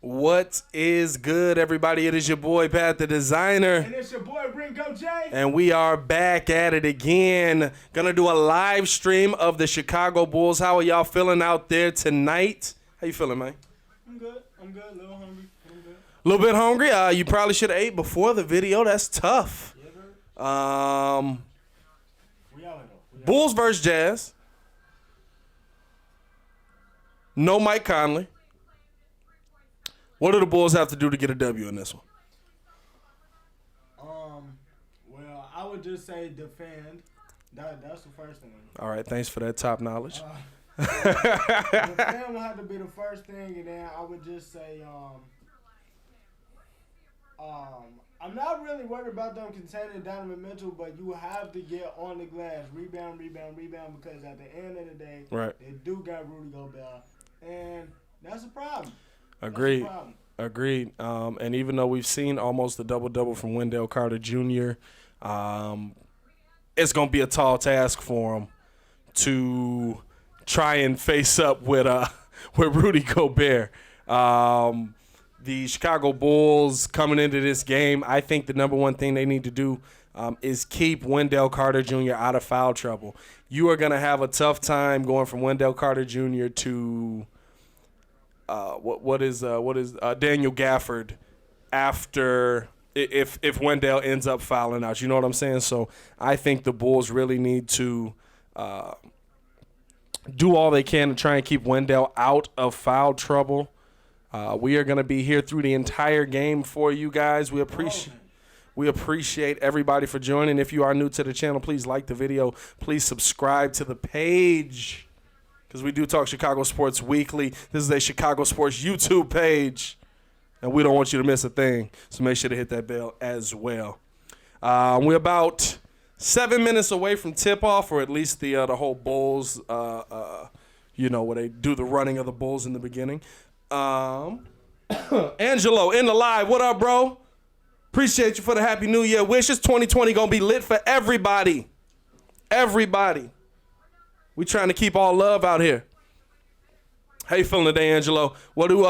What is good, everybody? It is your boy, Pat the Designer. And it's your boy, Ringo J. And we are back at it again. Gonna do a live stream of the Chicago Bulls. How are y'all feeling out there tonight? How you feeling, man? I'm good. A little hungry. I'm good. A little bit hungry? You probably should have ate before the video. That's tough. Yeah, Bulls versus Jazz. No Mike Conley. What do the Bulls have to do to get a W in this one? Well, I would just say defend. That's the first thing. All right, thanks for that top knowledge. Defend will have to be the first thing, and then I would just say, I'm not really worried about them containing Donovan Mitchell, but you have to get on the glass, rebound, because at the end of the day, right, they do got Rudy Gobert, and that's a problem. Agreed. And even though we've seen almost a double-double from Wendell Carter Jr., it's going to be a tall task for him to try and face up with Rudy Gobert. The Chicago Bulls coming into this game, I think the number one thing they need to do is keep Wendell Carter Jr. out of foul trouble. You are going to have a tough time going from Wendell Carter Jr. to what is Daniel Gafford after if Wendell ends up fouling out. You know what I'm saying? So I think the Bulls really need to do all they can to try and keep Wendell out of foul trouble. We are going to be here through the entire game for you guys. We appreciate everybody for joining. If you are new to the channel, please like the video. Please subscribe to the page because we do talk Chicago sports weekly. This is a Chicago sports YouTube page, and we don't want you to miss a thing. So make sure to hit that bell as well. We're about 7 minutes away from tip-off, or at least the whole Bulls, where they do the running of the Bulls in the beginning. Angelo in the live. What up, bro? Appreciate you for the Happy New Year wishes. 2020 gonna be lit for everybody. Everybody. We trying to keep all love out here. How you feeling today, Angelo? What do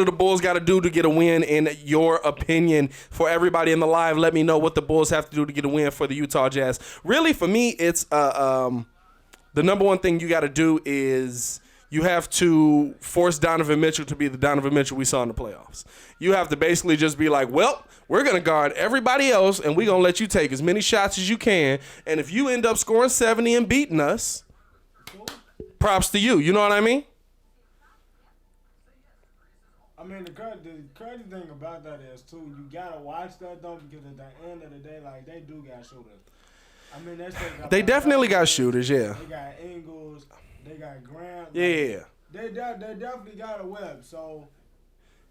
the Bulls got to do to get a win in your opinion? For everybody in the live, let me know what the Bulls have to do to get a win for the Utah Jazz. Really, for me, it's the number one thing you got to do is you have to force Donovan Mitchell to be the Donovan Mitchell we saw in the playoffs. You have to basically just be like, well, we're going to guard everybody else, and we're going to let you take as many shots as you can. And if you end up scoring 70 and beating us, props to you. You know what I mean? I mean, the crazy thing about that is, too, you got to watch that, though, because at the end of the day, like, they do got shooters. I mean, they definitely got shooters, yeah. They got Ingles. They got Grant. Yeah. They definitely got a web, so.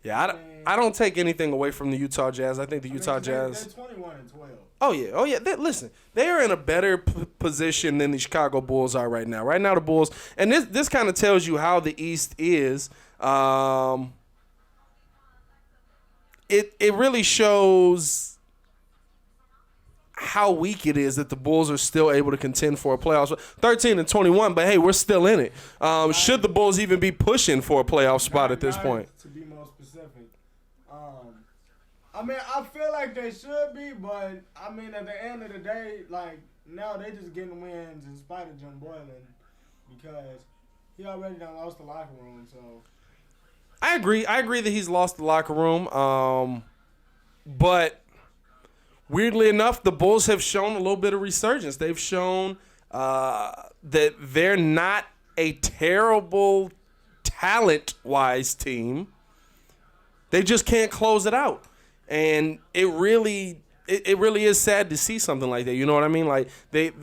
Yeah, I don't take anything away from the Utah Jazz. I think the Utah Jazz. They're 21-12. Oh yeah. Listen, they are in a better position than the Chicago Bulls are right now. Right now, the Bulls, and this kind of tells you how the East is. It really shows how weak it is that the Bulls are still able to contend for a playoff. 13-21, but hey, we're still in it. Should the Bulls even be pushing for a playoff spot at this point? To be more specific, I mean, I feel like they should be, but I mean, at the end of the day, like now they just getting wins in spite of Jim Boylan because he already done lost the locker room. So I agree that he's lost the locker room, but. Weirdly enough, the Bulls have shown a little bit of resurgence. They've shown that they're not a terrible talent-wise team. They just can't close it out. And it really is sad to see something like that. You know what I mean? Like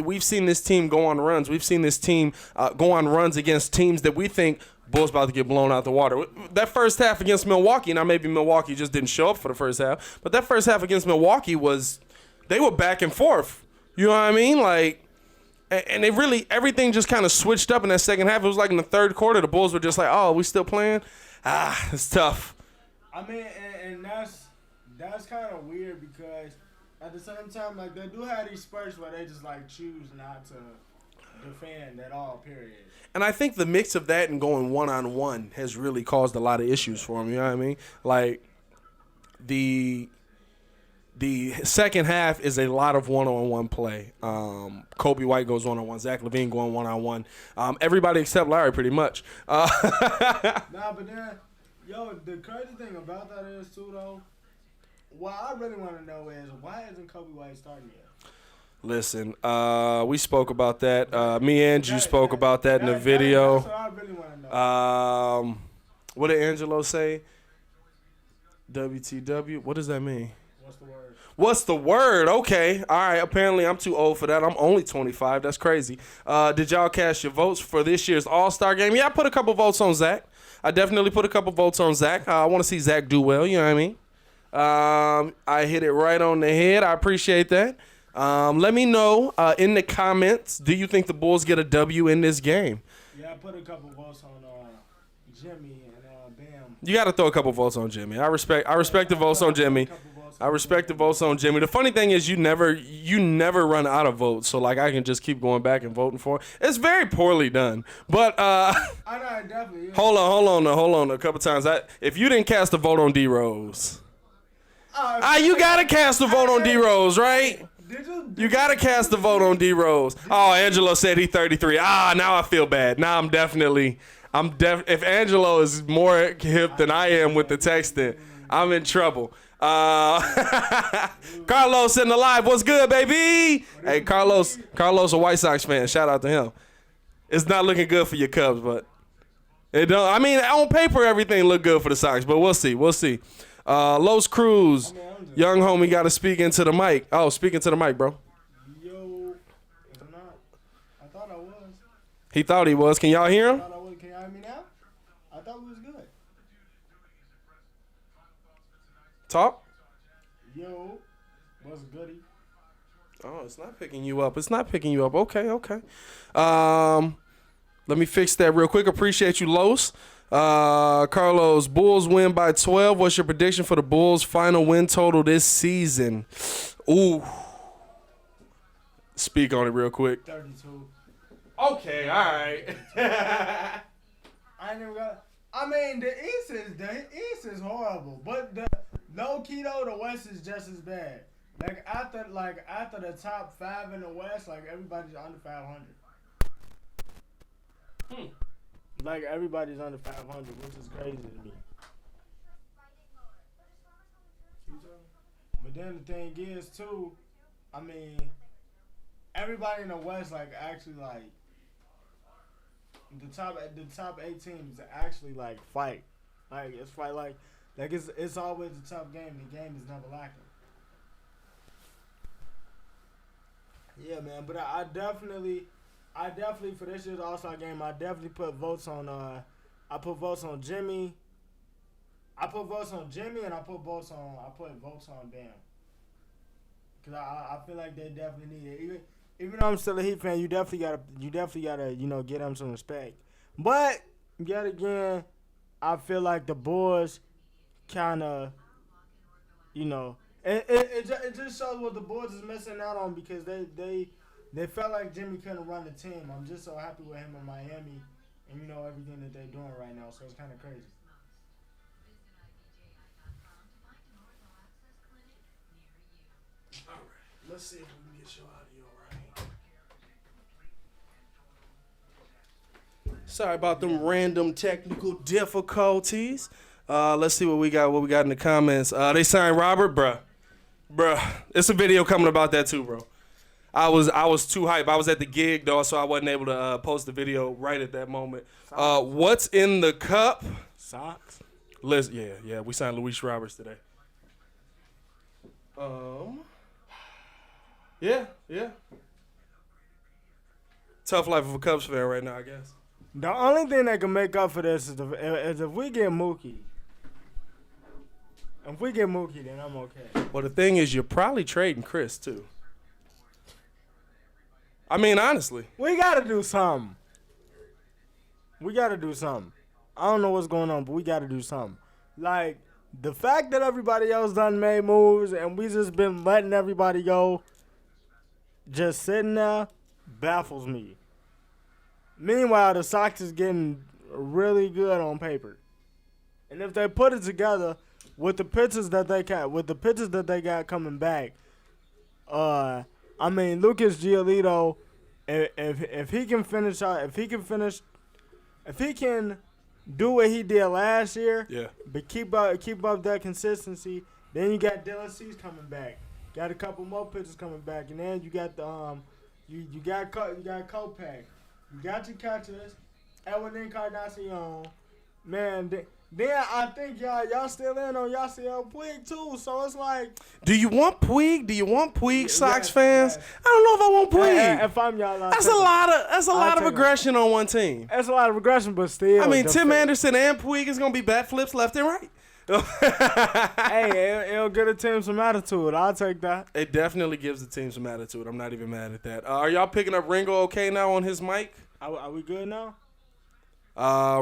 we've seen this team go on runs. We've seen this team go on runs against teams that we think Bulls about to get blown out the water. That first half against Milwaukee, now maybe Milwaukee just didn't show up for the first half, but that first half against Milwaukee they were back and forth. You know what I mean? Like, and they really, everything just kind of switched up in that second half. It was like in the third quarter, the Bulls were just like, oh, we still playing? It's tough. I mean, and that's kind of weird because at the same time, like, they do have these spurts where they just, like, choose not to defend at all, period. And I think the mix of that and going one-on-one has really caused a lot of issues for him. You know what I mean? Like, the second half is a lot of one-on-one play. Kobe White goes one-on-one. Zach LaVine going one-on-one. Everybody except Larry, pretty much. Nah, but then, the crazy thing about that is, too, though, what I really want to know is, why isn't Kobe White starting yet? Listen, we spoke about that. Me and you spoke about that in the video. That's what I really want to know. What did Angelo say? WTW? What does that mean? What's the word? What's the word? Okay. All right. Apparently, I'm too old for that. I'm only 25. That's crazy. Did y'all cast your votes for this year's All-Star game? Yeah, I put a couple votes on Zach. I definitely put a couple votes on Zach. I want to see Zach do well. You know what I mean? I hit it right on the head. I appreciate that. Let me know in the comments, do you think the Bulls get a W in this game? Yeah, I put a couple votes on Jimmy and Bam. You got to throw a couple votes on Jimmy. I respect the votes on Jimmy. I respect the votes on Jimmy. The funny thing is you never run out of votes, so like I can just keep going back and voting for it. It's very poorly done. But I know, definitely. Yeah. Hold on a couple times. If you didn't cast a vote on D Rose. You got to cast a vote on D Rose, right? You got to cast the vote on D Rose. Oh, Angelo said he 33. Now I feel bad. Now if Angelo is more hip than I am with the texting, I'm in trouble. Carlos in the live. What's good, baby? Hey, Carlos a White Sox fan. Shout out to him. It's not looking good for your Cubs, but it don't. I mean, on paper, everything look good for the Sox, but we'll see. Los Cruz, young homie, got to speak into the mic. Oh, speak into the mic, bro. Yo, if I'm not, I thought I was. He thought he was. Can y'all hear him? Can y'all hear me now? I thought we was good. Talk. Yo, what's goody? Oh, it's not picking you up. Okay. Let me fix that real quick. Appreciate you, Los. Carlos, Bulls win by 12. What's your prediction for the Bulls' final win total this season? Ooh. Speak on it real quick. 32. Okay, all right. I never got. I mean, the East is horrible, but the low key though, the West is just as bad. Like after the top 5 in the West, like everybody's under 500. Like everybody's under 500, which is crazy to me. But then the thing is too, I mean, everybody in the West like actually like the top 8 teams actually like fight. Like it's fight like it's always a tough game. The game is never lacking. Yeah, man. But I definitely for this year's All-Star game, I definitely put votes on I put votes on Jimmy. I put votes on Jimmy and I put votes on Bam. Cause I feel like they definitely need it. Even though I'm still a Heat fan, you definitely gotta get them some respect. But yet again, I feel like the Bulls kind of, it just shows what the Bulls is missing out on because they felt like Jimmy couldn't run the team. I'm just so happy with him in Miami and everything that they're doing right now. So it's kind of crazy. All right, let's see if we can get your audio right. Sorry about them random technical difficulties. Let's see what we got in the comments. They signed Robert, bruh. It's a video coming about that too, bro. I was too hype. I was at the gig though, so I wasn't able to post the video right at that moment. What's in the cup? Sox. Yeah. We signed Luis Roberts today. Yeah. Tough life of a Cubs fan right now, I guess. The only thing that can make up for this is if we get Mookie. If we get Mookie, then I'm okay. Well, the thing is, you're probably trading Chris, too. I mean, honestly. We got to do something. I don't know what's going on, but we got to do something. Like, the fact that everybody else done made moves and we just been letting everybody go, just sitting there, baffles me. Meanwhile, the Sox is getting really good on paper. And if they put it together with the pitchers that they got coming back, I mean, Lucas Giolito, if he can finish out, if he can do what he did last year, but keep up that consistency, then you got Dylan Cease coming back. Got a couple more pitchers coming back, and then you got the you got Kopech. You got your catchers, Edwin Encarnacion. Man, then I think y'all still in on Yasiel Puig too. So it's like, do you want Puig, Sox fans? Yes. I don't know if I want Puig. If I'm y'all, That's a lot of aggression on one team. That's a lot of aggression, but still. I mean, Tim Anderson and Puig is gonna be bat flips left and right. Hey, it'll get a team some attitude. I'll take that. It definitely gives the team some attitude. I'm not even mad at that. Are y'all picking up Ringo okay now on his mic? Are we good now?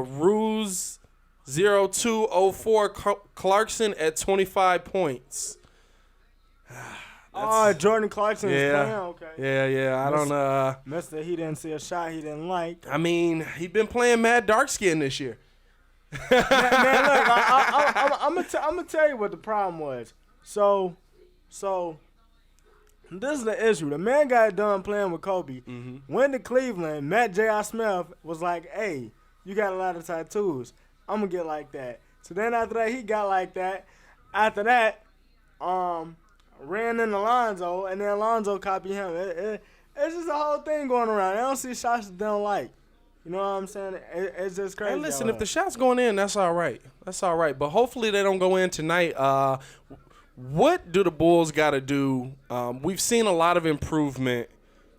Ruse 0204 Clarkson at 25 points. Jordan Clarkson is playing? Okay. Yeah. I don't Mister, he didn't see a shot he didn't like. I mean, he's been playing mad dark skin this year. man, look, I'm gonna tell you what the problem was. So this is the issue. The man got done playing with Kobe. Mm-hmm. Went to Cleveland. Matt J.R. Smith was like, "Hey, you got a lot of tattoos. I'm gonna get like that." So then after that, he got like that. After that, ran into Alonzo, and then Alonzo copied him. It's just a whole thing going around. They don't see shots that they don't like. You know what I'm saying? It's just crazy. Hey, listen, if the shot's going in, that's all right. That's all right. But hopefully they don't go in tonight. What do the Bulls got to do? We've seen a lot of improvement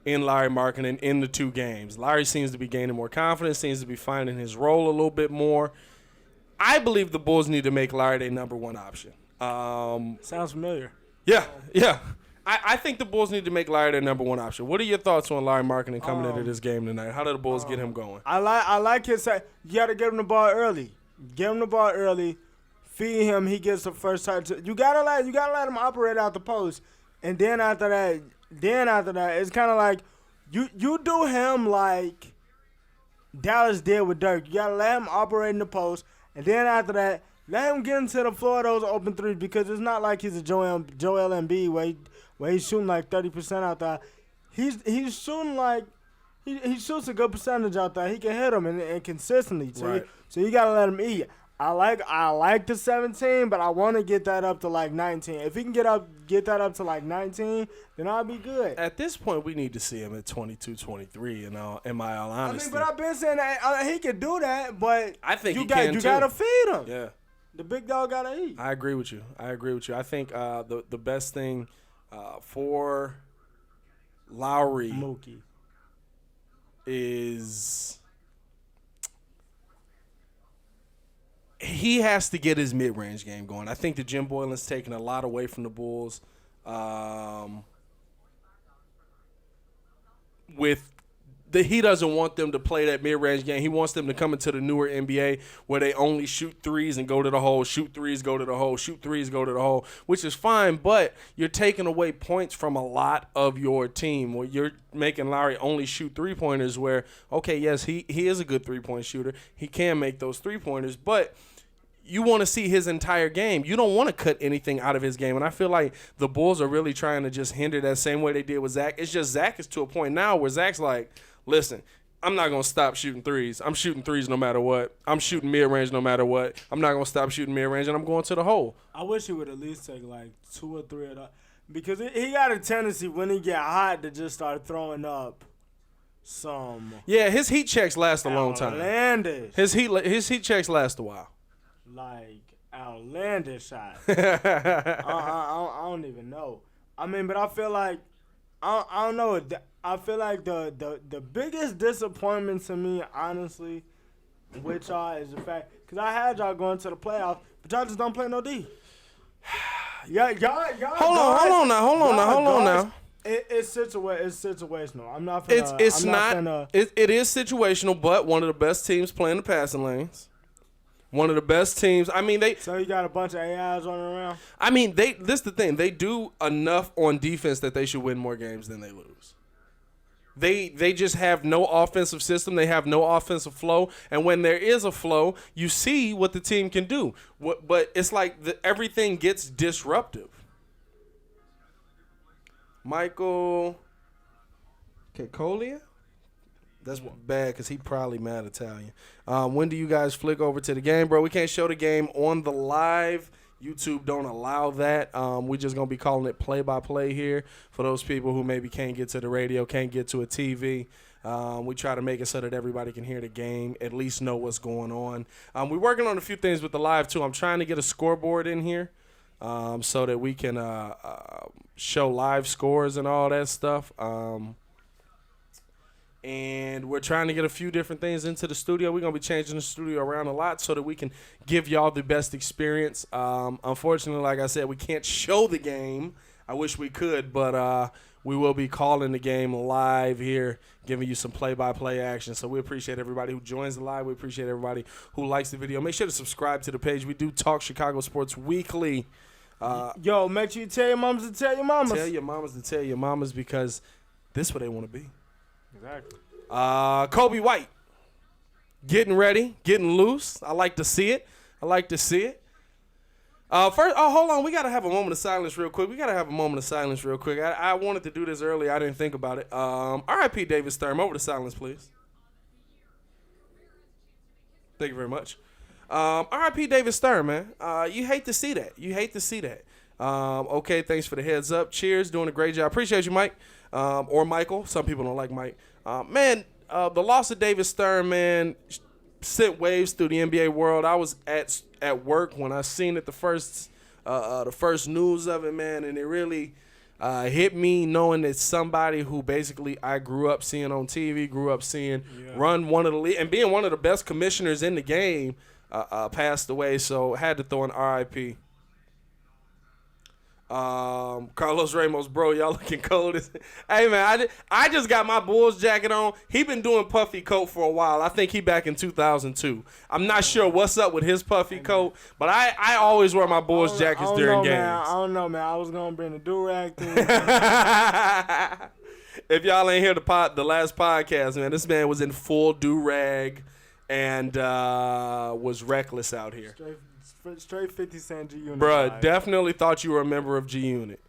in Larry Markkanen in the two games. Larry seems to be gaining more confidence, seems to be finding his role a little bit more. I believe the Bulls need to make Larry their number one option. Sounds familiar. Yeah. I think the Bulls need to make Larry their number one option. What are your thoughts on Larry Markkanen coming into this game tonight? How do the Bulls get him going? I like his. You got to give him the ball early. Give him the ball early. Feed him. He gets the first touch. You gotta let him operate out the post, and then after that, it's kind of like you do him like Dallas did with Dirk. You gotta let him operate in the post, and then after that, let him get into the floor of those open threes, because it's not like he's a Joel Embiid where he's shooting like 30% out there. He's shooting like he shoots a good percentage out there. He can hit them and consistently. So you gotta let him eat. I like the 17, but I want to get that up to like 19. If he can get that up to like 19, then I'll be good. At this point, we need to see him at 22, 23, in all honesty. I mean, but I've been saying that he can do that, but I think you too. gotta feed him. Yeah. The big dog gotta eat. I agree with you. I think the best thing for Lowry Mookie is he has to get his mid-range game going. I think that Jim Boylan's taking a lot away from the Bulls he doesn't want them to play that mid-range game. He wants them to come into the newer NBA where they only shoot threes and go to the hole, shoot threes, go to the hole, shoot threes, go to the hole, which is fine, but you're taking away points from a lot of your team where you're making Lowry only shoot three-pointers where, okay, yes, he is a good three-point shooter. He can make those three-pointers, but you want to see his entire game. You don't want to cut anything out of his game. And I feel like the Bulls are really trying to just hinder that same way they did with Zach. It's just Zach is to a point now where Zach's like, listen, I'm not going to stop shooting threes. I'm shooting threes no matter what. I'm shooting mid-range no matter what. I'm not going to stop shooting mid-range, and I'm going to the hole. I wish he would at least take like 2 or 3 of that. Because he got a tendency when he get hot to just start throwing up some. Yeah, his heat checks last a long time. Outlandish. His heat checks last a while. Like outlandish shots. I don't even know. I mean, but I feel like I don't know. I feel like the biggest disappointment to me, honestly, with y'all is the fact, because I had y'all going to the playoffs, but y'all just don't play no D. Y'all. Hold on now. It's situational. I'm not. It is situational, but one of the best teams playing the passing lanes. One of the best teams. I mean, So you got a bunch of AIs running around? I mean, this is the thing. They do enough on defense that they should win more games than they lose. They just have no offensive system. They have no offensive flow. And when there is a flow, you see what the team can do. But it's like everything gets disruptive. Michael Cacolia? That's bad because he probably mad Italian. When do you guys flick over to the game, bro? We can't show the game on the live. YouTube don't allow that. We're just going to be calling it play-by-play here for those people who maybe can't get to the radio, can't get to a TV. We try to make it so that everybody can hear the game, at least know what's going on. We're working on a few things with the live, too. I'm trying to get a scoreboard in here so that we can show live scores and all that stuff. And we're trying to get a few different things into the studio. We're going to be changing the studio around a lot so that we can give y'all the best experience. Unfortunately, like I said, we can't show the game. I wish we could, but we will be calling the game live here, giving you some play-by-play action. So we appreciate everybody who joins the live. We appreciate everybody who likes the video. Make sure to subscribe to the page. We do talk Chicago sports weekly. Yo, make sure you tell your mamas to tell your mamas. Tell your mamas to tell your mamas because this is where they want to be. Exactly. Kobe White getting ready, getting loose. I like to see it. First, hold on. We got to have a moment of silence real quick. I wanted to do this earlier. I didn't think about it. R.I.P. David Stern. Over to silence, please. Thank you very much. R.I.P. David Stern, man. You hate to see that. Okay, thanks for the heads up. Cheers. Doing a great job. Appreciate you, Mike. Or Michael. Some people don't like Mike. Man, the loss of David Stern, man, sent waves through the NBA world. I was at work when I seen it the first news of it, man, and it really hit me knowing that somebody who basically I grew up seeing on TV, run one of the league and being one of the best commissioners in the game, passed away. So had to throw an RIP. Carlos Ramos, bro, y'all looking cold. Hey, man, I just got my Bulls jacket on. He been doing puffy coat for a while. I think he back in 2002. I'm not sure what's up with his puffy coat, but I always wear my Bulls jackets during games. I don't know, man. I was going to bring the do-rag thing. If y'all ain't hear the last podcast, man, this man was in full do-rag and was reckless out here. Straight 50 Cent G-Unit. Bruh, definitely thought you were a member of G-Unit.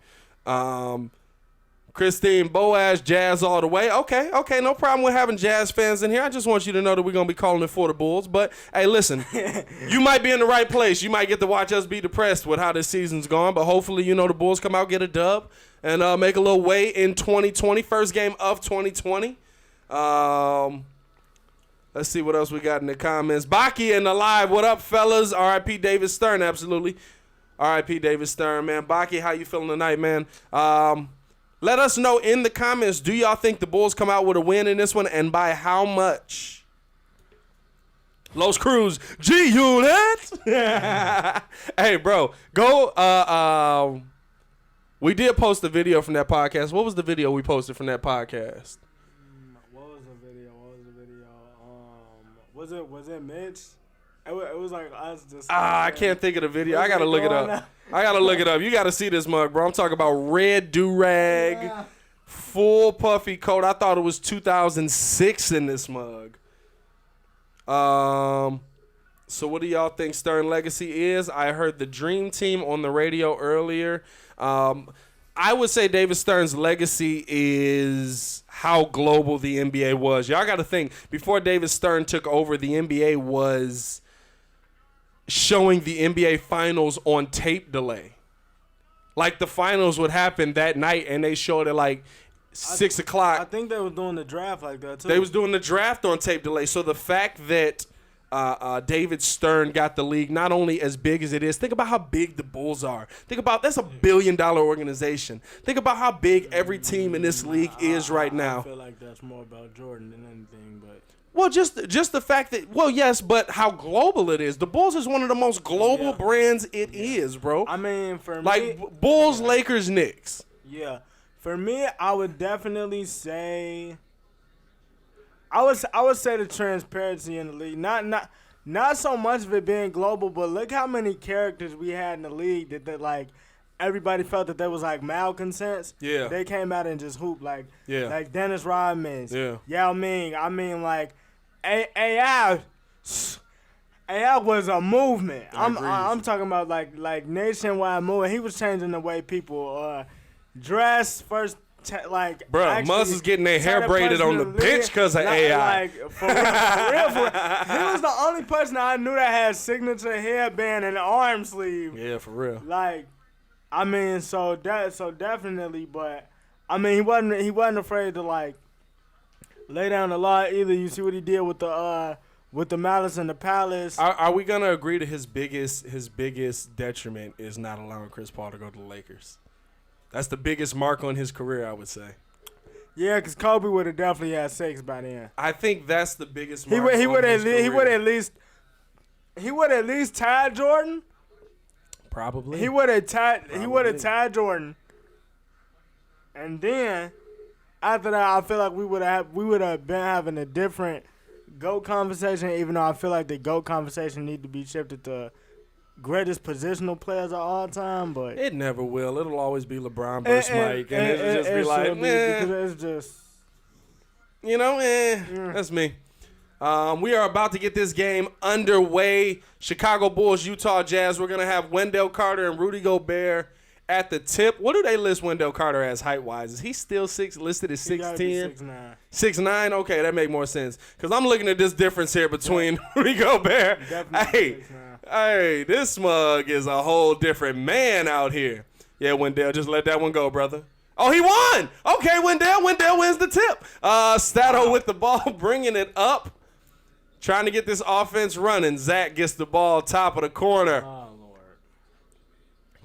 Christine Boaz, Jazz all the way. Okay, no problem with having Jazz fans in here. I just want you to know that we're going to be calling it for the Bulls. But, hey, listen, you might be in the right place. You might get to watch us be depressed with how this season's gone. But hopefully, the Bulls come out, get a dub, and make a little way in 2020. First game of 2020. Let's see what else we got in the comments. Baki in the live. What up, fellas? R.I.P. David Stern, absolutely. R.I.P. David Stern, man. Baki, how you feeling tonight, man? Let us know in the comments, do y'all think the Bulls come out with a win in this one, and by how much? Los Cruz, G-Unit. Hey, bro, go. We did post a video from that podcast. What was the video we posted from that podcast? Was it Mitch? It was like us just. I can't think of the video. I gotta look it up. You gotta see this mug, bro. I'm talking about red do-rag, full puffy coat. I thought it was 2006 in this mug. So what do y'all think Stern legacy is? I heard the Dream Team on the radio earlier. I would say David Stern's legacy is how global the NBA was. Y'all got to think, before David Stern took over, the NBA was showing the NBA Finals on tape delay. Like, the Finals would happen that night, and they showed it like 6 o'clock. I think they were doing the draft like that, too. They was doing the draft on tape delay. So the fact that David Stern got the league not only as big as it is. Think about how big the Bulls are. Think about that's $1 billion organization. Think about how big every team in this league is right now. I feel like that's more about Jordan than anything, but. Well, just the fact that, well, yes, but how global it is. The Bulls is one of the most global brands it is, bro. I mean, for like, me, Bulls, Lakers, Knicks. Yeah, for me, I would definitely say. I would say the transparency in the league. Not so much of it being global, but look how many characters we had in the league that like everybody felt that there was like malcontents. Yeah. They came out and just hooped like Dennis Rodman. Yeah. Yao Ming. I mean like AI was a movement. I'm talking about like nationwide movement. He was changing the way people dress first. Bruh, Muzz is getting their hair braided on the bench because of AI. Like, for real. He was the only person I knew that had signature hairband and arm sleeve. Yeah, for real. Like, I mean, so definitely, but I mean, he wasn't afraid to like lay down the law either. You see what he did with the Malice in the Palace. Are we gonna agree that his biggest detriment is not allowing Chris Paul to go to the Lakers? That's the biggest mark on his career, I would say. Yeah, because Kobe would have definitely had 6 by then. I think that's the biggest mark. He would at least tied Jordan. Probably. He would have tied Jordan. And then after that, I feel like we would have been having a different GOAT conversation. Even though I feel like the GOAT conversation need to be shifted to greatest positional players of all time, but it never will. It'll always be LeBron versus Mike, and it'll just be like, because it's just, that's me. We are about to get this game underway. Chicago Bulls, Utah Jazz. We're gonna have Wendell Carter and Rudy Gobert at the tip. What do they list Wendell Carter as height-wise? Is he still listed as 6'10"? 6'9". 6'9"? Okay, that make more sense. Because I'm looking at this difference here between Rudy Gobert. Hey, this smug is a whole different man out here. Yeah, Wendell, just let that one go, brother. Oh, he won! Okay, Wendell wins the tip. Stato with the ball, bringing it up. Trying to get this offense running. Zach gets the ball top of the corner. Oh, Lord.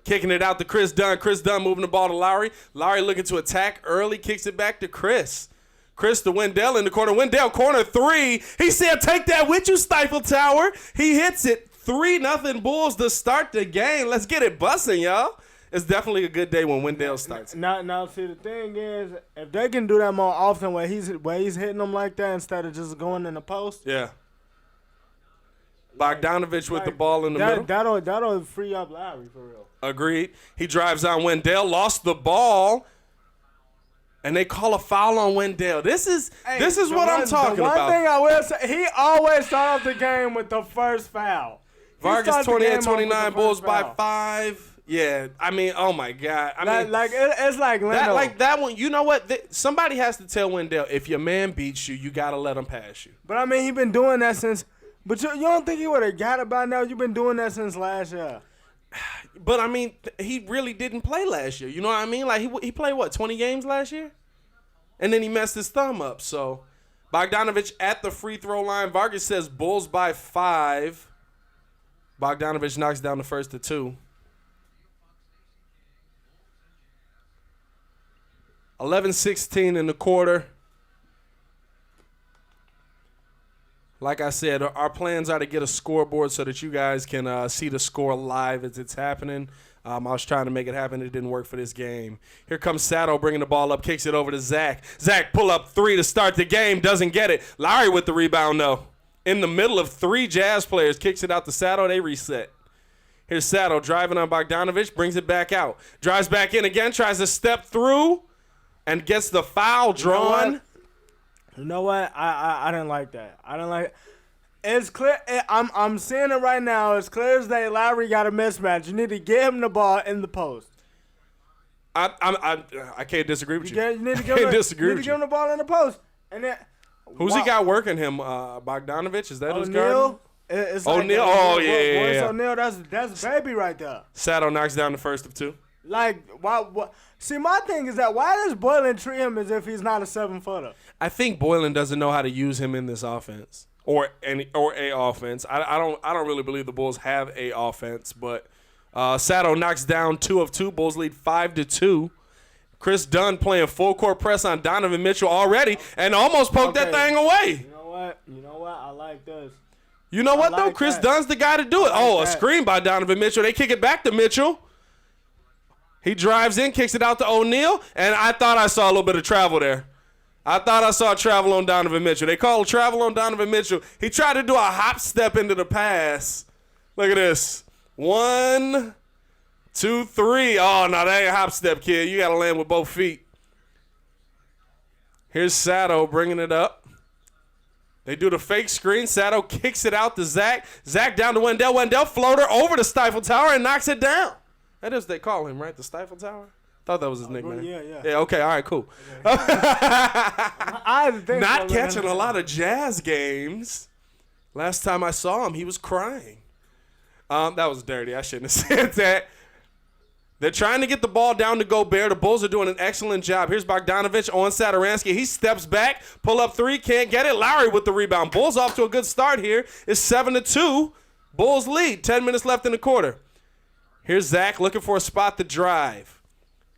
Kicking it out to Chris Dunn. Chris Dunn moving the ball to Lowry. Lowry looking to attack early. Kicks it back to Chris. Chris to Wendell in the corner. Wendell, corner 3. He said, take that with you, Stifle Tower. He hits it. 3-0 Bulls to start the game. Let's get it busting, y'all. It's definitely a good day when Wendell starts. Now, see, the thing is, if they can do that more often where he's hitting them like that instead of just going in the post. Yeah. Bogdanovich with the ball in the middle. That'll free up Lowry, for real. Agreed. He drives on Wendell, lost the ball, and they call a foul on Wendell. This is what I'm talking about. The one thing I will say, he always start off the game with the first foul. Vargas 28-29, Bulls by 5. Yeah, I mean, oh my God. It's like Leno. That one. You know what? Somebody has to tell Wendell, if your man beats you, you gotta let him pass you. But I mean, he been doing that since. But you don't think he would have got it by now? You've been doing that since last year. But I mean, he really didn't play last year. You know what I mean? Like he played what, 20 games last year, and then he messed his thumb up. So Bogdanovich at the free throw line. Vargas says Bulls by 5. Bogdanovich knocks down the first to 2. 11-16 in the quarter. Like I said, our plans are to get a scoreboard so that you guys can see the score live as it's happening. I was trying to make it happen. It didn't work for this game. Here comes Sato bringing the ball up, kicks it over to Zach. Zach pull up 3 to start the game, doesn't get it. Lowry with the rebound, though. In the middle of 3 Jazz players, kicks it out to Sato. They reset. Here's Sato driving on Bogdanovich, brings it back out. Drives back in again, tries to step through, and gets the foul drawn. You know what? I didn't like that. I didn't like it. It's clear. I'm seeing it right now. It's clear as day. Lowry got a mismatch. You need to get him the ball in the post. I can't disagree with you. You need to give him the ball in the post. And then who's he got working him? Bogdanovich? Is that who's guarding? O'Neal. Oh yeah. O'Neal. That's baby right there. Sato knocks down the first of 2. Like why? See, my thing is that why does Boylan treat him as if he's not a 7-footer? I think Boylan doesn't know how to use him in this offense or a offense. I don't really believe the Bulls have a offense, but Sato knocks down 2 of 2. Bulls lead 5-2. Chris Dunn playing full court press on Donovan Mitchell already and almost poked that thing away. You know what? I like this. You know what though? Chris Dunn's the guy to do it. A screen by Donovan Mitchell. They kick it back to Mitchell. He drives in, kicks it out to O'Neal, and I thought I saw a little bit of travel there. I thought I saw travel on Donovan Mitchell. They called travel on Donovan Mitchell. He tried to do a hop step into the pass. Look at this. 1, 2-3. Oh, no, that ain't a hop step, kid. You got to land with both feet. Here's Sato bringing it up. They do the fake screen. Sato kicks it out to Zach. Zach down to Wendell. Wendell floater over the Stifle Tower and knocks it down. That is what they call him, right? The Stifle Tower? Thought that was his nickname. Yeah. Yeah, okay, all right, cool. Okay. I think Not catching a lot of Jazz games. Last time I saw him, he was crying. That was dirty. I shouldn't have said that. They're trying to get the ball down to Gobert. The Bulls are doing an excellent job. Here's Bogdanovich on Satoransky. He steps back, pull up three, can't get it. Lowry with the rebound. Bulls off to a good start here. It's 7-2. Bulls lead. 10 minutes left in the quarter. Here's Zach looking for a spot to drive.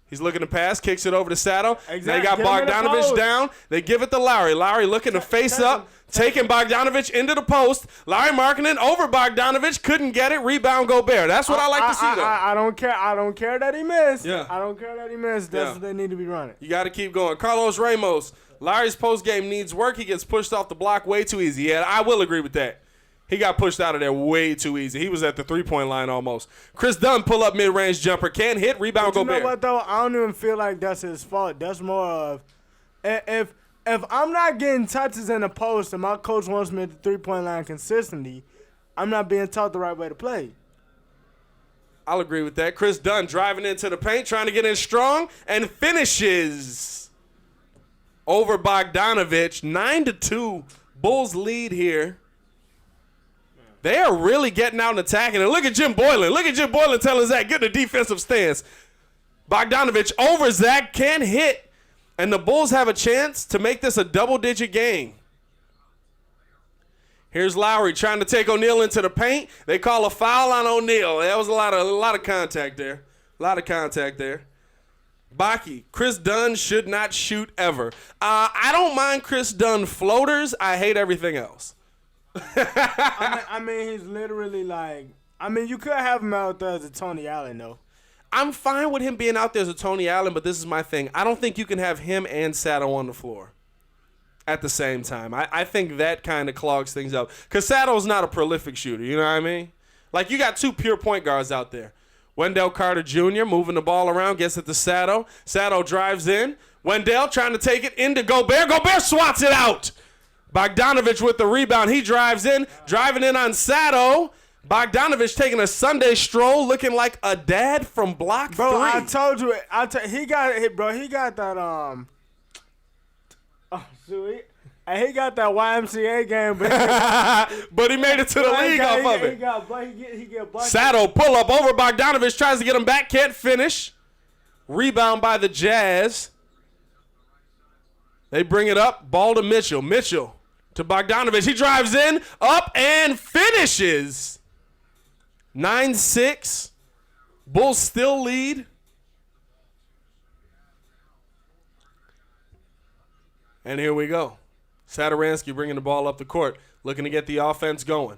He's looking to pass, kicks it over to Sato. Exactly. They got Bogdanovich down. They give it to Lowry. Lowry looking to face up, taking Bogdanovich into the post. Lowry Markkanen over Bogdanovich, couldn't get it. Rebound Gobert. That's what I like to see, though. I don't care. I don't care that he missed. Yeah. I don't care that he missed. That's what they need to be running. You got to keep going. Carlos Ramos. Lowry's postgame needs work. He gets pushed off the block way too easy. Yeah, I will agree with that. He got pushed out of there way too easy. He was at the three-point line almost. Chris Dunn pull up mid-range jumper. Can't hit. Rebound Gobert. You know what, though? I don't even feel like that's his fault. That's more of if I'm not getting touches in the post and my coach wants me at the three-point line consistently, I'm not being taught the right way to play. I'll agree with that. Chris Dunn driving into the paint, trying to get in strong, and finishes over Bogdanovich. 9-2. Bulls lead here. They are really getting out and attacking. And look at Jim Boylan. Look at Jim Boylan telling Zach, get in a defensive stance. Bogdanovich over Zach, can't hit. And the Bulls have a chance to make this a double-digit game. Here's Lowry trying to take O'Neal into the paint. They call a foul on O'Neal. That was a lot of contact there. A lot of contact there. Baki, Chris Dunn should not shoot ever. I don't mind Chris Dunn floaters. I hate everything else. I mean, he's literally like, you could have him out there as a Tony Allen, though. I'm fine with him being out there as a Tony Allen, but this is my thing. I don't think you can have him and Sato on the floor at the same time. I think that kind of clogs things up. Because Sato's not a prolific shooter, you know what I mean? Like, you got two pure point guards out there. Wendell Carter Jr. moving the ball around, gets it to Sato. Sato drives in. Wendell trying to take it into Gobert. Gobert swats it out. Bogdanovich with the rebound. He drives in, driving in on Sato. Bogdanovich taking a Sunday stroll, looking like a dad from Block 3. Bro, I told you, he got it, bro. He got that, he got that YMCA game, but he made it to the league off of it. He get busted. Sato pull up over Bogdanovich, tries to get him back, can't finish. Rebound by the Jazz. They bring it up, ball to Mitchell. Mitchell to Bogdanovich. He drives in, up, and finishes. 9-6. Bulls still lead. And here we go. Satoransky bringing the ball up the court, looking to get the offense going.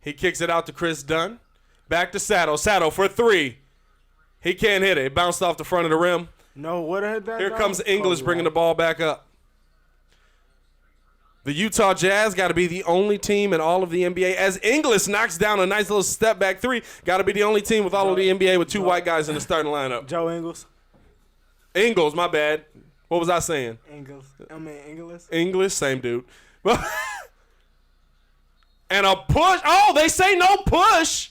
He kicks it out to Chris Dunn. Back to Sato. Sato for three. He can't hit it. It bounced off the front of the rim. No, what had that? Here comes Ingles bringing the ball back up. The Utah Jazz got to be the only team in all of the NBA. As Ingles knocks down a nice little step back three, got to be the only team with all of the NBA with two white guys in the starting lineup. Joe Ingles. Ingles, my bad. What was I saying? Ingles. English, same dude. And a push. Oh, they say no push.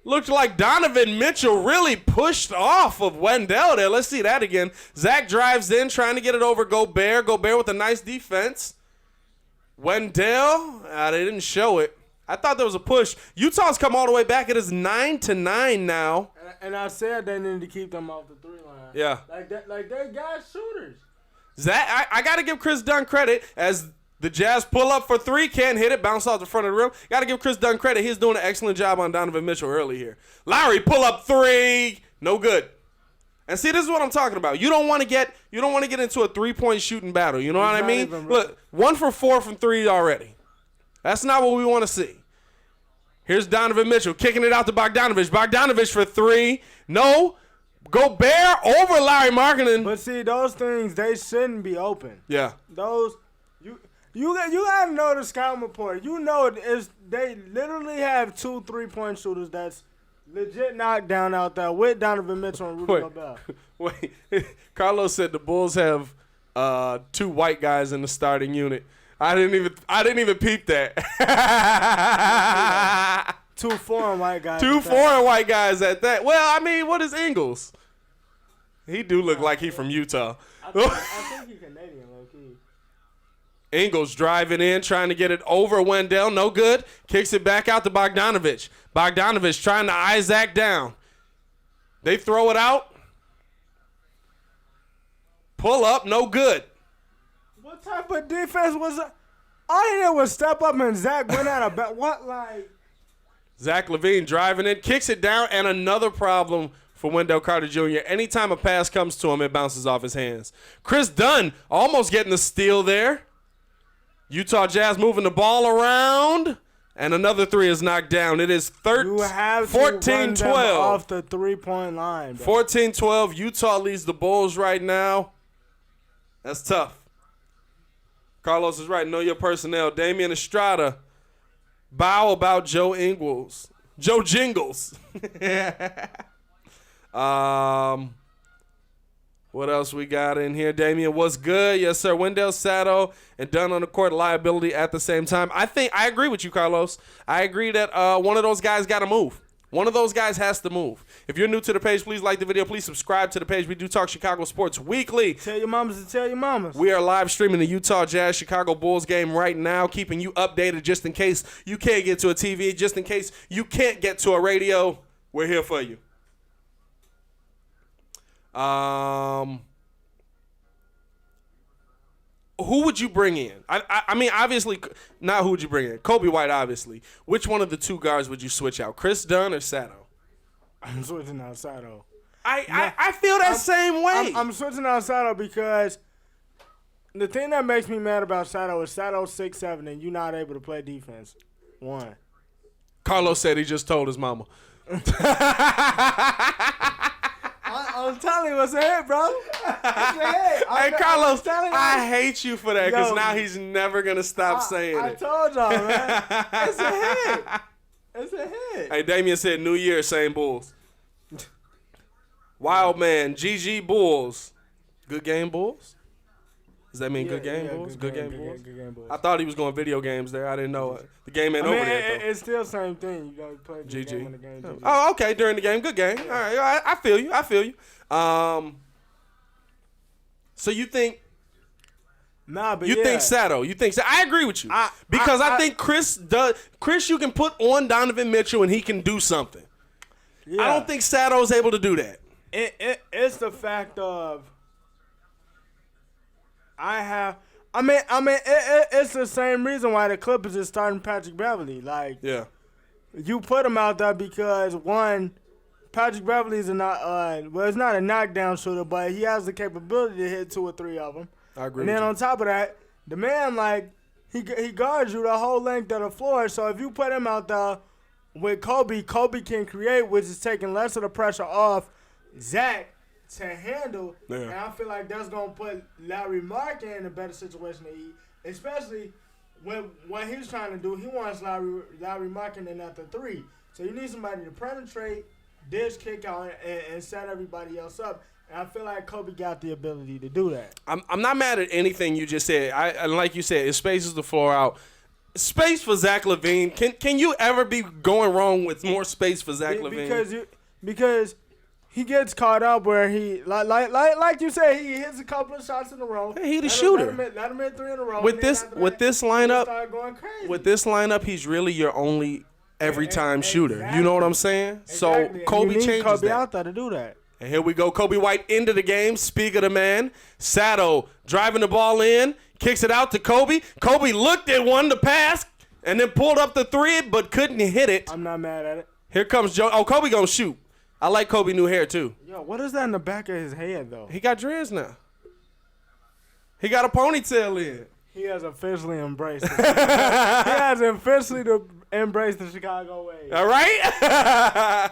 Looked like Donovan Mitchell really pushed off of Wendell there. Let's see that again. Zach drives in, trying to get it over Gobert. Gobert with a nice defense. Wendell, they didn't show it. I thought there was a push. Utah's come all the way back. It is 9-9 now. And I said they need to keep them off the three line. Yeah. Like they got shooters. Zach, I got to give Chris Dunn credit as the Jazz pull up for three, can't hit it, bounce off the front of the rim. Got to give Chris Dunn credit. He's doing an excellent job on Donovan Mitchell early here. Lowry pull up three, no good. And see, this is what I'm talking about. You don't want to get into a 3-point shooting battle. You know what I mean? Look, 1 for 4 from three already. That's not what we want to see. Here's Donovan Mitchell kicking it out to Bogdanovich. Bogdanovich for three, no. Gobert over Larry Markkanen. But see, those things, they shouldn't be open. Yeah. You gotta know the scouting report. You know they literally have 2 3-point shooters that's Legit knockdown out there with Donovan Mitchell and Rudy Gobert. Wait, Carlos said the Bulls have 2 white guys in the starting unit. I didn't even peep that. 2 foreign white guys. 2 foreign white guys at that. Well, I mean, what is Ingles? He do look like he from Utah. I think he's Canadian, low-key. Ingles driving in, trying to get it over Wendell. No good. Kicks it back out to Bogdanovich. Bogdanovich trying to Isaac down. They throw it out. Pull up, no good. What type of defense was it? All he did was step up and Zach went out of bat. What, like? Zach LaVine driving in, kicks it down, and another problem for Wendell Carter Jr. Anytime a pass comes to him, it bounces off his hands. Chris Dunn almost getting the steal there. Utah Jazz moving the ball around, and another 3 is knocked down. It is 14-12. Off the 3-point line. 14-12. Utah leads the Bulls right now. That's tough. Carlos is right. Know your personnel. Damian Estrada. Bow about Joe Ingles. Joe Jingles. What else we got in here? Damian, what's good? Yes, sir. Wendell Sato and Dunn on the court, liability at the same time. I agree with you, Carlos. I agree that one of those guys got to move. One of those guys has to move. If you're new to the page, please like the video. Please subscribe to the page. We do talk Chicago sports weekly. Tell your mamas to tell your mamas. We are live streaming the Utah Jazz Chicago Bulls game right now, keeping you updated just in case you can't get to a TV, just in case you can't get to a radio. We're here for you. Who would you bring in? I mean, obviously, not who would you bring in. Kobe White, obviously. Which one of the 2 guards would you switch out? Chris Dunn or Sato? I'm switching out Sato. I feel that same way. I'm switching out Sato because the thing that makes me mad about Sato is Sato's 6'7", and you're not able to play defense. 1. Carlos said he just told his mama. I'm telling you, what's ahead, bro? Hey, Carlos, I hate you for that because now he's never going to stop saying it. I told y'all, man. It's a hit. It's a hit. Hey, Damian said New Year, same Bulls. Wild man, GG Bulls. Good game, Bulls? Does that mean good game, Bulls? Good game, Bulls? Good game, Bulls. I thought he was going video games there. I didn't know it. The game ain't over yet, though. It's still the same thing. You got to play the game in the game. GG. Oh, okay. During the game. Good game. All right. I feel you. So you think... Nah, but you think Sato. I agree with you. Because I think Chris, you can put on Donovan Mitchell and he can do something. Yeah. I don't think Sato's able to do that. It's the fact of... it's the same reason why the Clippers is starting Patrick Beverley. Like, yeah, you put him out there because, one, Patrick Beverley is it's not a knockdown shooter, but he has the capability to hit 2 or 3 of them. I agree. And then on top of that, the man, like, he guards you the whole length of the floor. So if you put him out there with Kobe can create, which is taking less of the pressure off Zach to handle, and I feel like that's going to put Larry Markkanen in a better situation to eat, especially when what he's trying to do, he wants Larry Markkanen at the 3. So you need somebody to penetrate, dish, kick out, and set everybody else up. And I feel like Kobe got the ability to do that. I'm not mad at anything you just said. I like you said, it spaces the floor out. Space for Zach LaVine. Can you ever be going wrong with more space for Zach LaVine? Because he gets caught up where he like you said, he hits a couple of shots in a row. Hey, he's a shooter. Let him hit 3 in a row. With this lineup, he's really your only every time shooter. Exactly. You know what I'm saying? Exactly. So Kobe changes Kobe that. out there to do that. And here we go. Kobe White into the game. Speak of the man. Sato driving the ball in. Kicks it out to Kobe. Kobe looked at one to pass and then pulled up the 3 but couldn't hit it. I'm not mad at it. Here comes Joe. Oh, Kobe gonna shoot. I like Kobe new hair too. Yo, what is that in the back of his head though? He got dreads now. He got a ponytail in. He has officially embraced it. He has officially embraced the Chicago way. All right?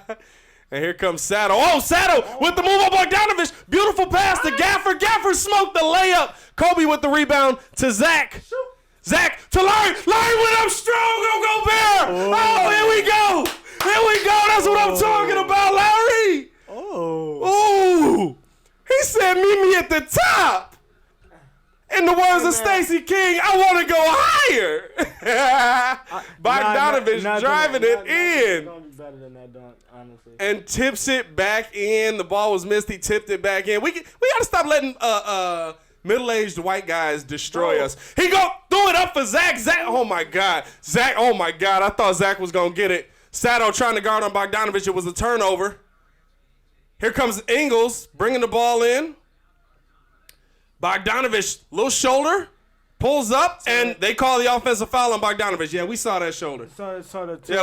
And here comes Sato. Oh, Sato with the move on Bogdanovich. Beautiful pass to Gafford. Gafford smoked the layup. Kobe with the rebound to Zach. Zach to Larry. Larry went up strong. Go Bear. Oh, here we go. Here we go. That's what I'm talking the top. In the words of Stacey King, I want to go higher. Bogdanovich driving it in. Gonna be better than that dunk, honestly. And tips it back in. The ball was missed. He tipped it back in. We got to stop letting middle-aged white guys destroy us. He threw it up for Zach. Oh my God. I thought Zach was going to get it. Sato trying to guard on Bogdanovich. It was a turnover. Here comes Ingles bringing the ball in. Bogdanovich, little shoulder, pulls up, and they call the offensive foul on Bogdanovich. Yeah, we saw that shoulder.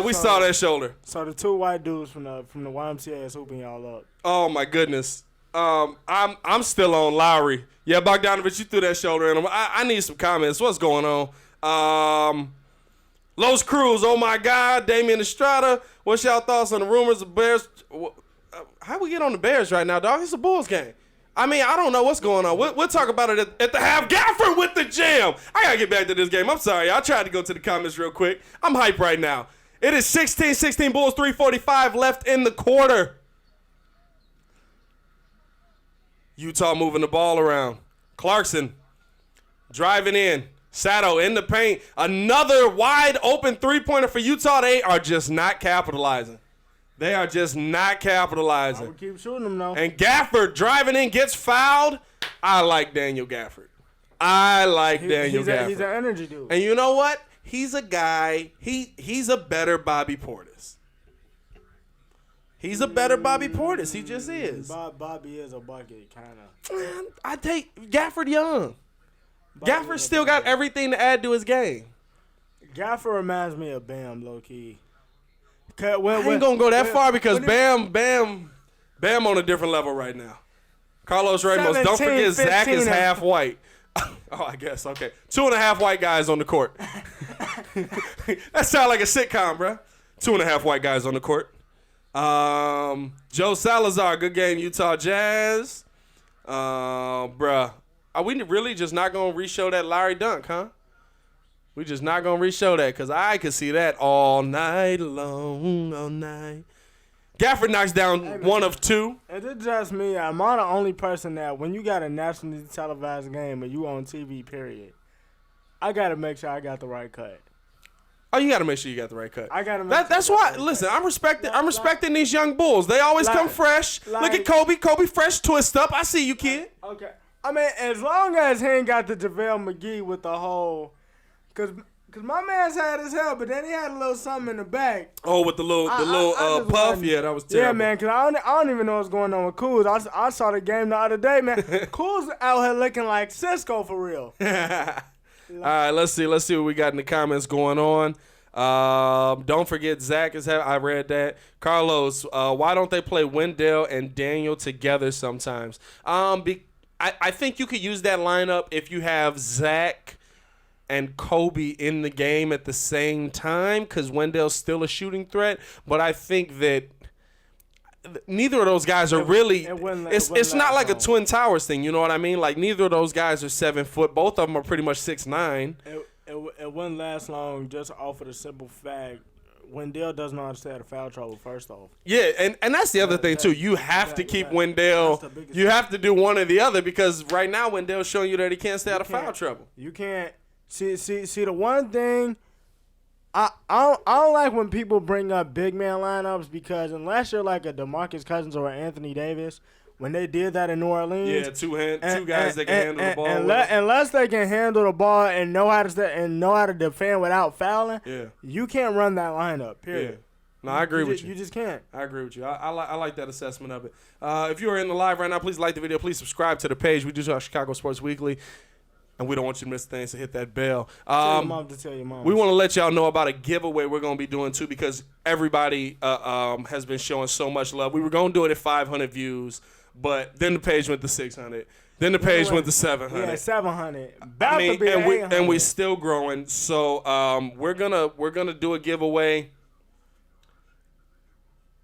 We saw that shoulder. So the two white dudes from the YMCA is hooping y'all up. Oh my goodness. I'm still on Lowry. Yeah, Bogdanovich, you threw that shoulder in him. I need some comments. What's going on? Los Cruz, oh my God. Damian Estrada, what's y'all thoughts on the rumors of Bears? How we get on the Bears right now, dog? It's a Bulls game. I mean, I don't know what's going on. We'll talk about it at the half. Gafford with the jam. I got to get back to this game. I'm sorry. I tried to go to the comments real quick. I'm hyped right now. It is 16-16 Bulls, 3:45 left in the quarter. Utah moving the ball around. Clarkson driving in. Sato in the paint. Another wide open three-pointer for Utah. They are just not capitalizing. They are just not capitalizing. I would keep shooting them, though. And Gafford driving in, gets fouled. I like Daniel Gafford. Gafford. He's an energy dude. And you know what? He's a guy. He's a better Bobby Portis. He just is. Bobby is a bucket, kind of. I take Gafford young. Gafford still got everything to add to his game. Gafford reminds me of Bam, low-key. I ain't gonna go that far because Bam on a different level right now. Carlos Ramos, don't forget Zach is half white. Oh, I guess, okay. 2.5 white guys on the court. That sounds like a sitcom, bro. 2.5 white guys on the court. Joe Salazar, good game, Utah Jazz. Bruh, are we really just not gonna re-show that Larry dunk, huh? We just not going to re-show that because I could see that all night long, all night. Gafford knocks down one of two. Is it just me? I'm not the only person that when you got a nationally televised game and you on TV, period, I got to make sure I got the right cut. Oh, you got to make sure you got the right cut. I got to make sure. That's why, listen, I'm respecting these young Bulls. They always come fresh. Look at Kobe. Kobe fresh, twist up. I see you, kid. Okay. I mean, as long as he ain't got the JaVale McGee with the whole... Cause my man's had his hair, but then he had a little something in the back. Oh, with the little puff? Yeah, that was terrible. Yeah, man, because I don't even know what's going on with Kuz. I saw the game the other day, man. Kuz out here looking like Cisco for real. All right, let's see what we got in the comments going on. Don't forget Zach is I read that. Carlos, why don't they play Wendell and Daniel together sometimes? I think you could use that lineup if you have Zach and Kobe in the game at the same time because Wendell's still a shooting threat. But I think that neither of those guys are really – it's not like a Twin Towers thing, you know what I mean? Like neither of those guys are 7 foot. Both of them are pretty much 6'9". It wouldn't last long just off of the simple fact Wendell doesn't know how to stay out of foul trouble first off. Yeah, and that's the other thing too. You have to keep Wendell – you have to do one or the other because right now Wendell's showing you that he can't stay out of foul trouble. You can't – See, the one thing I don't like when people bring up big man lineups because unless you're like a DeMarcus Cousins or Anthony Davis, when they did that in New Orleans, yeah, two guys that can handle the ball. Unless they can handle the ball and know how to defend without fouling, you can't run that lineup. Period. Yeah. No, I agree with you. You just can't. I agree with you. I like that assessment of it. If you are in the live right now, please like the video. Please subscribe to the page. We do Chicago Sports Weekly. And we don't want you to miss things, so hit that bell. Tell your mom. We want to let y'all know about a giveaway we're going to be doing, too, because everybody has been showing so much love. We were going to do it at 500 views, but then the page went to 600. Then the page went to 700. Yeah, 700. And we're still growing. So we're gonna do a giveaway.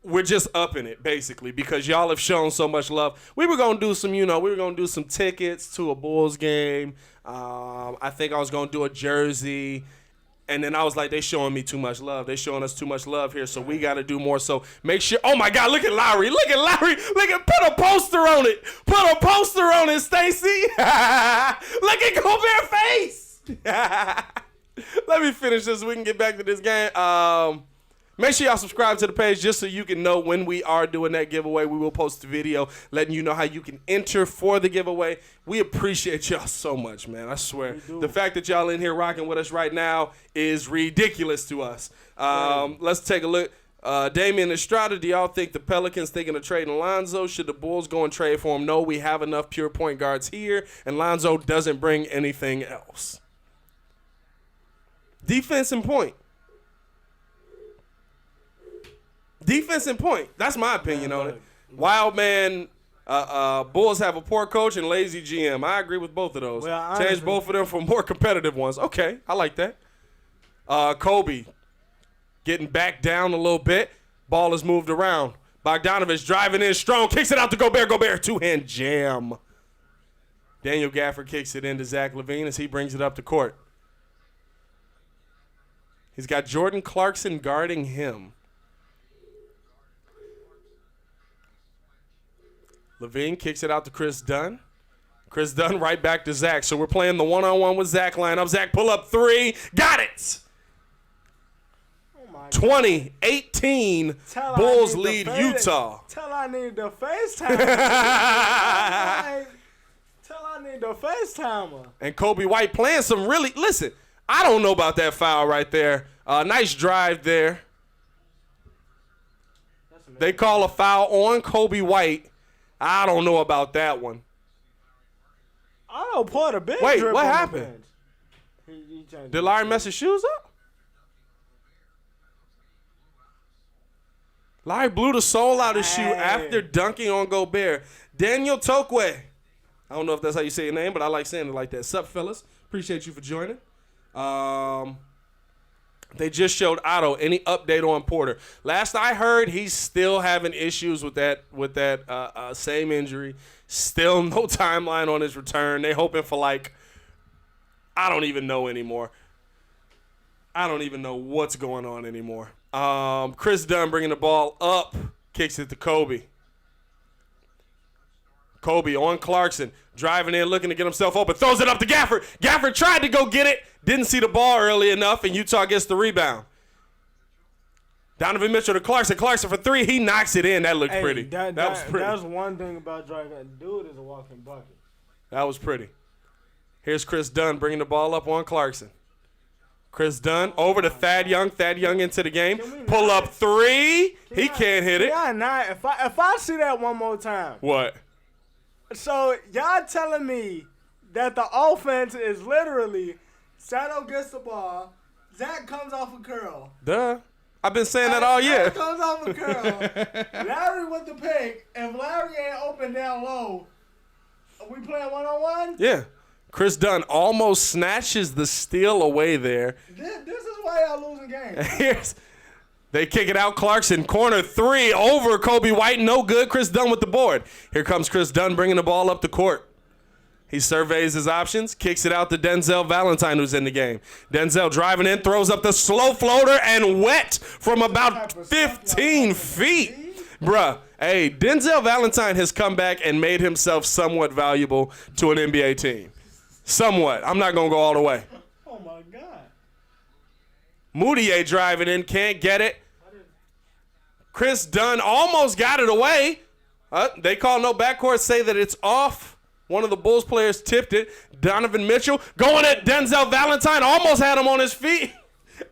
We're just upping it, basically, because y'all have shown so much love. We were going to do some tickets to a Bulls game. I think I was going to do a jersey. And then I was like, they showing me too much love. They showing us too much love here, so we got to do more. So make sure. Oh, my God, look at Lowry. Look at Lowry. Put a poster on it. Put a poster on it, Stacy. Look at Gobert face. Let me finish this so we can get back to this game. Make sure y'all subscribe to the page just so you can know when we are doing that giveaway. We will post a video letting you know how you can enter for the giveaway. We appreciate y'all so much, man. I swear. The fact that y'all in here rocking with us right now is ridiculous to us. Let's take a look. Damian Estrada, do y'all think the Pelicans thinking of trading Lonzo? Should the Bulls go and trade for him? No, we have enough pure point guards here, and Lonzo doesn't bring anything else. Defense and point. Defense and point. That's my opinion on it. Wild man, Bulls have a poor coach and lazy GM. I agree with both of those. Well, change both of them for more competitive ones. Okay, I like that. Kobe getting back down a little bit. Ball is moved around. Bogdanovich driving in strong. Kicks it out to Gobert. Gobert, two-hand jam. Daniel Gafford kicks it into Zach LaVine as he brings it up to court. He's got Jordan Clarkson guarding him. LaVine kicks it out to Chris Dunn. Chris Dunn right back to Zach. So we're playing the one-on-one with Zach lineup. Zach pull up three. Got it. 20-18. Bulls lead Utah. Tell I need the FaceTime. Tell I need the FaceTimer. And Kobe White playing some really – listen, I don't know about that foul right there. Nice drive there. They call a foul on Kobe White. I don't know about that one. I don't put a big Wait, drip what on happened? the bench. He Did Larry mess his shoes up? Larry blew the sole out of his shoe after dunking on Gobert. Daniel Tokwe. I don't know if that's how you say your name, but I like saying it like that. Sup, fellas? Appreciate you for joining. They just showed Otto. Any update on Porter? Last I heard, he's still having issues with that same injury. Still no timeline on his return. They hoping for I don't even know anymore. I don't even know what's going on anymore. Chris Dunn bringing the ball up, kicks it to Kobe. Kobe on Clarkson, driving in, looking to get himself open, throws it up to Gafford. Gafford tried to go get it, didn't see the ball early enough, and Utah gets the rebound. Donovan Mitchell to Clarkson. Clarkson for three. He knocks it in. That looked pretty. That was pretty. That's one thing about driving. Dude is a walking bucket. That was pretty. Here's Chris Dunn bringing the ball up on Clarkson. Chris Dunn over to Thad Young. Thad Young into the game. Pull up three. He can't hit it. If I see that one more time. What? So y'all telling me that the offense is literally Sato gets the ball, Zach comes off a curl. Duh. I've been saying that all year. Zach comes off a curl. Larry with the pick. If Larry ain't open down low, are we playing one-on-one? Yeah. Chris Dunn almost snatches the steal away there. This is why y'all losing games. They kick it out. Clarkson, corner three over Kobe White. No good. Chris Dunn with the board. Here comes Chris Dunn bringing the ball up the court. He surveys his options, kicks it out to Denzel Valentine, who's in the game. Denzel driving in, throws up the slow floater, and wet from about 15 feet. Bruh, hey, Denzel Valentine has come back and made himself somewhat valuable to an NBA team. Somewhat. I'm not going to go all the way. Oh, my God. Moutier driving in, can't get it. Chris Dunn almost got it away. They call no backcourt, say that it's off. One of the Bulls players tipped it. Donovan Mitchell going at Denzel Valentine, almost had him on his feet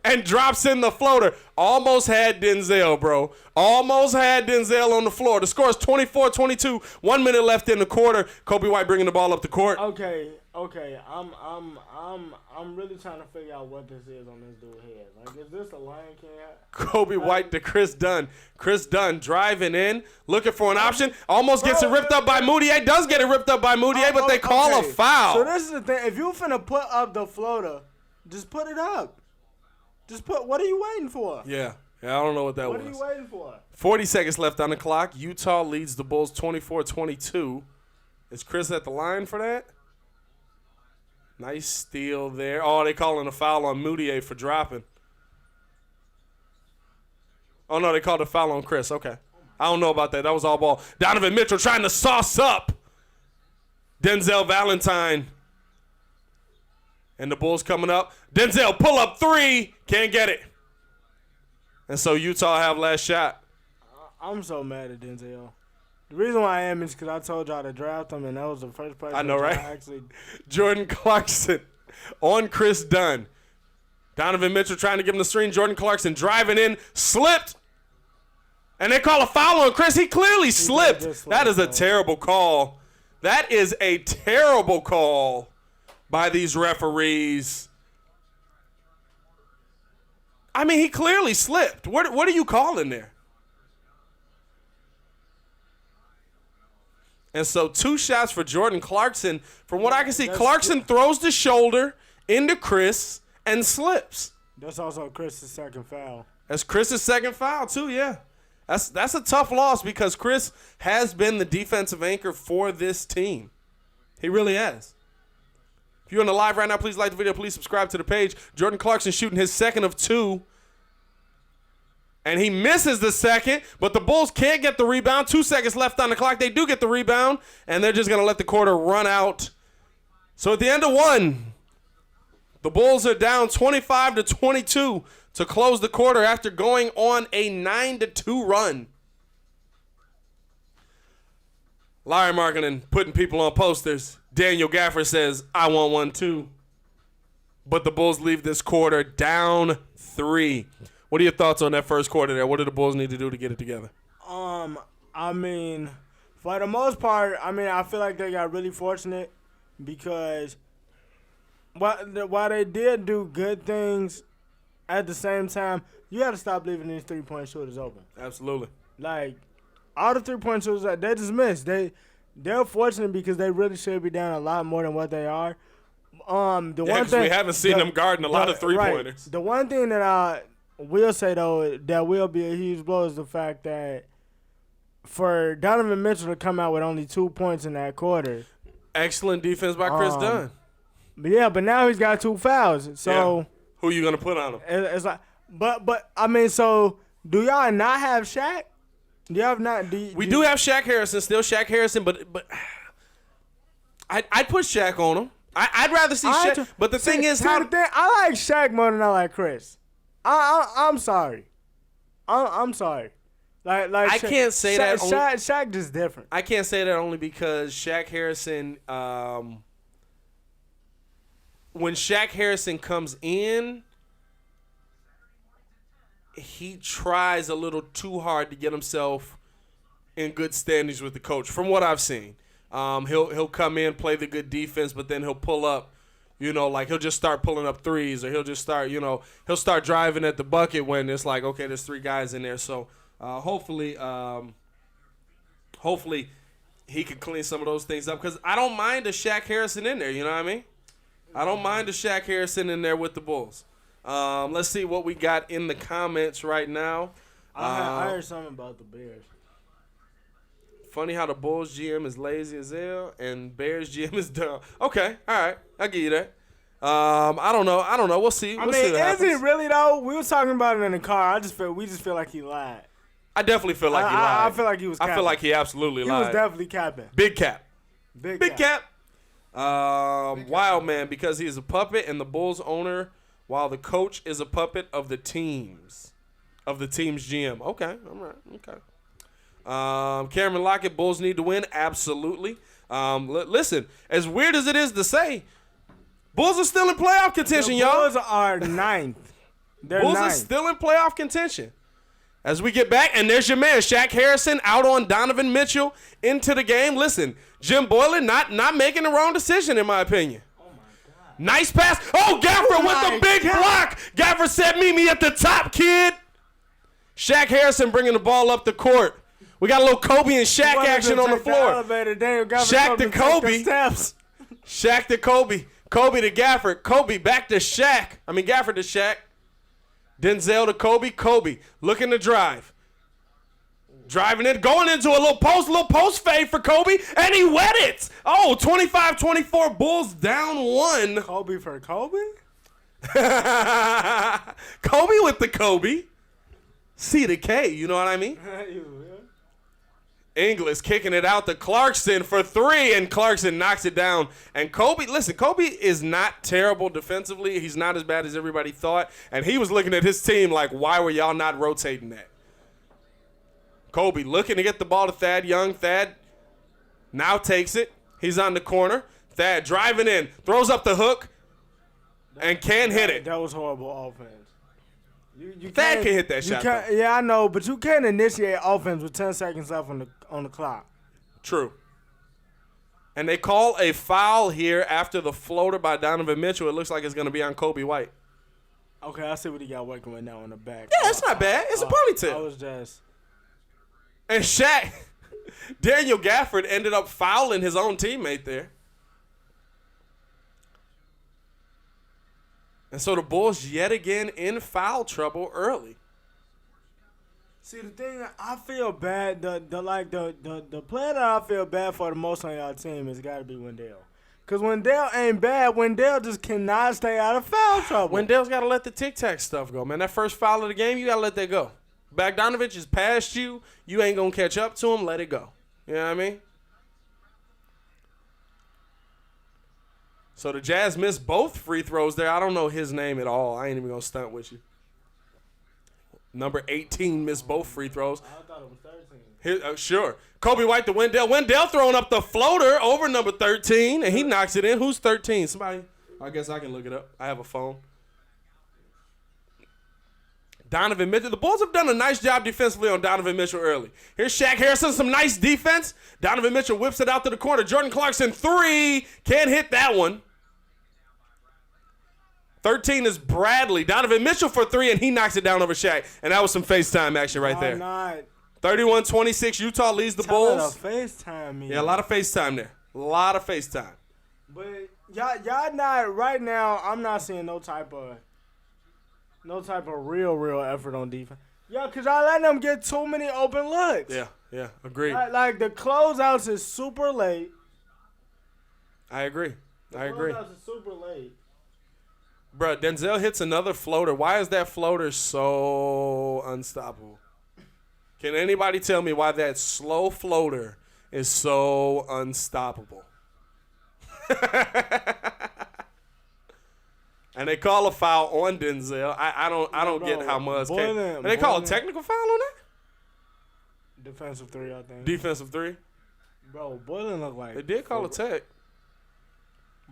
and drops in the floater. Almost had Denzel, bro. Almost had Denzel on the floor. The score is 24-22. 1 minute left in the quarter. Kobe White bringing the ball up the court. Okay. I'm really trying to figure out what this is on this dude's head. Like, is this a Lion King? Kobe White to Chris Dunn. Chris Dunn driving in, looking for an option. Almost gets it ripped up by Moutier. Does get it ripped up by Moutier, but they call a foul. So this is the thing. If you finna put up the floater, just put it up. What are you waiting for? Yeah, I don't know what that was. What are you waiting for? 40 seconds left on the clock. Utah leads the Bulls 24-22. Is Chris at the line for that? Nice steal there. Oh, they calling a foul on Moutier for dropping. Oh, no, they called a foul on Chris. Okay. I don't know about that. That was all ball. Donovan Mitchell trying to sauce up Denzel Valentine. And the Bulls coming up. Denzel, pull up three. Can't get it. And so Utah have last shot. I'm so mad at Denzel. The reason why I am is because I told y'all to draft him, and that was the first person I know, right? actually. Jordan Clarkson on Chris Dunn. Donovan Mitchell trying to give him the screen. Jordan Clarkson driving in, slipped. And they call a foul on Chris. He clearly slipped. That is a terrible call. That is a terrible call by these referees. I mean, he clearly slipped. What are you calling there? And so 2 shots for Jordan Clarkson. From what I can see, Clarkson throws the shoulder into Chris and slips. That's also Chris's second foul. That's Chris's second foul too, yeah. That's a tough loss because Chris has been the defensive anchor for this team. He really has. If you're on the live right now, please like the video. Please subscribe to the page. Jordan Clarkson shooting his second of 2. And he misses the second, but the Bulls can't get the rebound. 2 seconds left on the clock. They do get the rebound, and they're just going to let the quarter run out. So at the end of 1, the Bulls are down 25-22 to close the quarter after going on a 9-2 run. Larry Markkanen putting people on posters. Daniel Gaffer says, I want one too. But the Bulls leave this quarter down 3. What are your thoughts on that first quarter there? What do the Bulls need to do to get it together? I mean, for the most part, I feel like they got really fortunate because while they did do good things, at the same time, you got to stop leaving these three-point shooters open. Absolutely. Like, all the three-point shooters, they just missed. They're fortunate because they really should be down a lot more than what they are. Because we haven't seen them guarding a lot of three-pointers. Right. The one thing that I will say, though, that will be a huge blow is the fact that for Donovan Mitchell to come out with only 2 points in that quarter. Excellent defense by Chris Dunn. But now he's got 2 fouls. So. Yeah. Who are you going to put on him? It's like, so do y'all not have Shaq? Do you have not? We do have Shaq Harrison, still Shaq Harrison, but I'd put Shaq on him. I'd rather see Shaq. But the thing is, I like Shaq more than I like Chris. I'm sorry. I'm sorry. Like I can't say that. Shaq just different. I can't say that only because Shaq Harrison. When Shaq Harrison comes in, he tries a little too hard to get himself in good standings with the coach. From what I've seen, he'll come in, play the good defense, but then he'll pull up. Like he'll just start pulling up threes, or he'll just start, he'll start driving at the bucket when it's like, okay, there's 3 guys in there. So hopefully he can clean some of those things up because I don't mind a Shaq Harrison in there. You know what I mean? I don't mind a Shaq Harrison in there with the Bulls. Let's see what we got in the comments right now. I heard something about the Bears. Funny how the Bulls GM is lazy as hell and Bears GM is dumb. Okay, all right, I'll give you that. I don't know. We'll see. See is he really though? We were talking about it in the car. We just feel like he lied. I definitely feel like he lied. I feel like he was capping. I feel like he absolutely lied. He was definitely capping. Big cap. Big cap. Wild man because he is a puppet and the Bulls owner while the coach is a puppet of the team's GM. Okay, all right, okay. Cameron Lockett, Bulls need to win. Absolutely. Listen, as weird as it is to say, Bulls are still in playoff contention, y'all. Bulls are 9th. Bulls are still in playoff contention. As we get back, and there's your man, Shaq Harrison, out on Donovan Mitchell into the game. Listen, Jim Boylan not making the wrong decision, in my opinion. Oh, my God. Nice pass. Oh, Gaffer with the big block. Gaffer said, meet me at the top, kid. Shaq Harrison bringing the ball up the court. We got a little Kobe and Shaq action on the floor. Shaq to Kobe. Shaq to Kobe. Kobe to Gaffer. Kobe back to Shaq. Gaffer to Shaq. Denzel to Kobe. Kobe looking to drive. Driving it, going into a little post fade for Kobe, and he wet it. Oh, 25-24, Bulls down 1. Kobe for Kobe? Kobe with the Kobe. C to K, you know what I mean? Inglis kicking it out to Clarkson for 3, and Clarkson knocks it down. And Kobe is not terrible defensively. He's not as bad as everybody thought. And he was looking at his team like, why were y'all not rotating that? Kobe looking to get the ball to Thad Young. Thad now takes it. He's on the corner. Thad driving in, throws up the hook, and can't hit it. That was horrible offense. Thad can hit that shot. Yeah, I know, but you can't initiate offense with 10 seconds left on the clock. True. And they call a foul here after the floater by Donovan Mitchell. It looks like it's going to be on Kobe White. Okay, I see what he got working with now in the back. Yeah, it's not bad. It's a ponytail. I was just... And Shaq, Daniel Gafford ended up fouling his own teammate there. And so the Bulls yet again in foul trouble early. See, the thing, I feel bad, the player that I feel bad for the most on y'all team has got to be Wendell. Because Wendell ain't bad. Wendell just cannot stay out of foul trouble. Wendell's got to let the tic-tac stuff go, man. That first foul of the game, you got to let that go. Bogdanovich is past you. You ain't going to catch up to him. Let it go. You know what I mean? So the Jazz missed both free throws there. I don't know his name at all. I ain't even going to stunt with you. Number 18 missed both free throws. I thought it was 13. Here, sure. Kobe White to Wendell. Wendell throwing up the floater over number 13, and he knocks it in. Who's 13? Somebody, I guess I can look it up. I have a phone. Donovan Mitchell. The Bulls have done a nice job defensively on Donovan Mitchell early. Here's Shaq Harrison, some nice defense. Donovan Mitchell whips it out to the corner. Jordan Clarkson, 3. Can't hit that one. 13 is Bradley. Donovan Mitchell for 3, and he knocks it down over Shaq. And that was some FaceTime action right there. Not. 31-26, Utah leads the Bulls. FaceTime me. Yeah, a lot of FaceTime there. A lot of FaceTime. But y'all not, right now, I'm not seeing no type of real effort on defense. Yeah, because y'all letting them get too many open looks. Yeah, agreed. Like the closeouts is super late. I agree. Closeouts is super late. Bruh, Denzel hits another floater. Why is that floater so unstoppable? Can anybody tell me why that slow floater is so unstoppable? And they call a foul on Denzel. I don't get how much. They call a technical foul on that? Defensive 3, I think. Defensive 3? Bro, Boylan looked like... They did call a tech.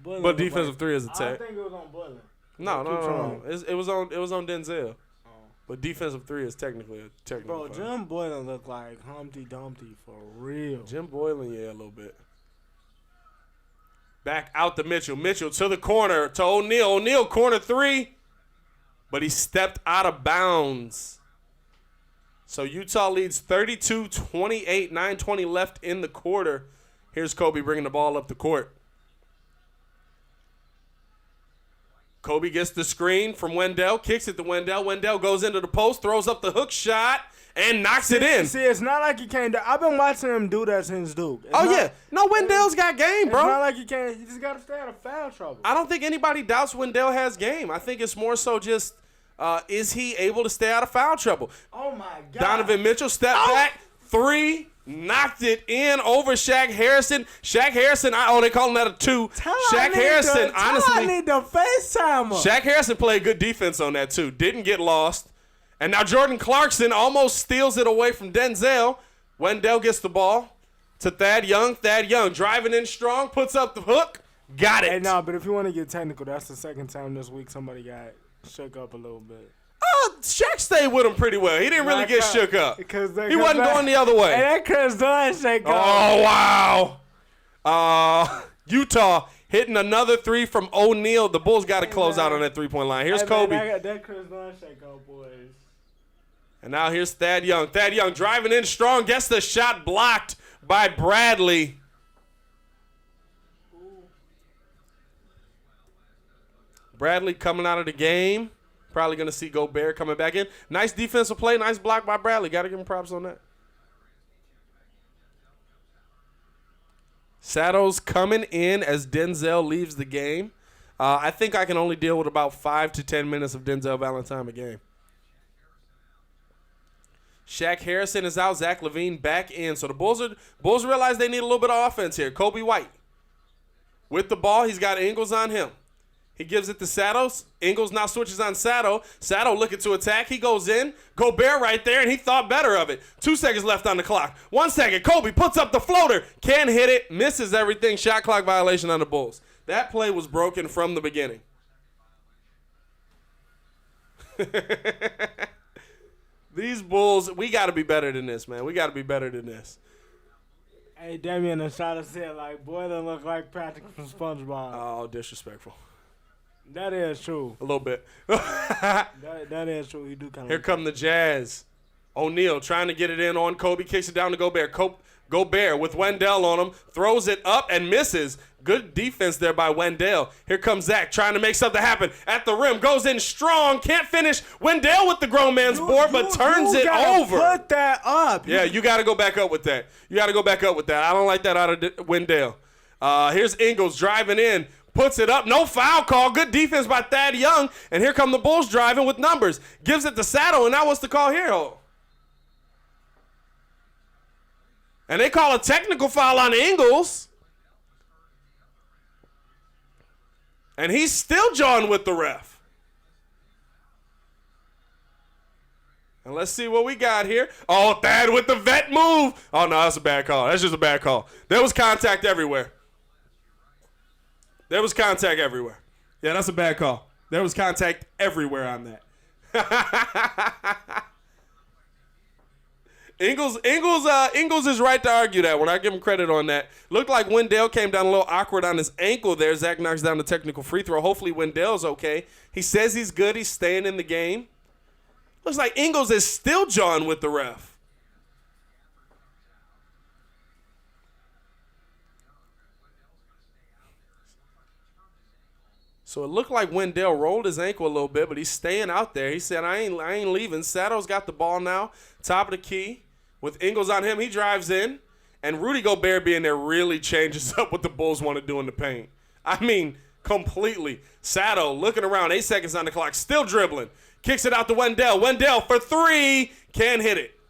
But defensive 3 is a tech. I think it was on Boylan. No. It was on Denzel. Oh. But defensive 3 is technically a technical foul. Bro, Jim Boylan looked like Humpty Dumpty for real. Jim Boylan, yeah, a little bit. Back out to Mitchell. Mitchell to the corner to O'Neal. O'Neal corner 3. But he stepped out of bounds. So Utah leads 32-28. 9:20 left in the quarter. Here's Kobe bringing the ball up the court. Kobe gets the screen from Wendell. Kicks it to Wendell. Wendell goes into the post. Throws up the hook shot. And knocks it in. See, it's not like he can't. I've been watching him do that since Duke. No, Wendell's got game, bro. It's not like he can't. He just got to stay out of foul trouble. I don't think anybody doubts Wendell has game. I think it's more so just, is he able to stay out of foul trouble? Oh, my God. Donovan Mitchell stepped back. 3. Knocked it in over Shaq Harrison. Shaq Harrison, they call him that a 2. Shaq Harrison, honestly. I need the FaceTime. Shaq Harrison played good defense on that, too. Didn't get lost. And now Jordan Clarkson almost steals it away from Denzel. Wendell gets the ball to Thad Young. Thad Young driving in strong, puts up the hook. Got it. Hey, but if you want to get technical, that's the second time this week somebody got shook up a little bit. Shaq stayed with him pretty well. He didn't really get shook up. He wasn't going the other way. Hey, that Chris Dunn shake up. Oh, wow. Utah hitting another 3 from O'Neal. The Bulls got to close out on that 3-point line. Here's Kobe. That Chris Dunn shake up, boys. And now here's Thad Young. Thad Young driving in strong. Gets the shot blocked by Bradley. Bradley coming out of the game. Probably going to see Gobert coming back in. Nice defensive play. Nice block by Bradley. Got to give him props on that. Saddle's coming in as Denzel leaves the game. I think I can only deal with about 5 to 10 minutes of Denzel Valentine a game. Shaq Harrison is out. Zach LaVine back in. So the Bulls realize they need a little bit of offense here. Kobe White with the ball. He's got Ingles on him. He gives it to Saddles. Ingles now switches on Saddle. Saddle looking to attack. He goes in. Gobert right there, and he thought better of it. 2 seconds left on the clock. 1 second. Kobe puts up the floater. Can't hit it. Misses everything. Shot clock violation on the Bulls. That play was broken from the beginning. These Bulls, we got to be better than this, man. We got to be better than this. Hey, Damian Asada said, like, boy, they look like Patrick from SpongeBob. Oh, disrespectful. That is true. A little bit. that is true. He do kind of. Here come the Jazz. O'Neal trying to get it in on Kobe. Kicks it down to Gobert. Gobert with Wendell on him. Throws it up and misses. Good defense there by Wendell. Here comes Zach trying to make something happen at the rim. Goes in strong. Can't finish. Wendell with the grown man's board, but turns it over. Put that up. Yeah, you got to go back up with that. I don't like that out of Wendell. Here's Ingles driving in. Puts it up. No foul call. Good defense by Thad Young. And here come the Bulls driving with numbers. Gives it to Saddle, and now what's the call here? And they call a technical foul on Ingles. And he's still jawing with the ref. And let's see what we got here. Oh, Thad with the vet move. Oh, no, that's a bad call. That's just a bad call. There was contact everywhere. Yeah, that's a bad call. There was contact everywhere on that. Ingles is right to argue that one. I give him credit on that. Looked like Wendell came down a little awkward on his ankle there. Zach knocks down the technical free throw. Hopefully Wendell's okay. He says he's good. He's staying in the game. Looks like Ingles is still jawing with the ref. So it looked like Wendell rolled his ankle a little bit, but he's staying out there. He said, I ain't leaving. Saddle's got the ball now, top of the key. With Ingles on him, he drives in. And Rudy Gobert being there really changes up what the Bulls want to do in the paint. I mean, completely. Saddle looking around, 8 seconds on the clock, still dribbling. Kicks it out to Wendell. Wendell for 3, can't hit it.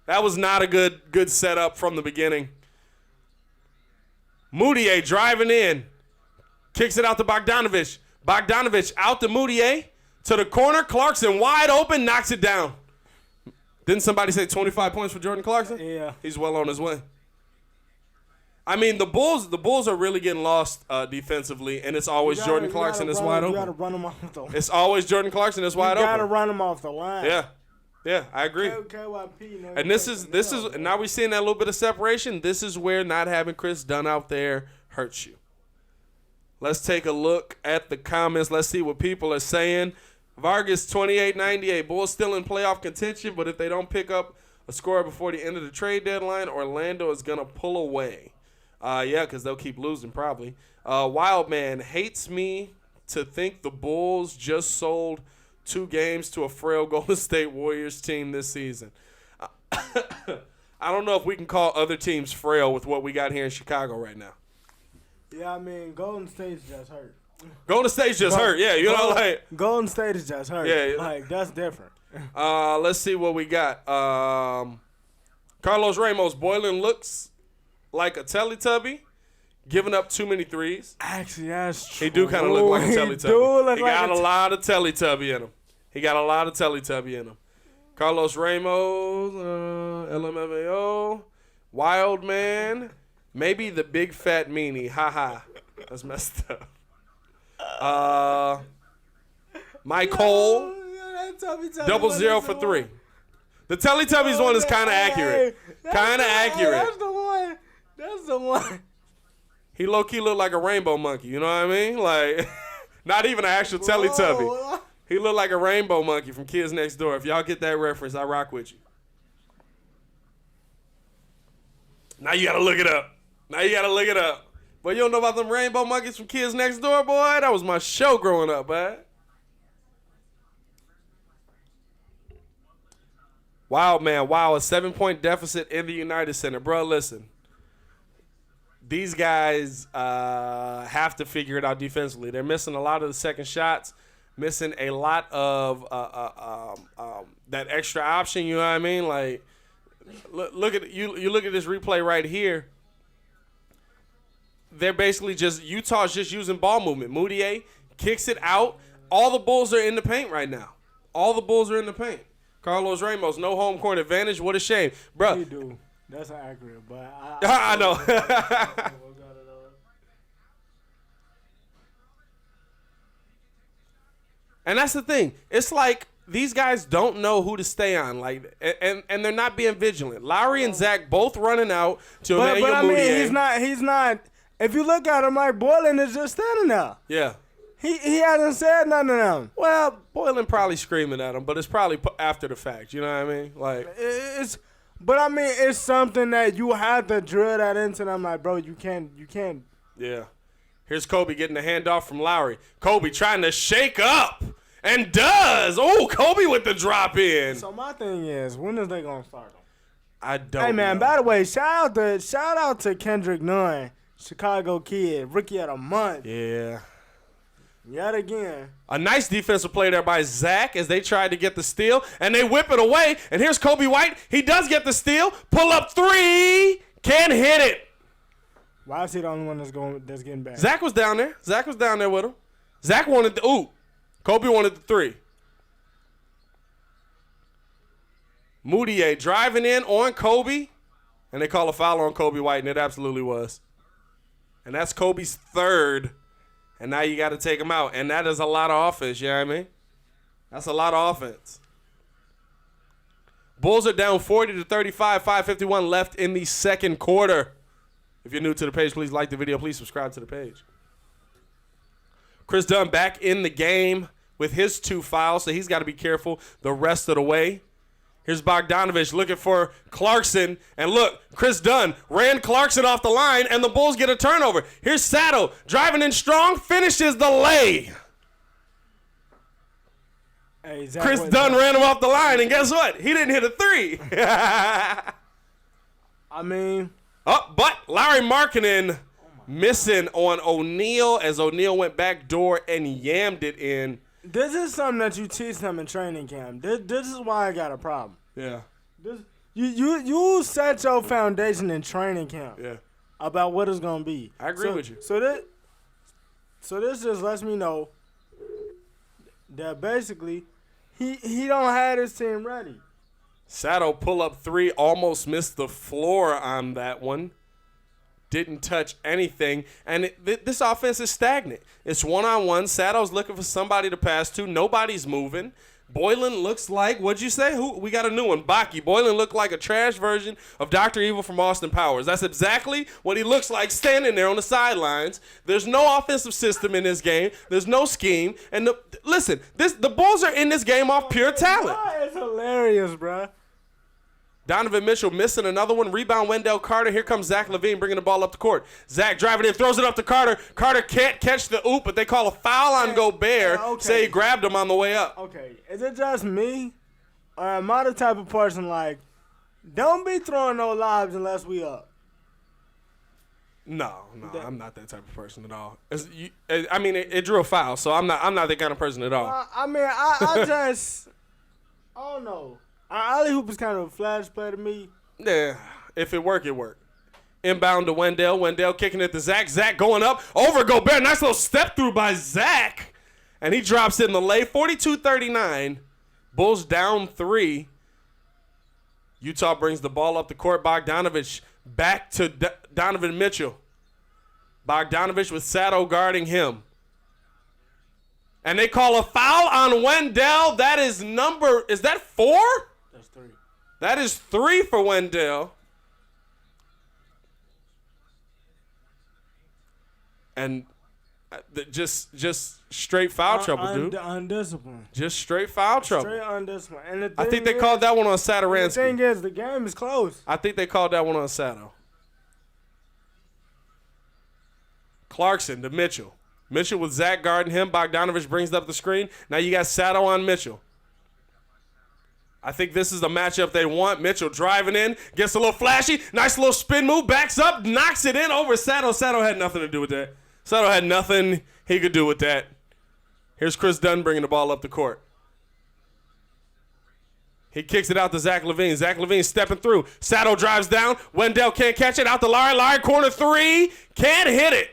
That was not a good setup from the beginning. Moutier driving in. Kicks it out to Bogdanovich. Bogdanovich out to Moutier. To the corner. Clarkson wide open. Knocks it down. Didn't somebody say 25 points for Jordan Clarkson? Yeah. He's well on his way. I mean, the Bulls are really getting lost defensively, and it's always Jordan Clarkson that's wide open. You got to run him off the line. It's always Jordan Clarkson that's wide open. You got to run him off the line. Yeah, I agree. And this is now we're seeing that little bit of separation. This is where not having Chris Dunn out there hurts you. Let's take a look at the comments. Let's see what people are saying. Vargas, 28-98. Bulls still in playoff contention, but if they don't pick up a score before the end of the trade deadline, Orlando is going to pull away. Yeah, because they'll keep losing probably. Wildman hates me to think the Bulls just sold 2 games to a frail Golden State Warriors team this season. I don't know if we can call other teams frail with what we got here in Chicago right now. Yeah, I mean, Golden State's just hurt. Golden State's just hurt, yeah. Golden State is just hurt. Yeah. Like, that's different. Let's see what we got. Carlos Ramos, Boylan looks like a Teletubby, giving up too many threes. Actually, that's true. He do kind of look like a Teletubby. He like got a lot of Teletubby in him. Carlos Ramos, LMFAO, Wild Man. Maybe the big fat meanie. Ha. That's messed up. Mike Cole. 0 for 3. The Teletubbies one is kind of accurate. That's the one. He low-key looked like a rainbow monkey. You know what I mean? Like, not even an actual Teletubby. He looked like a rainbow monkey from Kids Next Door. If y'all get that reference, I rock with you. Now you got to look it up. But you don't know about them rainbow monkeys from Kids Next Door, boy? That was my show growing up, man. Wow, man. Wow, a 7-point deficit in the United Center. Bro, listen. these guys have to figure it out defensively. They're missing a lot of the second shots, missing a lot of that extra option. You know what I mean? Like, look at you look at this replay right here. They're basically just Utah's just using ball movement. Moutier kicks it out. All the Bulls are in the paint right now. All the Bulls are in the paint. Carlos Ramos, no home court advantage. What a shame, bro. He do. That's accurate, but I know. And that's the thing. It's like these guys don't know who to stay on, like, and they're not being vigilant. Lowry and Zach both running out to Emmanuel But I Moutier. mean, he's not. If you look at him, Mike Boylan is just standing there. Yeah. He hasn't said nothing to them. Well, Boylan probably screaming at him, but it's probably after the fact. You know what I mean? Like, But I mean, it's something that you have to drill that into them. Like, bro, you can't. yeah. Here's Kobe getting the handoff from Lowry. Kobe trying to shake up and does. Oh, Kobe with the drop in. So my thing is, when is they gonna start them? I don't. Hey man, know. by the way, shout out to Kendrick Nunn, Chicago kid, rookie of the month. Yeah. Yet again. A nice defensive play there by Zach as they tried to get the steal, and they whip it away. And here's Kobe White. He does get the steal. Pull up three. Can't hit it. Why is he the only one that's getting back? Zach was down there. Zach was down there with him. Zach wanted the ooh. Kobe wanted the three. Moutier driving in on Kobe, and they call a foul on Kobe White, and it absolutely was. And that's Kobe's third. And now you got to take him out. And that is a lot of offense, you know what I mean? That's a lot of offense. Bulls are down 40-35, 5:51 left in the second quarter. If you're new to the page, please like the video. Please subscribe to the page. Chris Dunn back in the game with his 2 fouls, so he's got to be careful the rest of the way. Here's Bogdanovich looking for Clarkson. And look, Chris Dunn ran Clarkson off the line, and the Bulls get a turnover. Here's Sato driving in strong, finishes the lay. Hey, Chris Dunn ran him off the line, and guess what? He didn't hit a three. I mean. But Larry Markkanen missing on O'Neal as O'Neal went back door and yammed it in. This is something that you teach them in training camp. This is why I got a problem. Yeah. You set your foundation in training camp. Yeah. About what it's gonna be. I agree with you. So this just lets me know that basically he don't have his team ready. Sato pull up three, almost missed the floor on that one. Didn't touch anything, and this offense is stagnant. It's one-on-one. Sato's looking for somebody to pass to. Nobody's moving. Boylan looks like, what'd you say? We got a new one, Baki. Boylan looked like a trash version of Dr. Evil from Austin Powers. That's exactly what he looks like standing there on the sidelines. There's no offensive system in this game. There's no scheme. And listen, the Bulls are in this game off pure talent. It's hilarious, bro. Donovan Mitchell missing another one. Rebound, Wendell Carter. Here comes Zach LaVine bringing the ball up the court. Zach driving in, throws it up to Carter. Carter can't catch the oop, but they call a foul on Gobert. Okay. Say he grabbed him on the way up. Okay, is it just me? Or am I the type of person like, don't be throwing no lobs unless we up? No, I'm not that type of person at all. It drew a foul, so I'm not that kind of person at all. I just, I don't know. Alley hoop is kind of a flash play to me. Yeah, if it work, it work. Inbound to Wendell. Wendell kicking it to Zach. Zach going up over Gobert. Nice little step through by Zach. And he drops it in the lay. 42-39. Bulls down 3. Utah brings the ball up the court. Bogdanovich back to Donovan Mitchell. Bogdanovich with Sato guarding him. And they call a foul on Wendell. That is is that 4? That's 3. That is 3 for Wendell. And just straight foul trouble, dude. Undisciplined. Just straight foul trouble. Straight undisciplined. And I think they called that one on Satoransky. The thing is, the game is close. I think they called that one on Sato. Clarkson to Mitchell. Mitchell with Zach guarding him. Bogdanovich brings up the screen. Now you got Sato on Mitchell. I think this is the matchup they want. Mitchell driving in, gets a little flashy, nice little spin move, backs up, knocks it in over Sato. Sato had nothing to do with that. Sato had nothing he could do with that. Here's Chris Dunn bringing the ball up the court. He kicks it out to Zach LaVine. Zach LaVine stepping through. Sato drives down. Wendell can't catch it. Out to Larry. Larry, corner three. Can't hit it.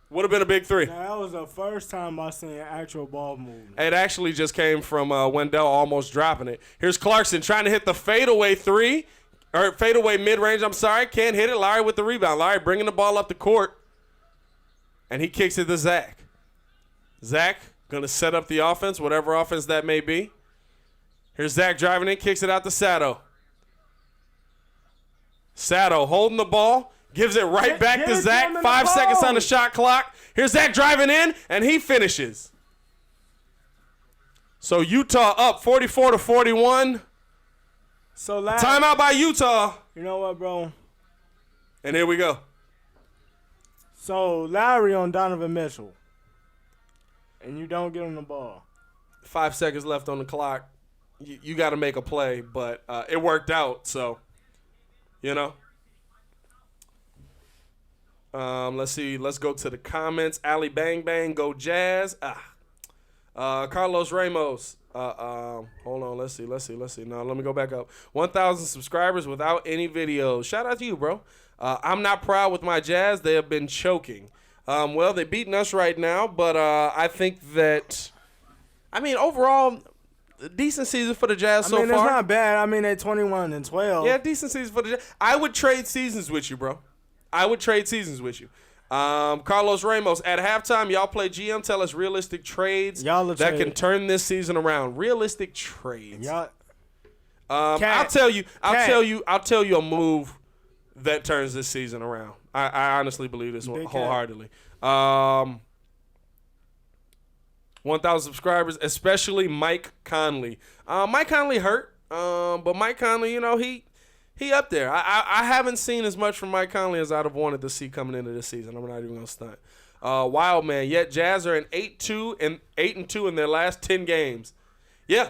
Would have been a big three. Now, that was the first time I seen actual ball movement. It actually just came from Wendell almost dropping it. Here's Clarkson trying to hit the fadeaway three. Or fadeaway mid-range, I'm sorry. Can't hit it. Larry with the rebound. Larry bringing the ball up the court. And he kicks it to Zach. Zach going to set up the offense, whatever offense that may be. Here's Zach driving in, kicks it out to Sato. Sato holding the ball. Gives it right back to Zach. 5 seconds on the shot clock. Here's Zach driving in, and he finishes. So Utah up 44-41. So timeout by Utah. You know what, bro? And here we go. So Lowry on Donovan Mitchell, and you don't get him the ball. 5 seconds left on the clock. You got to make a play, but it worked out. So, you know. Let's see. Let's go to the comments. Ali Bang Bang, go Jazz. Carlos Ramos. Hold on. Let's see. No, let me go back up. 1,000 subscribers without any videos. Shout out to you, bro. I'm not proud with my Jazz. They have been choking. Well, they're beating us right now, but I think that, overall, decent season for the Jazz so far. It's not bad. They're 21-12. Yeah, decent season for the Jazz. I would trade seasons with you, bro. Carlos Ramos, at halftime, y'all play GM. Tell us realistic trades that can turn this season around. Realistic trades. I'll tell you a move that turns this season around. I honestly believe this wholeheartedly. 1,000 subscribers, especially Mike Conley. Mike Conley hurt, but Mike Conley, he up there. I haven't seen as much from Mike Conley as I'd have wanted to see coming into this season. I'm not even gonna stunt. Wild man. Yet Jazz are in 8-2 and 8-2 in their last 10 games. Yeah.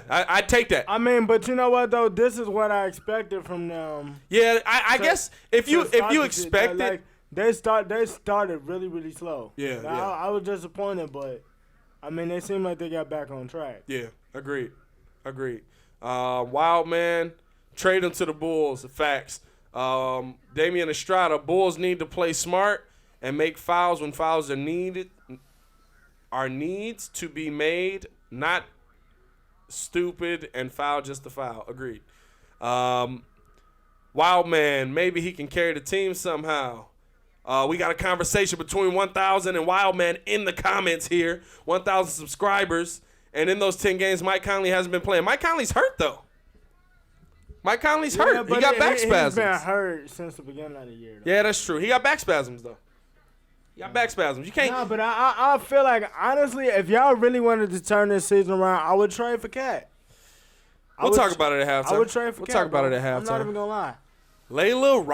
I'd take that. But you know what though? This is what I expected from them. Yeah, I guess if you expect it, they started really, really slow. Yeah. I was disappointed, but they seem like they got back on track. Yeah, agreed. Wild man. Trade him to the Bulls. Facts. Damian Estrada. Bulls need to play smart and make fouls when fouls are needed. Are needs to be made, not stupid and foul just to foul. Agreed. Wild man. Maybe he can carry the team somehow. We got a conversation between 1,000 and Wild man in the comments here. 1,000 subscribers. And in those 10 games, Mike Conley hasn't been playing. Mike Conley's hurt, though. Mike Conley's hurt. He got back spasms. He's been hurt since the beginning of the year, though. Yeah, that's true. He got back spasms, though. You can't. No, but I feel like, honestly, if y'all really wanted to turn this season around, I would trade for Cat. We'll talk about it at halftime. I would trade for Cat. We'll talk about it at halftime. I'm not even going to lie. Layla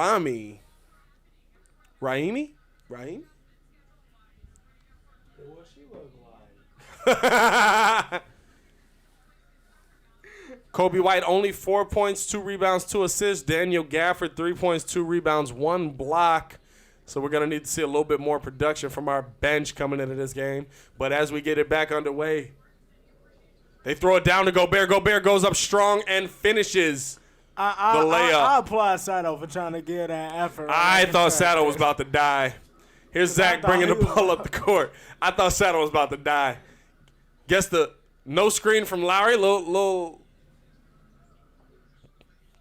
Raimi? What she look like? Kobe White, only 4 points, 2 rebounds, 2 assists. Daniel Gafford, 3 points, 2 rebounds, 1 block. So we're going to need to see a little bit more production from our bench coming into this game. But as we get it back underway, they throw it down to Gobert. Gobert goes up strong and finishes the layup. I applaud Sato for trying to get that effort. I thought Sato was about to die. Here's Zach bringing the ball up the court. I thought Sato was about to die. Guess the no screen from Lowry. Little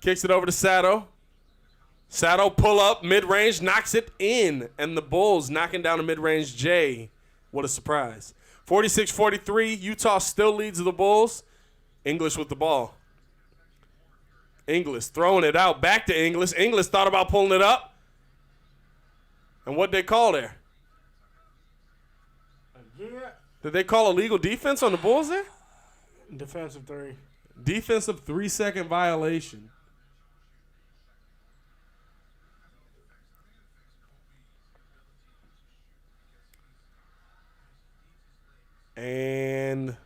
kicks it over to Sato. Sato pull up, mid-range, knocks it in. And the Bulls knocking down a mid-range J. What a surprise. 46-43, Utah still leads the Bulls. English with the ball. Inglis throwing it out, back to Inglis. Inglis thought about pulling it up. And what'd they call there? Did they call illegal defense on the Bulls there? Defensive 3. Defensive 3-second violation. And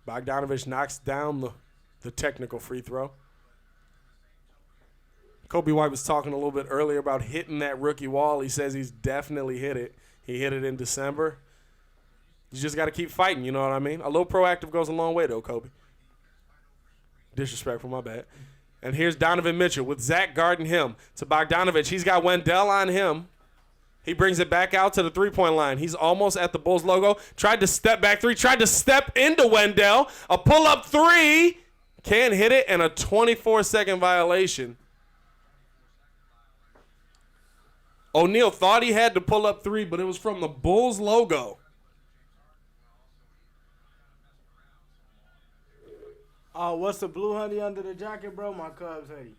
Bogdanovich knocks down the the technical free throw. Kobe White was talking a little bit earlier about hitting that rookie wall. He says he's definitely hit it. He hit it in December. You just got to keep fighting, you know what I mean? A little proactive goes a long way, though, Kobe. Disrespectful, my bad. And here's Donovan Mitchell with Zach guarding him to Bogdanovich. He's got Wendell on him. He brings it back out to the three-point line. He's almost at the Bulls logo. Tried to step back three. Tried to step into Wendell. A pull-up three. Can't hit it, and a 24-second violation. O'Neal thought he had to pull up three, but it was from the Bulls logo. What's the blue hoodie under the jacket, bro? My Cubs hoodie.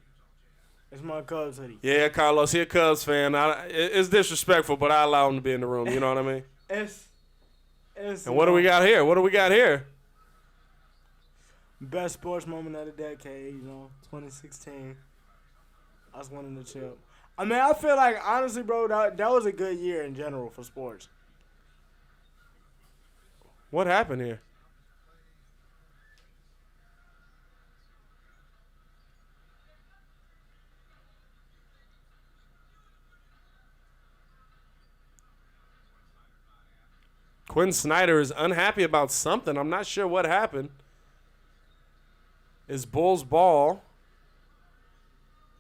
It's my Cubs hoodie. Yeah, Carlos, he a Cubs fan. It's disrespectful, but I allow him to be in the room. You know what I mean? And what do we got here? What do we got here? Best sports moment of the decade, 2016. Us winning the chip. I mean, I feel like, honestly, bro, that was a good year in general for sports. What happened here? Quinn Snyder is unhappy about something. I'm not sure what happened. Is Bulls ball.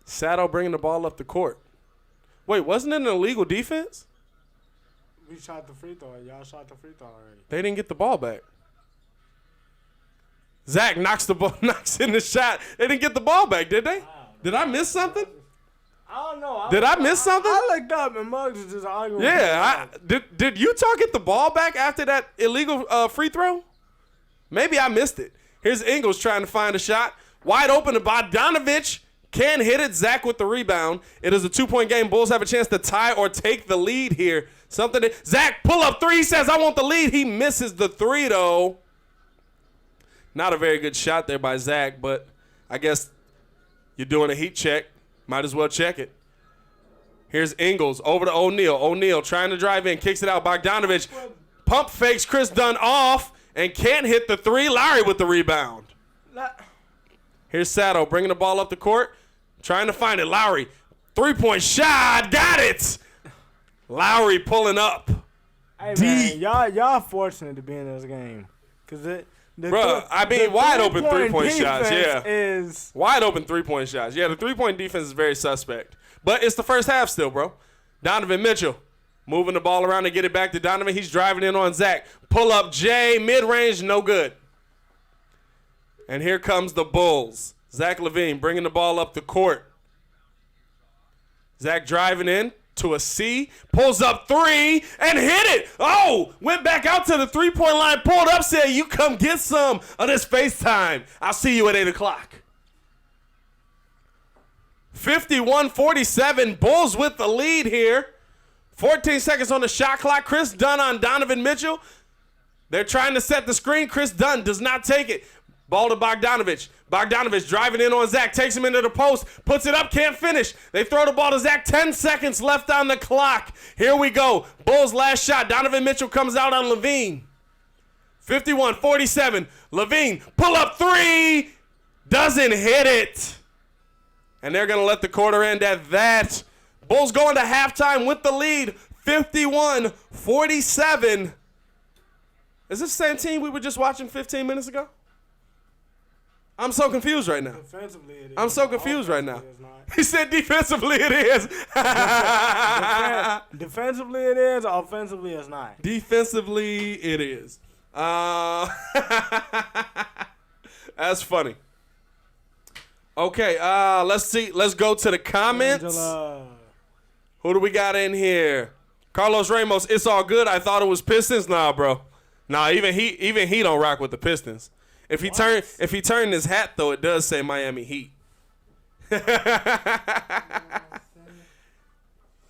Sato bringing the ball up the court. Wait, wasn't it an illegal defense? We shot the free throw. Y'all shot the free throw already. They didn't get the ball back. Zach knocks in the shot. They didn't get the ball back, did they? Did I miss something? I don't know. Did I miss something? I looked up and Muggs was just arguing. Yeah. Did Utah get the ball back after that illegal free throw? Maybe I missed it. Here's Ingles trying to find a shot. Wide open to Bogdanovich. Can't hit it. Zach with the rebound. It is a 2-point game. Bulls have a chance to tie or take the lead here. Zach, pull up three. He says, I want the lead. He misses the three, though. Not a very good shot there by Zach, but I guess you're doing a heat check. Might as well check it. Here's Ingles over to O'Neal. O'Neal trying to drive in. Kicks it out. Bogdanovich pump fakes Chris Dunn off and can't hit the three. Lowry with the rebound. Here's Sato bringing the ball up the court. Trying to find it. Lowry. 3-point shot. Got it. Lowry pulling up. Hey, man, y'all fortunate to be in this game. Wide open 3-point shots, yeah. Wide open 3-point shots. Yeah, the 3-point defense is very suspect. But it's the first half still, bro. Donovan Mitchell moving the ball around to get it back to Donovan. He's driving in on Zach. Pull up Jay, mid-range, no good. And here comes the Bulls. Zach LaVine bringing the ball up the court. Zach driving in to a C, pulls up three, and hit it. Oh, went back out to the 3-point line, pulled up, said, you come get some of this FaceTime. I'll see you at 8 o'clock. 51-47, Bulls with the lead here. 14 seconds on the shot clock. Chris Dunn on Donovan Mitchell. They're trying to set the screen. Chris Dunn does not take it. Ball to Bogdanovich. Bogdanovich driving in on Zach. Takes him into the post. Puts it up. Can't finish. They throw the ball to Zach. 10 seconds left on the clock. Here we go. Bulls last shot. Donovan Mitchell comes out on LaVine. 51-47. LaVine. Pull up three. Doesn't hit it. And they're going to let the quarter end at that. Bulls going to halftime with the lead. 51-47. Is this the same team we were just watching 15 minutes ago? I'm so confused right now. Defensively, it is. I'm so confused right now. He said defensively it is. Defensively it is. Offensively it's not. Defensively it is. That's funny. Okay, let's see. Let's go to the comments. Angela. Who do we got in here? Carlos Ramos, it's all good. I thought it was Pistons. Nah, bro. Nah, even he don't rock with the Pistons. If he turned his hat though, it does say Miami Heat.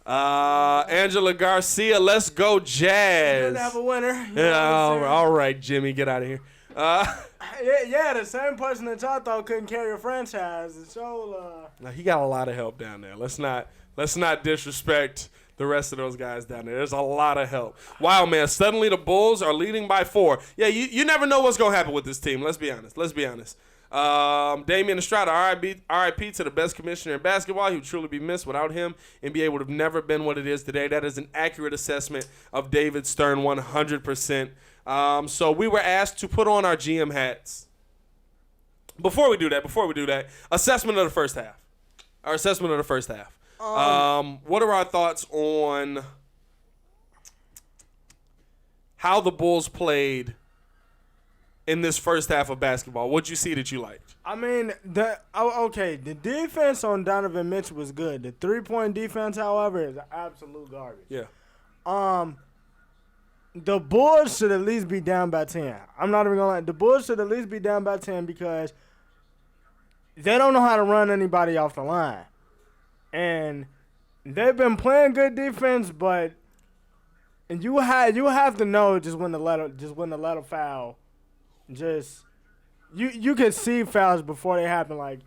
Angela Garcia, let's go Jazz. Have a winner. Yeah, all right, Jimmy, get out of here. Yeah, the same person that y'all thought couldn't carry a franchise. Now he got a lot of help down there. Let's not disrespect the rest of those guys down there. There's a lot of help. Wow, man. Suddenly the Bulls are leading by 4. Yeah, you never know what's going to happen with this team. Let's be honest. Damian Estrada, RIP to the best commissioner in basketball. He would truly be missed. Without him, NBA would have never been what it is today. That is an accurate assessment of David Stern, 100%. So we were asked to put on our GM hats. Before we do that, assessment of the first half. Our assessment of the first half. What are our thoughts on how the Bulls played in this first half of basketball? What'd you see that you liked? I mean, the defense on Donovan Mitchell was good. The 3-point defense, however, is absolute garbage. Yeah. The Bulls should at least be down by 10. I'm not even gonna lie. The Bulls should at least be down by 10 because they don't know how to run anybody off the line. And they've been playing good defense, but you have to know just when to let a foul. Just you can see fouls before they happen. Like,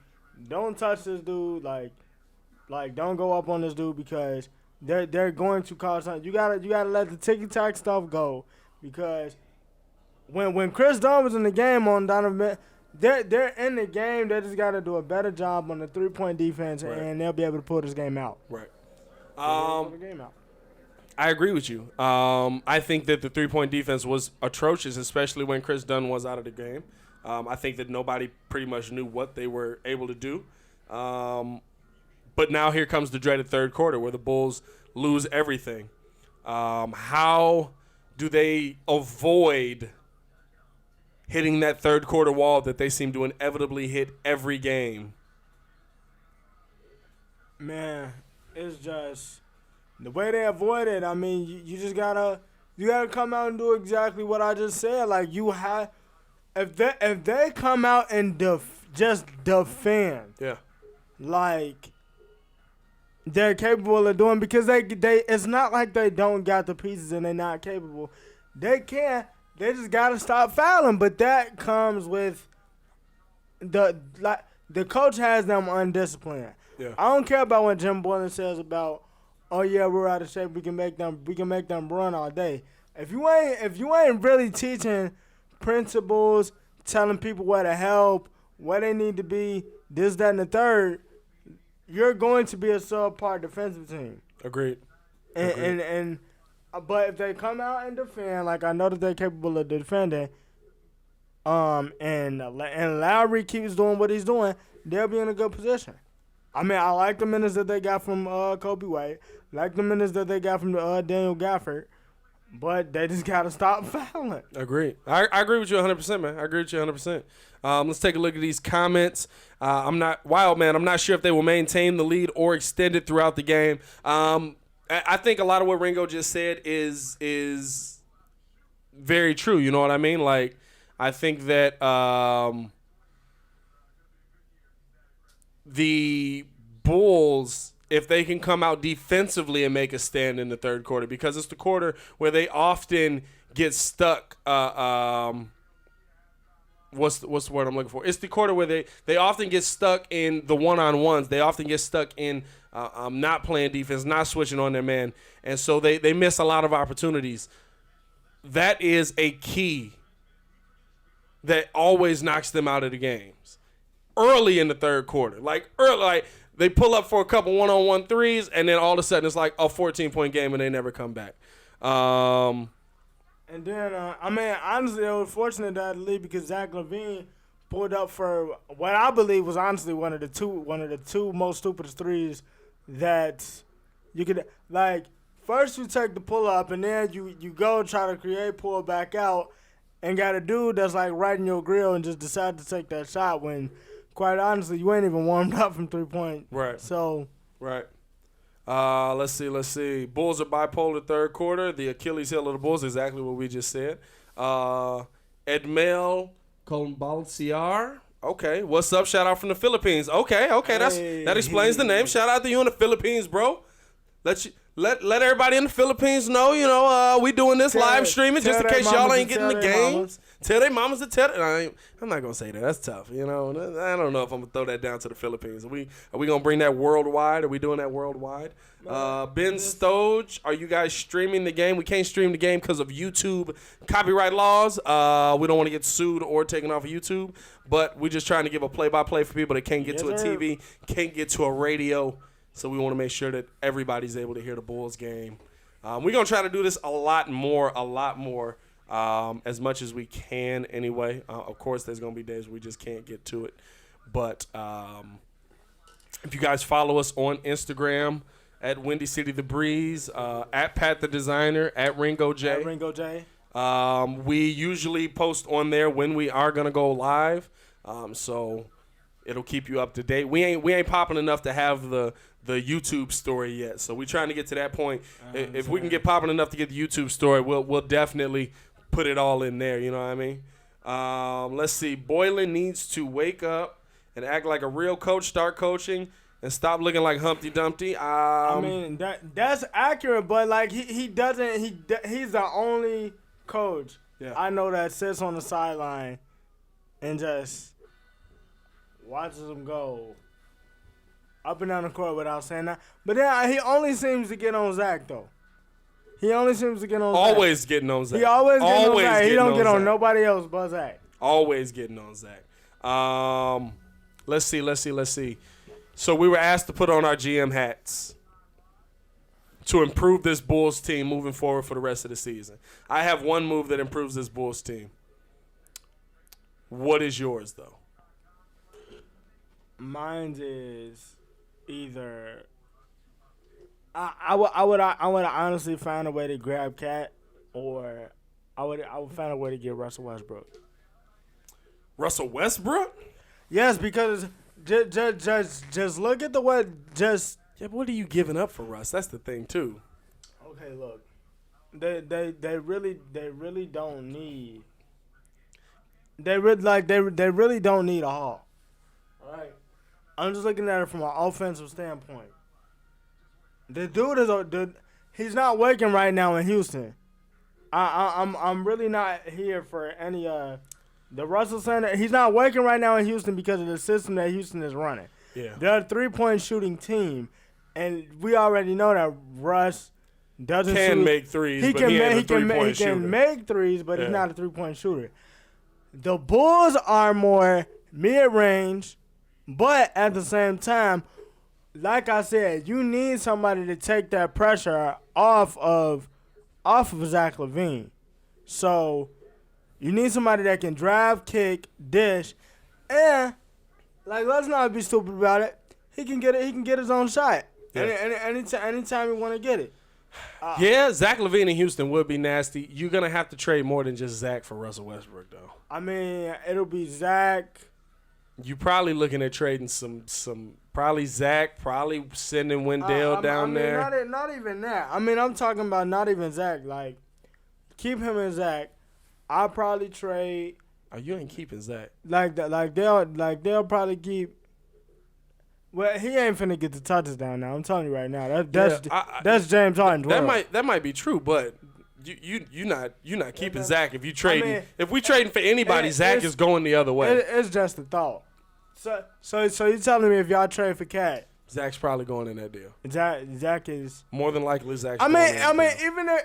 don't touch this dude. Like don't go up on this dude because they're going to cause something. You gotta let the ticky tack stuff go because when Chris Dunn was in the game on Donovan, they're in the game. They just gotta do a better job on the 3-point defense, right, and they'll be able to pull this game out. Right. I agree with you. I think that the 3-point defense was atrocious, especially when Chris Dunn was out of the game. I think that nobody pretty much knew what they were able to do. But now here comes the dreaded third quarter where the Bulls lose everything. How do they avoid hitting that third quarter wall that they seem to inevitably hit every game? Man, it's just the way they avoid it. I mean, you just gotta come out and do exactly what I just said. Like, if they come out and just defend, yeah, like they're capable of doing, because they it's not like they don't got the pieces and they're not capable. They can. They just gotta stop fouling. But that comes with the coach has them undisciplined. Yeah. I don't care about what Jim Boylan says about, oh yeah, we're out of shape. We can make them run all day. If you ain't really teaching principles, telling people where to help, where they need to be, this, that, and the third, you're going to be a subpar defensive team. Agreed. But if they come out and defend, like I know that they're capable of defending, and Lowry keeps doing what he's doing, they'll be in a good position. I mean, I like the minutes that they got from Kobe White, like the minutes that they got from Daniel Gafford, but they just got to stop fouling. Agreed. I agree with you 100%, man. I agree with you 100%. Let's take a look at these comments. I'm not sure if they will maintain the lead or extend it throughout the game. I think a lot of what Ringo just said is very true. You know what I mean? Like, I think that the Bulls, if they can come out defensively and make a stand in the third quarter, because it's the quarter where they often get stuck. What's the word I'm looking for? It's the quarter where they often get stuck in the one-on-ones. They often get stuck in not playing defense, not switching on their man. And so they miss a lot of opportunities. That is a key that always knocks them out of the games. Early in the third quarter. Like they pull up for a couple one-on-one threes, and then all of a sudden it's like a 14-point game and they never come back. And then, honestly, I was fortunate that lead because Zach LaVine pulled up for what I believe was honestly one of the two most stupidest threes that you could, like, first you take the pull up and then you go try to create, pull back out, and got a dude that's like right in your grill and just decide to take that shot when, quite honestly, you ain't even warmed up from 3-point. Right. So. Right. Let's see. Bulls are bipolar third quarter. The Achilles heel of the Bulls, exactly what we just said. Edmel Combalciar. Okay. What's up? Shout out from the Philippines. Okay. That explains the name. Shout out to you in the Philippines, bro. Let let everybody in the Philippines know, we doing this live streaming just in case y'all ain't getting the games. Tell their mamas to tell it. I'm not gonna say that. That's tough. I don't know if I'm gonna throw that down to the Philippines. Are we gonna bring that worldwide? Are we doing that worldwide? Ben Stoge, are you guys streaming the game? We can't stream the game because of YouTube copyright laws. We don't want to get sued or taken off of YouTube, but we're just trying to give a play-by-play for people that can't get to a TV, can't get to a radio. So we want to make sure that everybody's able to hear the Bulls game. We're gonna try to do this a lot more. As much as we can anyway. Of course, there's going to be days where we just can't get to it. But if you guys follow us on Instagram at Windy City The Breeze, at Pat the Designer, at Ringo J. At Ringo J. We usually post on there when we are going to go live. So it'll keep you up to date. We ain't popping enough to have the YouTube story yet. So we're trying to get to that point. If we can get popping enough to get the YouTube story, we'll definitely put it all in there, you know what I mean? Let's see. Boylan needs to wake up and act like a real coach, start coaching, and stop looking like Humpty Dumpty. I mean, that's accurate, but like he doesn't. He's the only coach I know that sits on the sideline and just watches them go up and down the court without saying that. But then he only seems to get on Zach, though. He only seems to get on always Zach. Getting on Zach. He always getting on Zach. He don't get on Zach. nobody else but Zach. Always getting on Zach. Let's see. So we were asked to put on our GM hats to improve this Bulls team moving forward for the rest of the season. I have one move that improves this Bulls team. What is yours, though? Mine is either I would honestly find a way to grab Cat, or I would find a way to get Russell Westbrook. Russell Westbrook? Yes, because just look at the way just. Yeah, but what are you giving up for Russ? That's the thing too. Okay, look, they really don't need. They really don't need a haul. All right, I'm just looking at it from an offensive standpoint. The dude he's not working right now in Houston. I'm really not here for any the Russell Center. He's not working right now in Houston because of the system that Houston is running. Yeah, they're a 3-point shooting team, and we already know that Russ doesn't make threes. He but can make threes, but he's not a 3-point shooter. The Bulls are more mid-range, but at the same time, like I said, you need somebody to take that pressure off of Zach LaVine. So you need somebody that can drive, kick, dish, and let's not be stupid about it. He can get it. He can get his own shot. Yeah. Anytime you want to get it. Zach LaVine in Houston would be nasty. You're gonna have to trade more than just Zach for Russell Westbrook, though. I mean, it'll be Zach. You probably looking at trading some probably Zach, probably sending Wendell down there. Not even that. I mean, I'm talking about not even Zach. Like, keep him and Zach. I'll probably trade. Oh, you ain't keeping Zach. They'll probably keep. Well, he ain't finna get the touches down now. I'm telling you right now. That's James Harden. That might be true, but you not keeping Zach if you trading. If we trading for anybody, Zach is going the other way. It's just a thought. So you telling me if y'all trade for Cat, Zach's probably going in that deal. Zach is more than likely Zach's. I mean,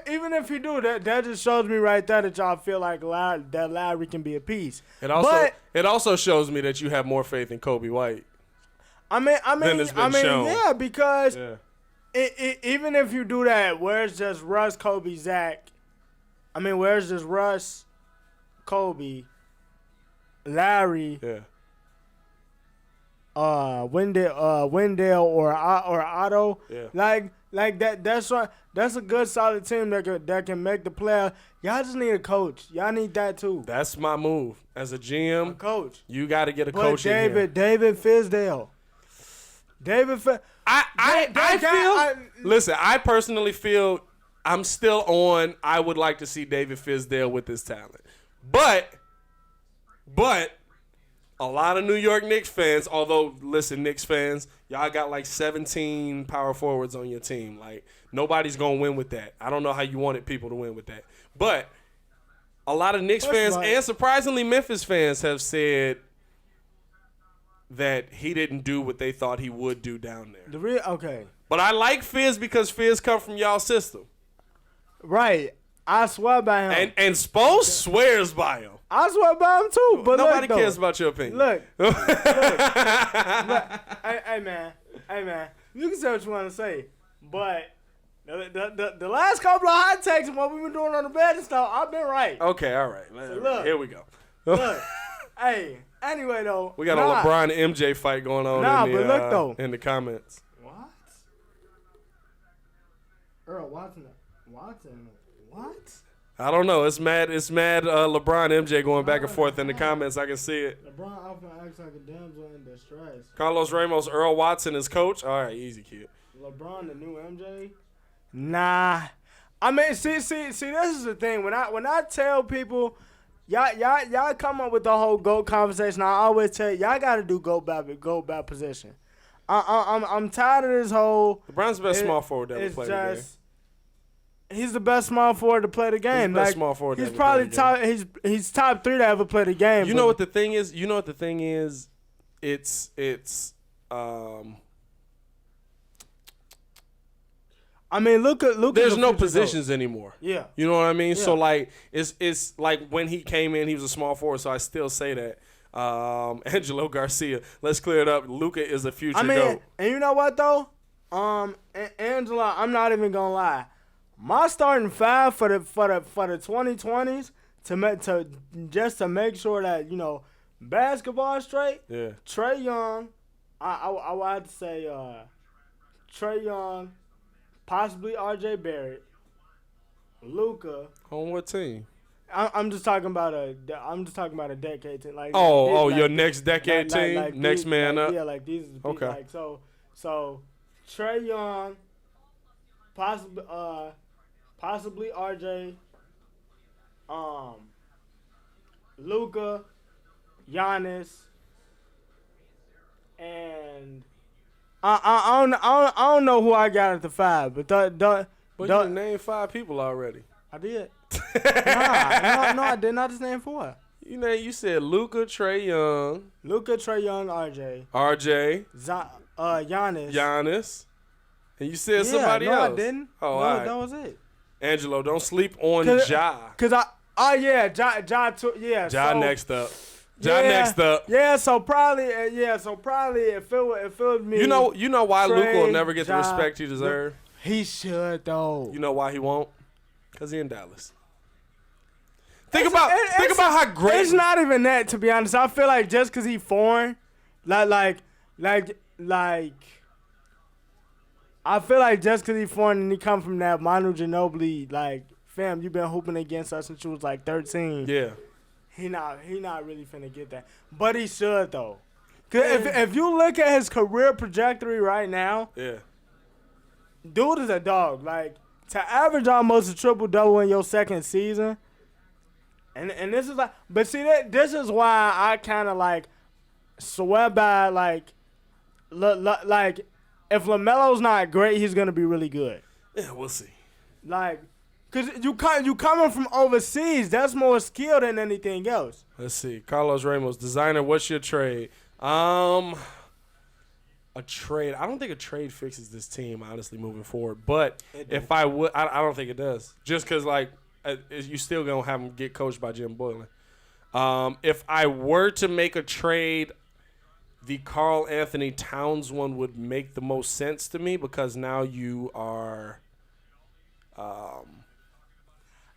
even if you do that just shows me right there that y'all feel like that Lowry can be a piece. It also shows me that you have more faith in Kobe White. Shown. Yeah, because even if you do that, where's just Russ, Kobe, Zach? I mean, where's just Russ, Kobe, Larry, Wendell or Otto? Yeah. Like that. That's right. That's a good solid team that can make the playoffs. Y'all just need a coach. Y'all need that too. That's my move as a GM. A coach. You got to get a coach in here. David Fizdale. Listen, I personally feel I'm still on. I would like to see David Fizdale with his talent, but a lot of New York Knicks fans, although, listen, Knicks fans, y'all got like 17 power forwards on your team. Like, nobody's going to win with that. I don't know how you wanted people to win with that. But a lot of Knicks fans and surprisingly Memphis fans have said that he didn't do what they thought he would do down there. Okay. But I like Fizz because Fizz come from y'all system. Right. I swear by him. And Spo swears by him. I swear by him too. But nobody cares about your opinion. Look. Look. Hey, man. You can say what you want to say. But the last couple of hot takes and what we've been doing on the bed and stuff, I've been right. Okay, all right. Look, here we go. Look. Hey, anyway, though. We got a LeBron MJ fight going on in the comments. What? Earl Watson? What? I don't know. It's mad LeBron MJ going back and forth in the comments. I can see it. LeBron often acts like a damsel in distress. Carlos Ramos, Earl Watson is coach. All right, easy, kid. LeBron, the new MJ? Nah. I mean, see, this is the thing. When I tell people, y'all come up with the whole GOAT conversation, I always tell y'all got to do GOAT by position. I'm tired of this whole. LeBron's the best small forward that ever played the game. He's the best small forward to play the game. He's the best small forward. He's probably top. He's top 3 to ever play the game. You know what the thing is? It's. I mean, look. There's no positions anymore. Yeah. You know what I mean? Yeah. So like, it's like when he came in, he was a small forward. So I still say that. Angelo Garcia. Let's clear it up. Luka is a future GOAT. And you know what though? Angela, I'm not even gonna lie. My starting 5 for the 2020s to make sure that basketball straight. Yeah. Trae Young, I would have to say Trae Young, possibly R.J. Barrett, Luka. On what team? I'm just talking about a decade team. Like your next decade team, next man up. Yeah, like these. Okay. Like so, Trae Young, possibly RJ, Luka, Giannis, and I don't know who I got at the 5, but you named 5 people already. I did. No, I did not. Just name 4. You said Luka, Trae Young, RJ, Giannis, and you said somebody else. No, I didn't. Oh, no, right. That was it. Angelo, don't sleep on Ja. Ja next up. Next up. Yeah, so probably if it was me. You know why Luka will never get the respect he deserves? He should though. You know why he won't? Because he in Dallas. Think about how great. It's not even that, to be honest. I feel like just because he foreign, like I feel like just because he foreign and he come from that Manu Ginobili, like, fam, you been hooping against us since you was like 13. Yeah. He not really finna get that. But he should, though. Because if you look at his career trajectory right now, yeah, dude is a dog. Like, to average almost a triple-double in your second season, and this is like, but see, this is why I kind of, like, swear by, like, if LaMelo's not great, he's going to be really good. Yeah, we'll see. Like, because you coming from overseas, that's more skill than anything else. Let's see. Carlos Ramos, designer, what's your trade? A trade. I don't think a trade fixes this team, honestly, moving forward. But if I would, I don't think it does. Just because, like, you still going to have him get coached by Jim Boylan. If I were to make a trade, the Karl Anthony Towns one would make the most sense to me because now you are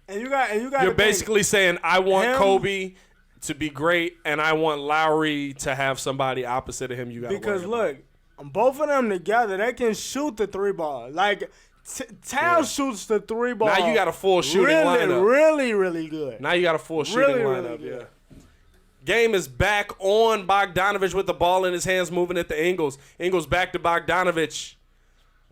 you're basically saying I want Kobe to be great and I want Lowry to have somebody opposite of him. You got because look, both of them together, they can shoot the 3 ball. Like Towns shoots the 3 ball. Now you got a full shooting lineup. Really, really good. Now you got a full shooting lineup. Really yeah. Game is back on Bogdanovich with the ball in his hands, moving it to Ingles. Ingles back to Bogdanovich.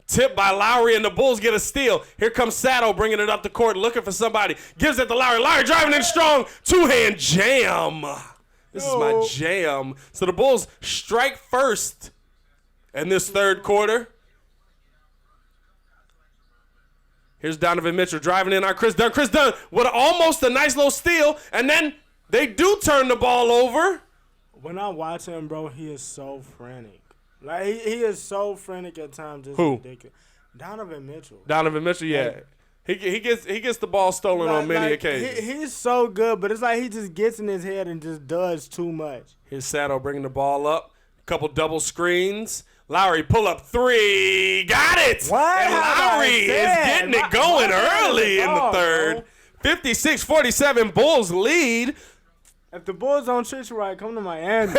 Tipped by Lowry, and the Bulls get a steal. Here comes Sato bringing it up the court, looking for somebody. Gives it to Lowry. Lowry driving in strong. 2-hand jam. This is my jam. So the Bulls strike first in this third quarter. Here's Donovan Mitchell driving in on Chris Dunn. Chris Dunn with almost a nice little steal, and then they do turn the ball over. When I watch him, bro, he is so frantic. Like, he is so frantic at times. It's Who? ridiculous. Donovan Mitchell. Donovan Mitchell, yeah. He gets the ball stolen on many occasions. He's so good, but it's like he just gets in his head and just does too much. Here's Sato bringing the ball up. Couple double screens. Lowry pull up three. Got it! What? And Lowry is getting it going early in the third. 56-47 Bulls lead. If the Bulls don't treat you right, come to Miami.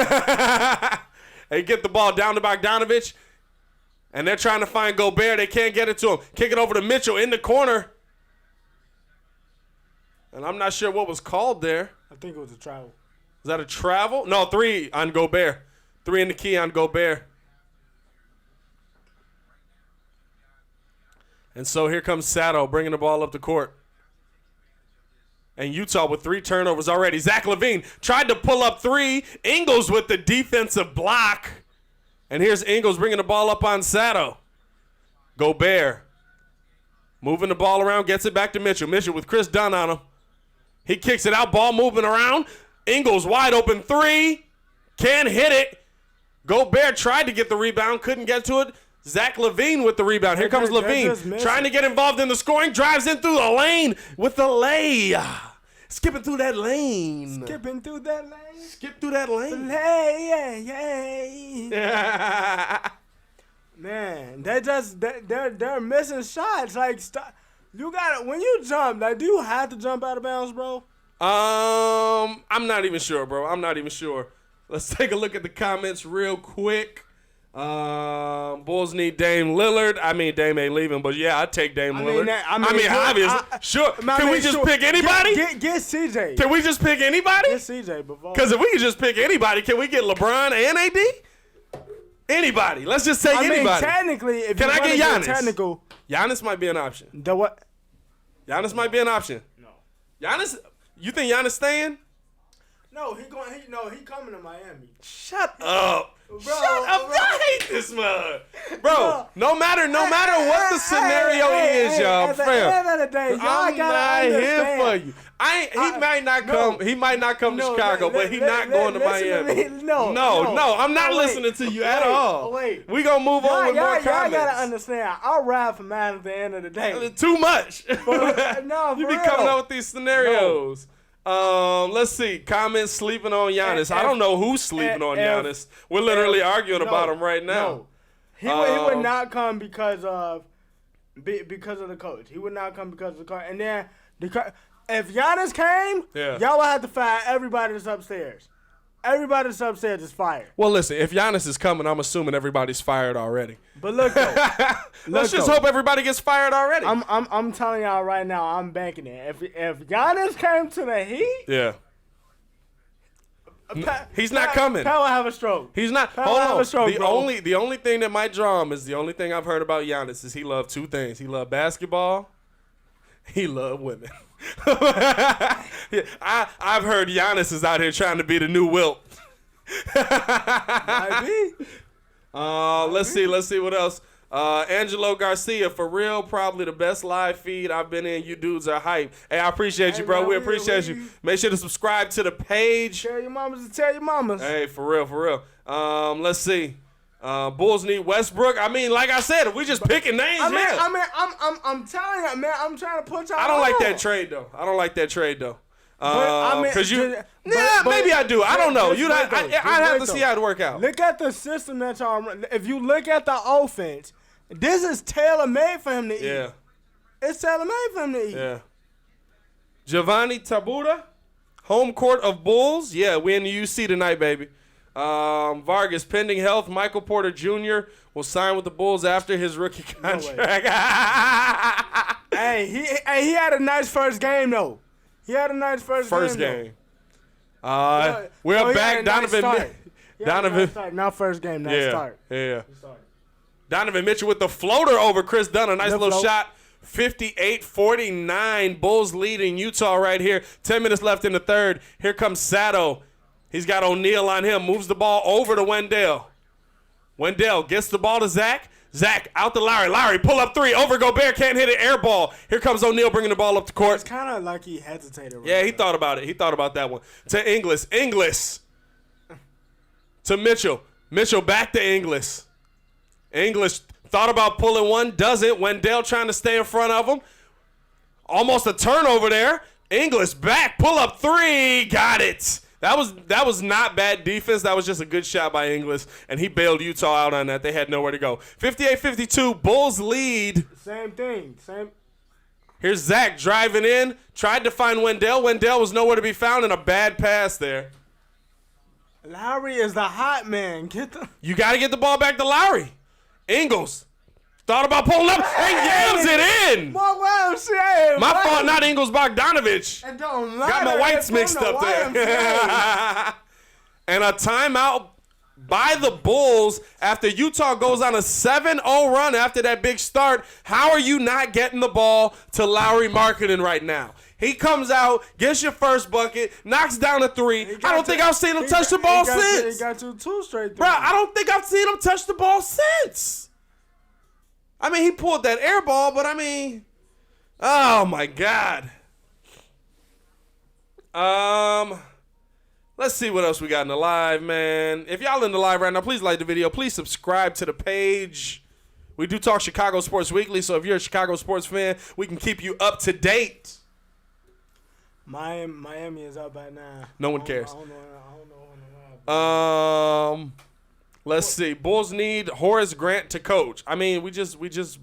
They get the ball down to Bogdanovich. And they're trying to find Gobert. They can't get it to him. Kick it over to Mitchell in the corner. And I'm not sure what was called there. I think it was a travel. Is that a travel? No, 3 on Gobert. 3 in the key on Gobert. And so here comes Sato bringing the ball up the court. And Utah with 3 turnovers already. Zach LaVine tried to pull up 3. Ingles with the defensive block. And here's Ingles bringing the ball up on Sato. Gobert moving the ball around, gets it back to Mitchell. Mitchell with Chris Dunn on him. He kicks it out, ball moving around. Ingles wide open 3. Can't hit it. Gobert tried to get the rebound, couldn't get to it. Zach LaVine with the rebound. Here comes LaVine trying to get involved in the scoring. Drives in through the lane with the lay. Skipping through that lane. Skip through that lane. Man, they're missing shots. Like, you got when you jump. Like, do you have to jump out of bounds, bro? I'm not even sure, bro. I'm not even sure. Let's take a look at the comments real quick. Bulls need Dame Lillard. I mean, Dame ain't leaving, but yeah, I'd take Dame Lillard. Obviously. Sure. Can we just pick anybody? Get CJ. Can we just pick anybody? Get CJ. Because if we can just pick anybody, can we get LeBron and AD? Anybody. Let's just take anybody. Technically, if can you I get Giannis? Technical. Giannis might be an option. The what? Giannis might be an option. No. Giannis, you think Giannis staying? No, he coming to Miami. Shut up. Bro, Shut up. bro. I hate this man. Bro, no matter what the scenario is, y'all, at the fam. end of the day, y'all I'm gotta not here understand. for you. He might not come to Chicago, but he's not going to Miami. No, I'm not listening to you at all. We gonna move on with more comments. Y'all gotta understand. I'll ride for man at the end of the day. Too much. No, You for be real. coming up with these scenarios. Let's see. Comments sleeping on Giannis. I don't know who's sleeping on Giannis. We're literally arguing about him right now. He would not come because of the coach. He would not come because of the coach. And then if Giannis came, y'all would have to fire everybody that's upstairs. Everybody that's upstairs is fired. Well, listen, if Giannis is coming, I'm assuming everybody's fired already. But look, though. Let's just hope everybody gets fired already. I'm telling y'all right now, I'm banking it. If Giannis came to the Heat, yeah. He's not coming. Pat will have a stroke. He's not. Pat will have a stroke, The only thing that might draw him is the only thing I've heard about Giannis is he loved 2 things. He loved basketball. He loved women. I've heard Giannis is out here trying to be the new Wilt. Might be. Let's see what else. Angelo Garcia, for real, probably the best live feed I've been in. You dudes are hype. Hey, I appreciate you, bro. We appreciate you. Make sure to subscribe to the page. Tell your mamas to tell your mamas. Hey, for real. Let's see. Bulls need Westbrook. I mean, like I said, if we just picking names, I'm telling you, man. I'm trying to put y'all. I don't like on. that trade though. But, maybe I do. I don't know. I'd have to see how it work out. Look at the system that y'all run. If you look at the offense, this is tailor made for him to eat. Yeah. It's tailor made for him to eat. Yeah. Giovanni Tabuda, home court of Bulls. Yeah, we in the UC tonight, baby. Vargas, pending health. Michael Porter Jr. will sign with the Bulls after his rookie contract. Hey, he had a nice first game though. He had a nice first game. We're back. Donovan. Not first game, not start. Yeah. Donovan Mitchell with the floater over Chris Dunn. A nice little shot. 58-49. Bulls leading Utah right here. 10 minutes left in the third. Here comes Sato. He's got O'Neal on him. Moves the ball over to Wendell. Wendell gets the ball to Zach. Zach out to Lowry. Lowry pull up three. Over Gobert. Can't hit it. Air ball. Here comes O'Neal bringing the ball up the court. It's kind of like he hesitated. Right yeah, he thought about it. He thought about that one. To Inglis. Inglis. To Mitchell. Mitchell back to Inglis. Inglis thought about pulling one. Doesn't. Wendell trying to stay in front of him. Almost a turnover there. Inglis back. Pull up three. Got it. That was not bad defense. That was just a good shot by Inglis, and he bailed Utah out on that. They had nowhere to go. 58-52, Bulls lead. Same thing. Here's Zach driving in. Tried to find Wendell. Wendell was nowhere to be found, and a bad pass there. Lowry is the hot man. You got to get the ball back to Lowry. Ingles thought about pulling up and yams it in. My fault, not Ingles Bogdanovich. And don't got my whites mixed up there. And a timeout by the Bulls after Utah goes on a 7-0 run after that big start. How are you not getting the ball to Lauri Markkanen right now? He comes out, gets your first bucket, knocks down a three. I don't think I've seen him touch the ball since. He got you two straight. Bro, I don't think I've seen him touch the ball since. I mean, he pulled that air ball, but I mean, oh my God. Let's see what else we got in the live, man. If y'all in the live right now, please like the video. Please subscribe to the page. We do talk Chicago Sports Weekly, so if you're a Chicago sports fan, we can keep you up to date. Miami is up by now. No one cares. I don't know. Let's see. Bulls need Horace Grant to coach. I mean, we just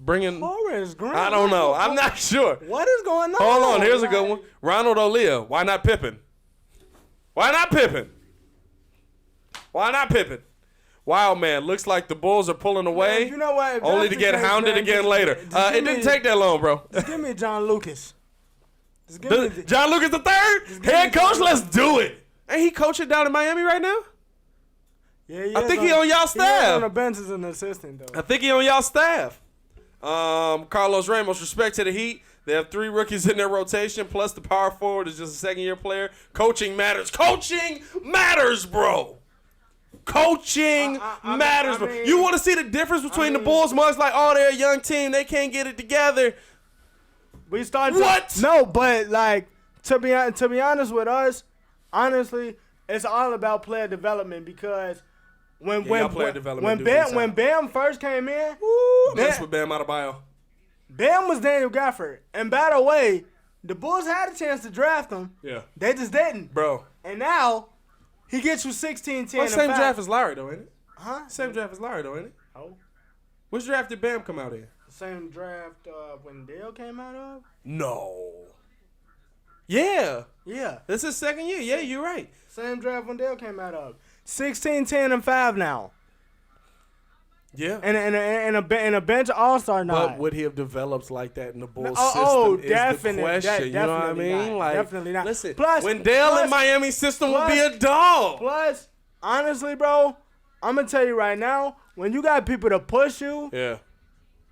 bring in Horace Grant? I don't know. I'm not sure. What is going on? Hold on. Here's a good one. Ronald O'Leary. Why not Pippen? Why not Pippen? Why not Pippen? Wow, man. Looks like the Bulls are pulling away. Man, you know what? Only to get hounded again later. It didn't take that long, bro. Just give me John Lucas. John Lucas the third? Head coach? Let's do it. Ain't he coaching down in Miami right now? Yeah, I think he on y'all staff. He on the bench as an assistant, though. I think he on y'all staff. Carlos Ramos, respect to the Heat. They have 3 rookies in their rotation, plus the power forward is just a second-year player. Coaching matters. Coaching matters, bro. Coaching matters, bro. You want to see the difference between the Bulls? Much like, oh, they're a young team. They can't get it together. We started. What? No, but, like, to be honest with us, honestly, it's all about player development because when Bam first came in, that's with Bam Adebayo. Bam was Daniel Gafford. And by the way, the Bulls had a chance to draft him. Yeah. They just didn't. Bro. And now, he gets you 16-10. Well, same draft as Larry, though, ain't it? Huh? Same draft as Larry, though, ain't it? Oh. Which draft did Bam come out in? Same draft when Dale came out of? No. Yeah. Yeah. This is second year. Yeah, you're right. Same draft when Dale came out of. 16-10-5 now. Yeah. And a bench all-star now. But would he have developed like that in the Bulls system is the question. You know what I mean? Not, definitely not. Listen, plus, Wendell in Miami system would be a dog. Plus, honestly, bro, I'm going to tell you right now, when you got people to push you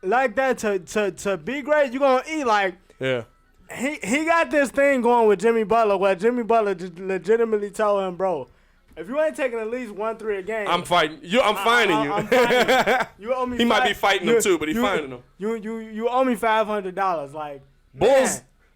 like that to be great, you're going to eat like he got this thing going with Jimmy Butler where Jimmy Butler just legitimately told him, bro, if you ain't taking at least 1-3 a game, I'm fighting you. I'm fining you. I'm fining you. You owe me. He might be fighting him too, but he's fining him. You owe me $500. Like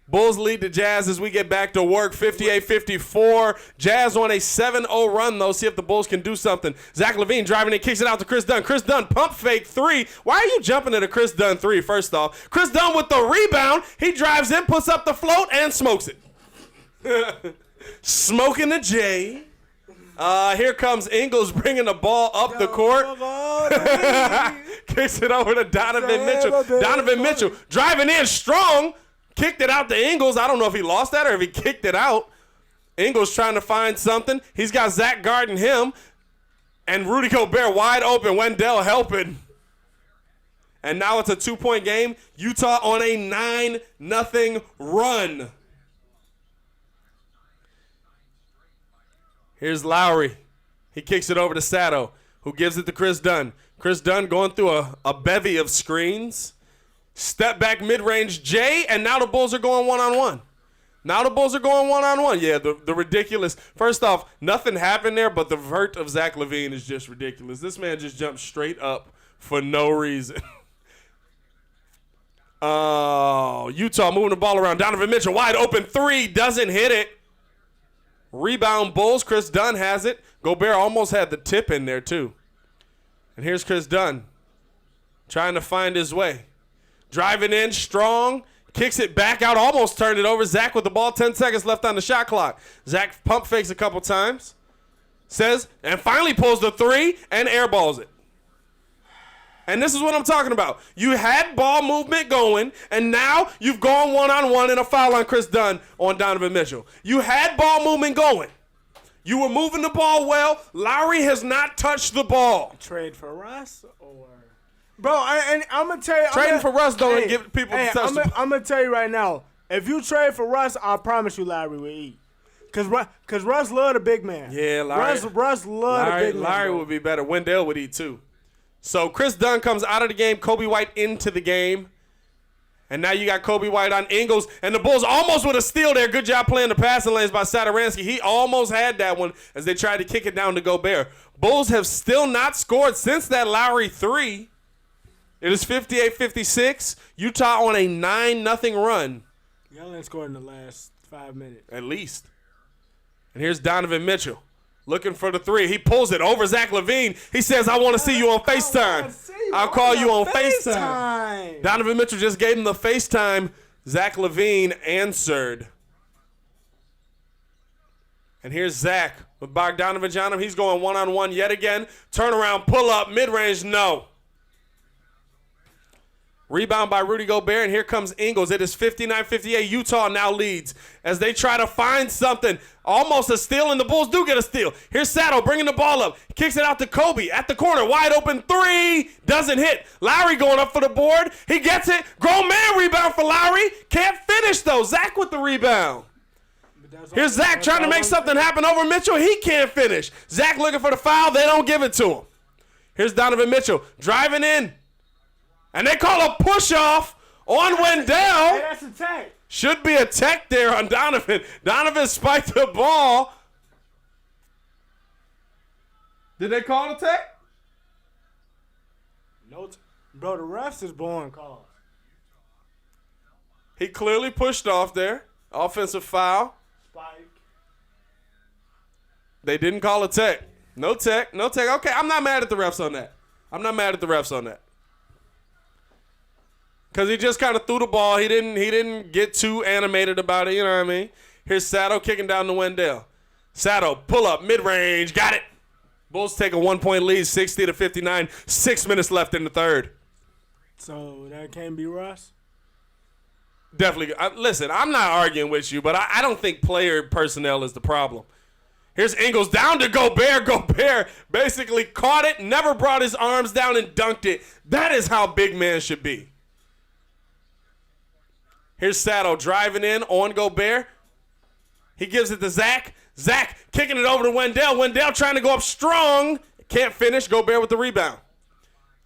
Bulls lead the Jazz as we get back to work. 58-54. Jazz on a 7-0 run though. See if the Bulls can do something. Zach LaVine driving and kicks it out to Chris Dunn. Chris Dunn pump fake 3. Why are you jumping at a Chris Dunn 3? First off, Chris Dunn with the rebound. He drives in, puts up the float, and smokes it. Smoking the J. Here comes Ingles bringing the ball up the court. Kicks it over to Donovan Mitchell. Donovan Mitchell driving in strong. Kicked it out to Ingles. I don't know if he lost that or if he kicked it out. Ingles trying to find something. He's got Zach guarding him. And Rudy Gobert wide open. Wendell helping. And now it's a 2-point game. Utah on a 9-0 run. Here's Lowry. He kicks it over to Sato, who gives it to Chris Dunn. Chris Dunn going through a bevy of screens. Step back mid-range J, and now the Bulls are going one-on-one. Now the Bulls are going one-on-one. Yeah, the ridiculous. First off, nothing happened there, but the vert of Zach LaVine is just ridiculous. This man just jumped straight up for no reason. Oh, Utah moving the ball around. Donovan Mitchell, wide open three, doesn't hit it. Rebound Bulls. Chris Dunn has it. Gobert almost had the tip in there, too. And here's Chris Dunn trying to find his way. Driving in strong. Kicks it back out, almost turned it over. Zach with the ball, 10 seconds left on the shot clock. Zach pump fakes a couple times. Says, and finally pulls the three and airballs it. And this is what I'm talking about. You had ball movement going, and now you've gone one-on-one in a foul on Chris Dunn on Donovan Mitchell. You had ball movement going. You were moving the ball well. Lowry has not touched the ball. Trade for Russ or... Bro, and I'm going to tell you. Trading for Russ don't give people to touch the ball. I'm going to tell you right now. If you trade for Russ, I promise you Lowry will eat. Because Russ love the big man. Yeah, Lowry. Russ love the big man. Lowry would be better. Wendell would eat too. So Chris Dunn comes out of the game. Kobe White into the game. And now you got Kobe White on Ingles. And the Bulls almost with a steal there. Good job playing the passing lanes by Satoransky. He almost had that one as they tried to kick it down to Gobert. Bulls have still not scored since that Lowry three. It is 58-56. Utah on a 9-0 run. Y'all ain't scored in the last 5 minutes. At least. And here's Donovan Mitchell looking for the three. He pulls it over Zach LaVine. He says, I want to see you on FaceTime. I'll call you on FaceTime. Donovan Mitchell just gave him the FaceTime. Zach LaVine answered. And here's Zach with Bogdanovich on him. He's going one-on-one yet again. Turnaround, pull up, mid-range, no. Rebound by Rudy Gobert, and here comes Ingles. It is 59-58. Utah now leads as they try to find something. Almost a steal, and the Bulls do get a steal. Here's Saddle bringing the ball up. Kicks it out to Kobe at the corner. Wide open three. Doesn't hit. Lowry going up for the board. He gets it. Grown man rebound for Lowry. Can't finish, though. Zach with the rebound. Here's Zach trying to make something happen over Mitchell. He can't finish. Zach looking for the foul. They don't give it to him. Here's Donovan Mitchell driving in. And they call a push-off on Wendell. Hey, that's a tech. Should be a tech there on Donovan. Donovan spiked the ball. Did they call a tech? No. Bro, the refs is blowing calls. He clearly pushed off there. Offensive foul. Spike. They didn't call a tech. No tech. No tech. Okay, I'm not mad at the refs on that. Because he just kind of threw the ball. He didn't get too animated about it, you know what I mean? Here's Sato kicking down to Wendell. Sato, pull up, mid-range, got it. Bulls take a 1-point lead, 60-59. 6 minutes left in the third. So that can't be Russ? Definitely. Listen, I'm not arguing with you, but I don't think player personnel is the problem. Here's Ingles down to Gobert. Gobert basically caught it, never brought his arms down and dunked it. That is how big man should be. Here's Sato driving in on Gobert. He gives it to Zach. Zach kicking it over to Wendell. Wendell trying to go up strong. Can't finish. Gobert with the rebound.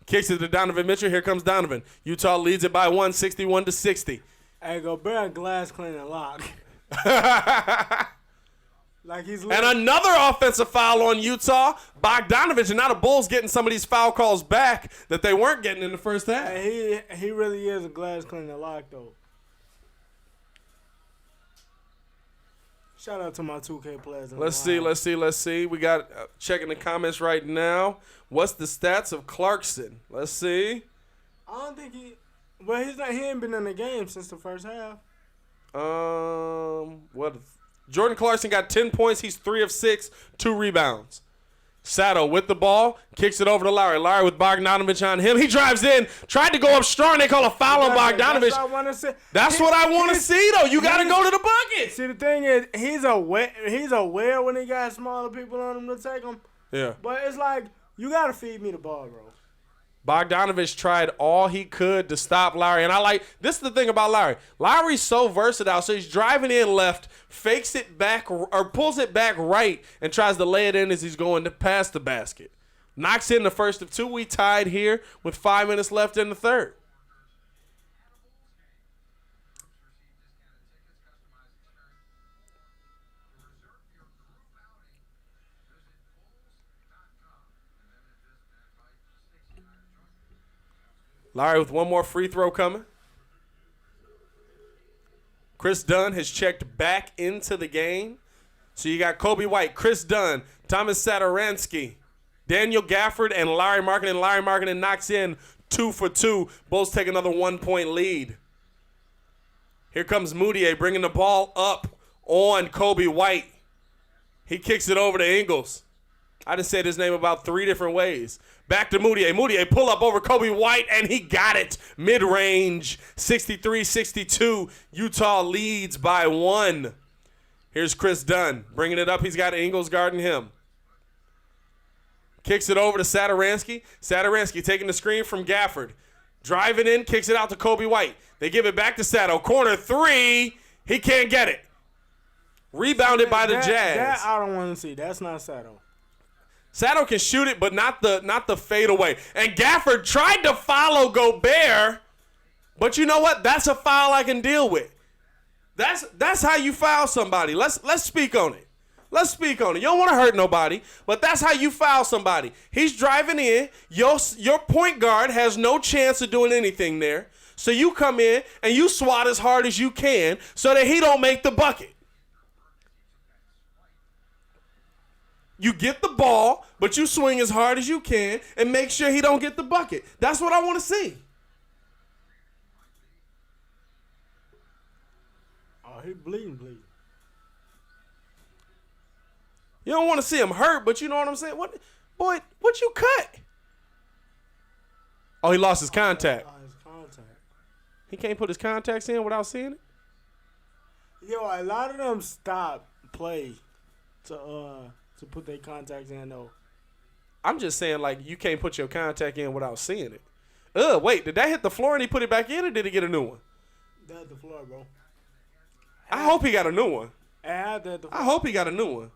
Kicks it to Donovan Mitchell. Here comes Donovan. Utah leads it by 1, 61-60. Hey, Gobert glass cleaning lock. Like he's and another offensive foul on Utah. Bogdanovich, and now the Bulls getting some of these foul calls back that they weren't getting in the first half. Hey, he really is a glass cleaning lock, though. Shout out to my 2K players. Let's see. We got checking the comments right now. What's the stats of Clarkson? Let's see. I don't think he ain't been in the game since the first half. Jordan Clarkson got 10 points. He's 3 of 6, 2 rebounds. Sato with the ball, kicks it over to Lowry. Lowry with Bogdanovich on him. He drives in, tried to go up strong. They call a foul on Bogdanovich. That's what I want to see, though. You got to go to the bucket. See, the thing is, he's aware when he got smaller people on him to take him. Yeah. But it's like, you got to feed me the ball, bro. Bogdanovich tried all he could to stop Lowry. And this is the thing about Lowry. Lowry's so versatile. So he's driving in left, fakes it back, or pulls it back right, and tries to lay it in as he's going to pass the basket. Knocks in the first of 2. We tied here with 5 minutes left in the third. Larry with one more free throw coming. Chris Dunn has checked back into the game. So you got Kobe White, Chris Dunn, Thomas Satoransky, Daniel Gafford, and Larry Markkanen. Larry Markkanen knocks in 2 for 2. Bulls take another 1-point lead. Here comes Moutier bringing the ball up on Kobe White. He kicks it over to Ingles. I just said his name about 3 different ways. Back to Moutier. Moutier pull up over Kobe White, and he got it. Mid-range, 63-62. Utah leads by 1. Here's Chris Dunn bringing it up. He's got Ingles guarding him. Kicks it over to Satoransky. Satoransky taking the screen from Gafford. Driving in, kicks it out to Kobe White. They give it back to Sato. Corner 3. He can't get it. Rebounded by the Jazz. That I don't want to see. That's not Sato. Sato can shoot it, but not the fadeaway. And Gafford tried to follow Gobert, but you know what? That's a foul I can deal with. That's how you foul somebody. Let's speak on it. Let's speak on it. You don't want to hurt nobody, but that's how you foul somebody. He's driving in. Your point guard has no chance of doing anything there. So you come in and you swat as hard as you can so that he don't make the bucket. You get the ball, but you swing as hard as you can and make sure he don't get the bucket. That's what I want to see. Oh, he bleeding. You don't want to see him hurt, but you know what I'm saying? What you cut? Oh, he lost his contact. He can't put his contacts in without seeing it? Yo, a lot of them stop play to put their contacts in, though. I'm just saying, like, you can't put your contact in without seeing it. Wait, did that hit the floor and he put it back in, or did he get a new one? That hit the floor, bro. I hope he got a new one. I hope he got a new one.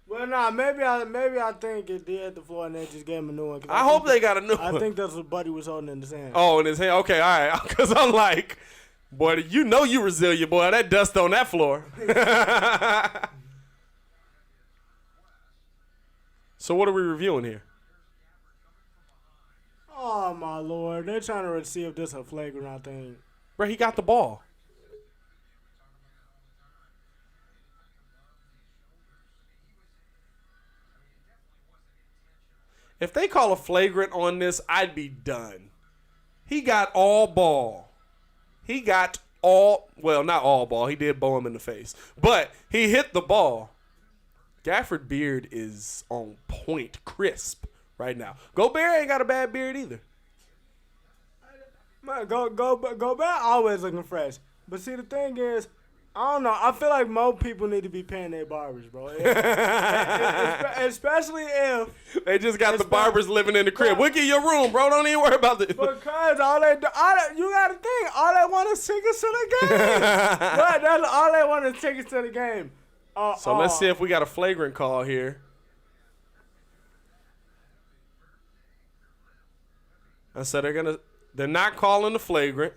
Well, nah, maybe I think it did hit the floor and they just gave him a new one. I hope they got a new one. I think that's what Buddy was holding in his hand. Oh, in his hand? Okay, all right. Because I'm like, boy, you know you resilient, boy. That dust on that floor. So what are we reviewing here? Oh, my Lord. They're trying to see if this is a flagrant, I think. Bro, he got the ball. If they call a flagrant on this, I'd be done. He got all ball. Not all ball. He did bow him in the face. But he hit the ball. Gafford beard is on point, crisp right now. Gobert ain't got a bad beard either. Man, Gobert always looking fresh. But see, the thing is, I don't know. I feel like more people need to be paying their barbers, bro. Especially if they just got the barbers living in the crib. We'll get your room, bro. Don't even worry about this. Because you got to think, all they want is tickets to the game. But that's all they want is tickets to the game. So let's see if we got a flagrant call here. I said they're not calling the flagrant.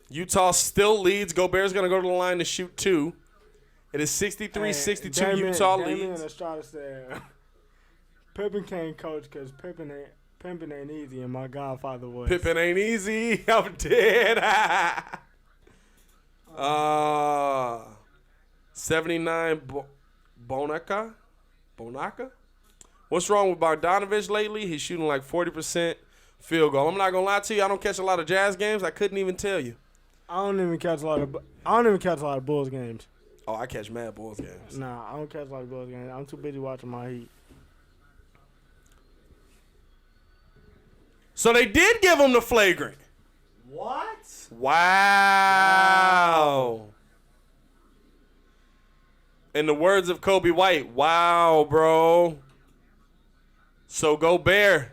Utah still leads. Gobert's going to go to the line to shoot 2. It is 63-62. Utah leads. Damian Estrada said, Pippen can't coach because Pippen ain't easy, and my Godfather was. Pippen ain't easy. I'm dead. 79 Bonaka? What's wrong with Bogdanovich lately? He's shooting like 40% field goal. I'm not going to lie to you. I don't catch a lot of Jazz games. I couldn't even tell you. I don't even catch a lot of Bulls games. Oh, I catch mad Bulls games. Nah, I don't catch a lot of Bulls games. I'm too busy watching my Heat. So they did give him the flagrant. What? Wow. In the words of Kobe White, wow, bro. So Gobert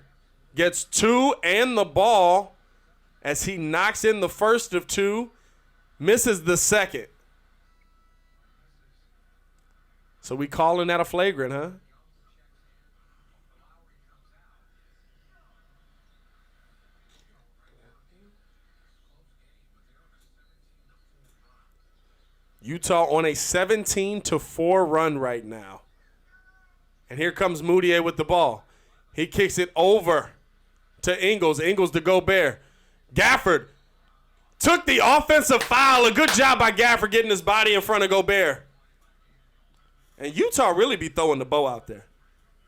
gets 2 and the ball as he knocks in the first of 2, misses the second. So we calling that a flagrant, huh? Utah on a 17-4 run right now. And here comes Moutier with the ball. He kicks it over to Ingles. Ingles to Gobert. Gafford took the offensive foul. A good job by Gafford getting his body in front of Gobert. And Utah really be throwing the bow out there.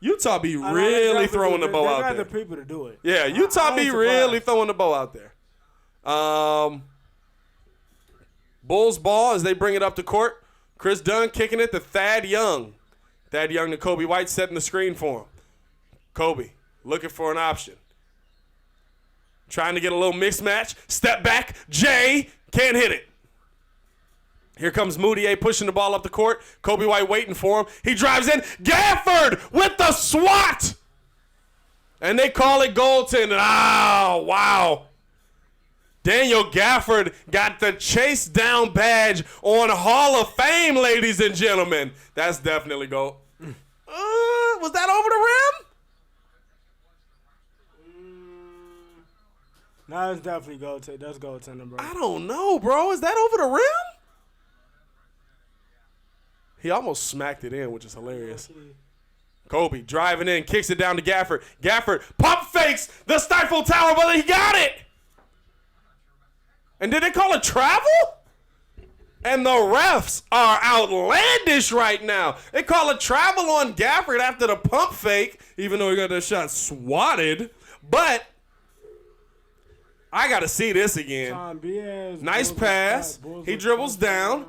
Utah be really throwing the bow out there. They got the people to do it. Yeah, Utah be really throwing the bow out there. Bulls ball as they bring it up the court. Chris Dunn kicking it to Thad Young. Thad Young to Kobe White setting the screen for him. Kobe looking for an option. Trying to get a little mismatch. Step back. Jay can't hit it. Here comes Moutier pushing the ball up the court. Kobe White waiting for him. He drives in. Gafford with the swat. And they call it goaltending. Oh, wow. Daniel Gafford got the chase down badge on Hall of Fame, ladies and gentlemen. That's definitely goal. Was that over the rim? No, it's definitely goaltending. That's goaltending, bro. I don't know, bro. Is that over the rim? He almost smacked it in, which is hilarious. Kobe driving in, kicks it down to Gafford. Gafford pump fakes the Stifle Tower, but he got it. And did they call it travel? And the refs are outlandish right now. They call it travel on Gafford after the pump fake, even though he got that shot swatted. But I got to see this again. Nice pass. He dribbles down.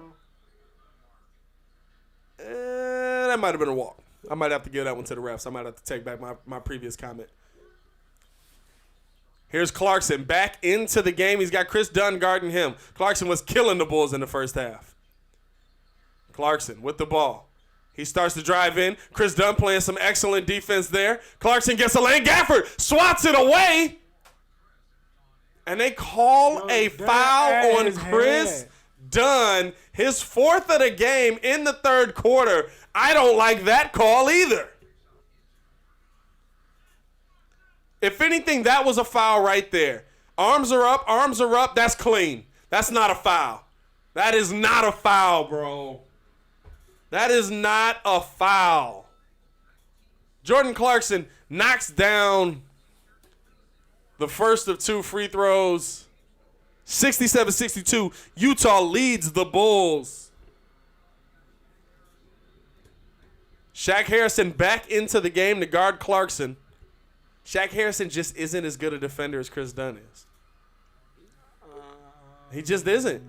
That might have been a walk. I might have to give that one to the refs. I might have to take back my previous comment. Here's Clarkson back into the game. He's got Chris Dunn guarding him. Clarkson was killing the Bulls in the first half. Clarkson with the ball. He starts to drive in. Chris Dunn playing some excellent defense there. Clarkson gets a lane. Gafford swats it away. And they call a foul on Chris Dunn. His fourth of the game in the third quarter. I don't like that call either. If anything, that was a foul right there. Arms are up. That's clean. That's not a foul. That is not a foul, bro. That is not a foul. Jordan Clarkson knocks down the first of two free throws. 67-62. Utah leads the Bulls. Shaq Harrison back into the game to guard Clarkson. Shaq Harrison just isn't as good a defender as Chris Dunn is. He just isn't.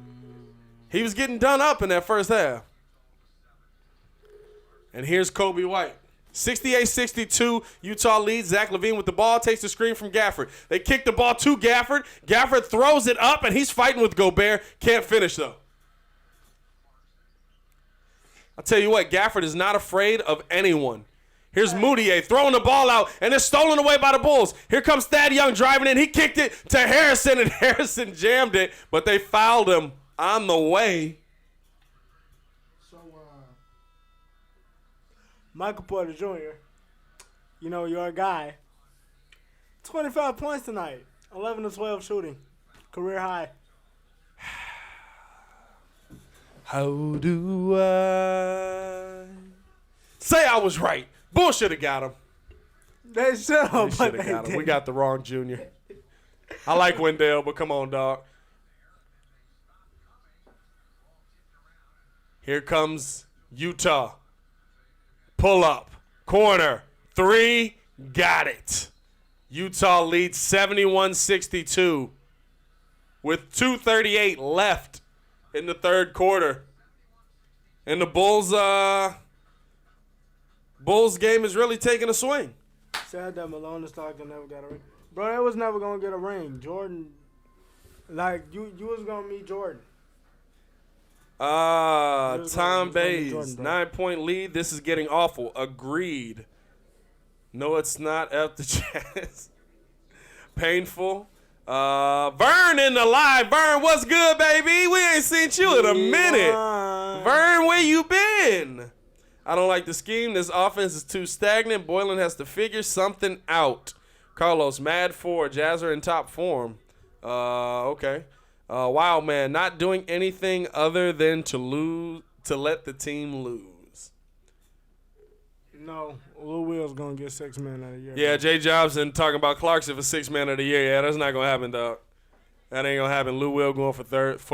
He was getting done up in that first half. And here's Kobe White. 68-62, Utah leads. Zach LaVine with the ball, takes the screen from Gafford. They kick the ball to Gafford. Gafford throws it up, and he's fighting with Gobert. Can't finish, though. I'll tell you what, Gafford is not afraid of anyone. Here's Moutier throwing the ball out, and it's stolen away by the Bulls. Here comes Thad Young driving in. He kicked it to Harrison, and Harrison jammed it, but they fouled him on the way. Michael Porter Jr., you know, your guy, 25 points tonight, 11 to 12 shooting, career high. How do I say I was right? Bulls should have got him. They should have, but they they got him. didn't. We got the wrong junior. I like Wendell, but come on, dog. Here comes Utah. Pull up. Corner. Three. Got it. Utah leads 71-62 with 2:38 left in the third quarter. And the Bulls game is really taking a swing. Sad that Malone and Stockton never got a ring. Bro, they was never going to get a ring. Jordan, like, you was going to meet Jordan. Tom Bays, 9-point lead. This is getting awful. Agreed. No, it's not. F the Jazz. Painful. Vern in the live. Vern, what's good, baby? We ain't seen you in a minute. Vern, where you been? I don't like the scheme. This offense is too stagnant. Boylan has to figure something out. Carlos, mad for Jazz are in top form. Okay. Wow, man, not doing anything other than to let the team lose. No, Lil Will's going to get 6 Man of the year. Yeah, Jay Jobson talking about Clarkson for 6 Man of the year. Yeah, that's not going to happen, dog. That ain't going to happen. Lil Will going for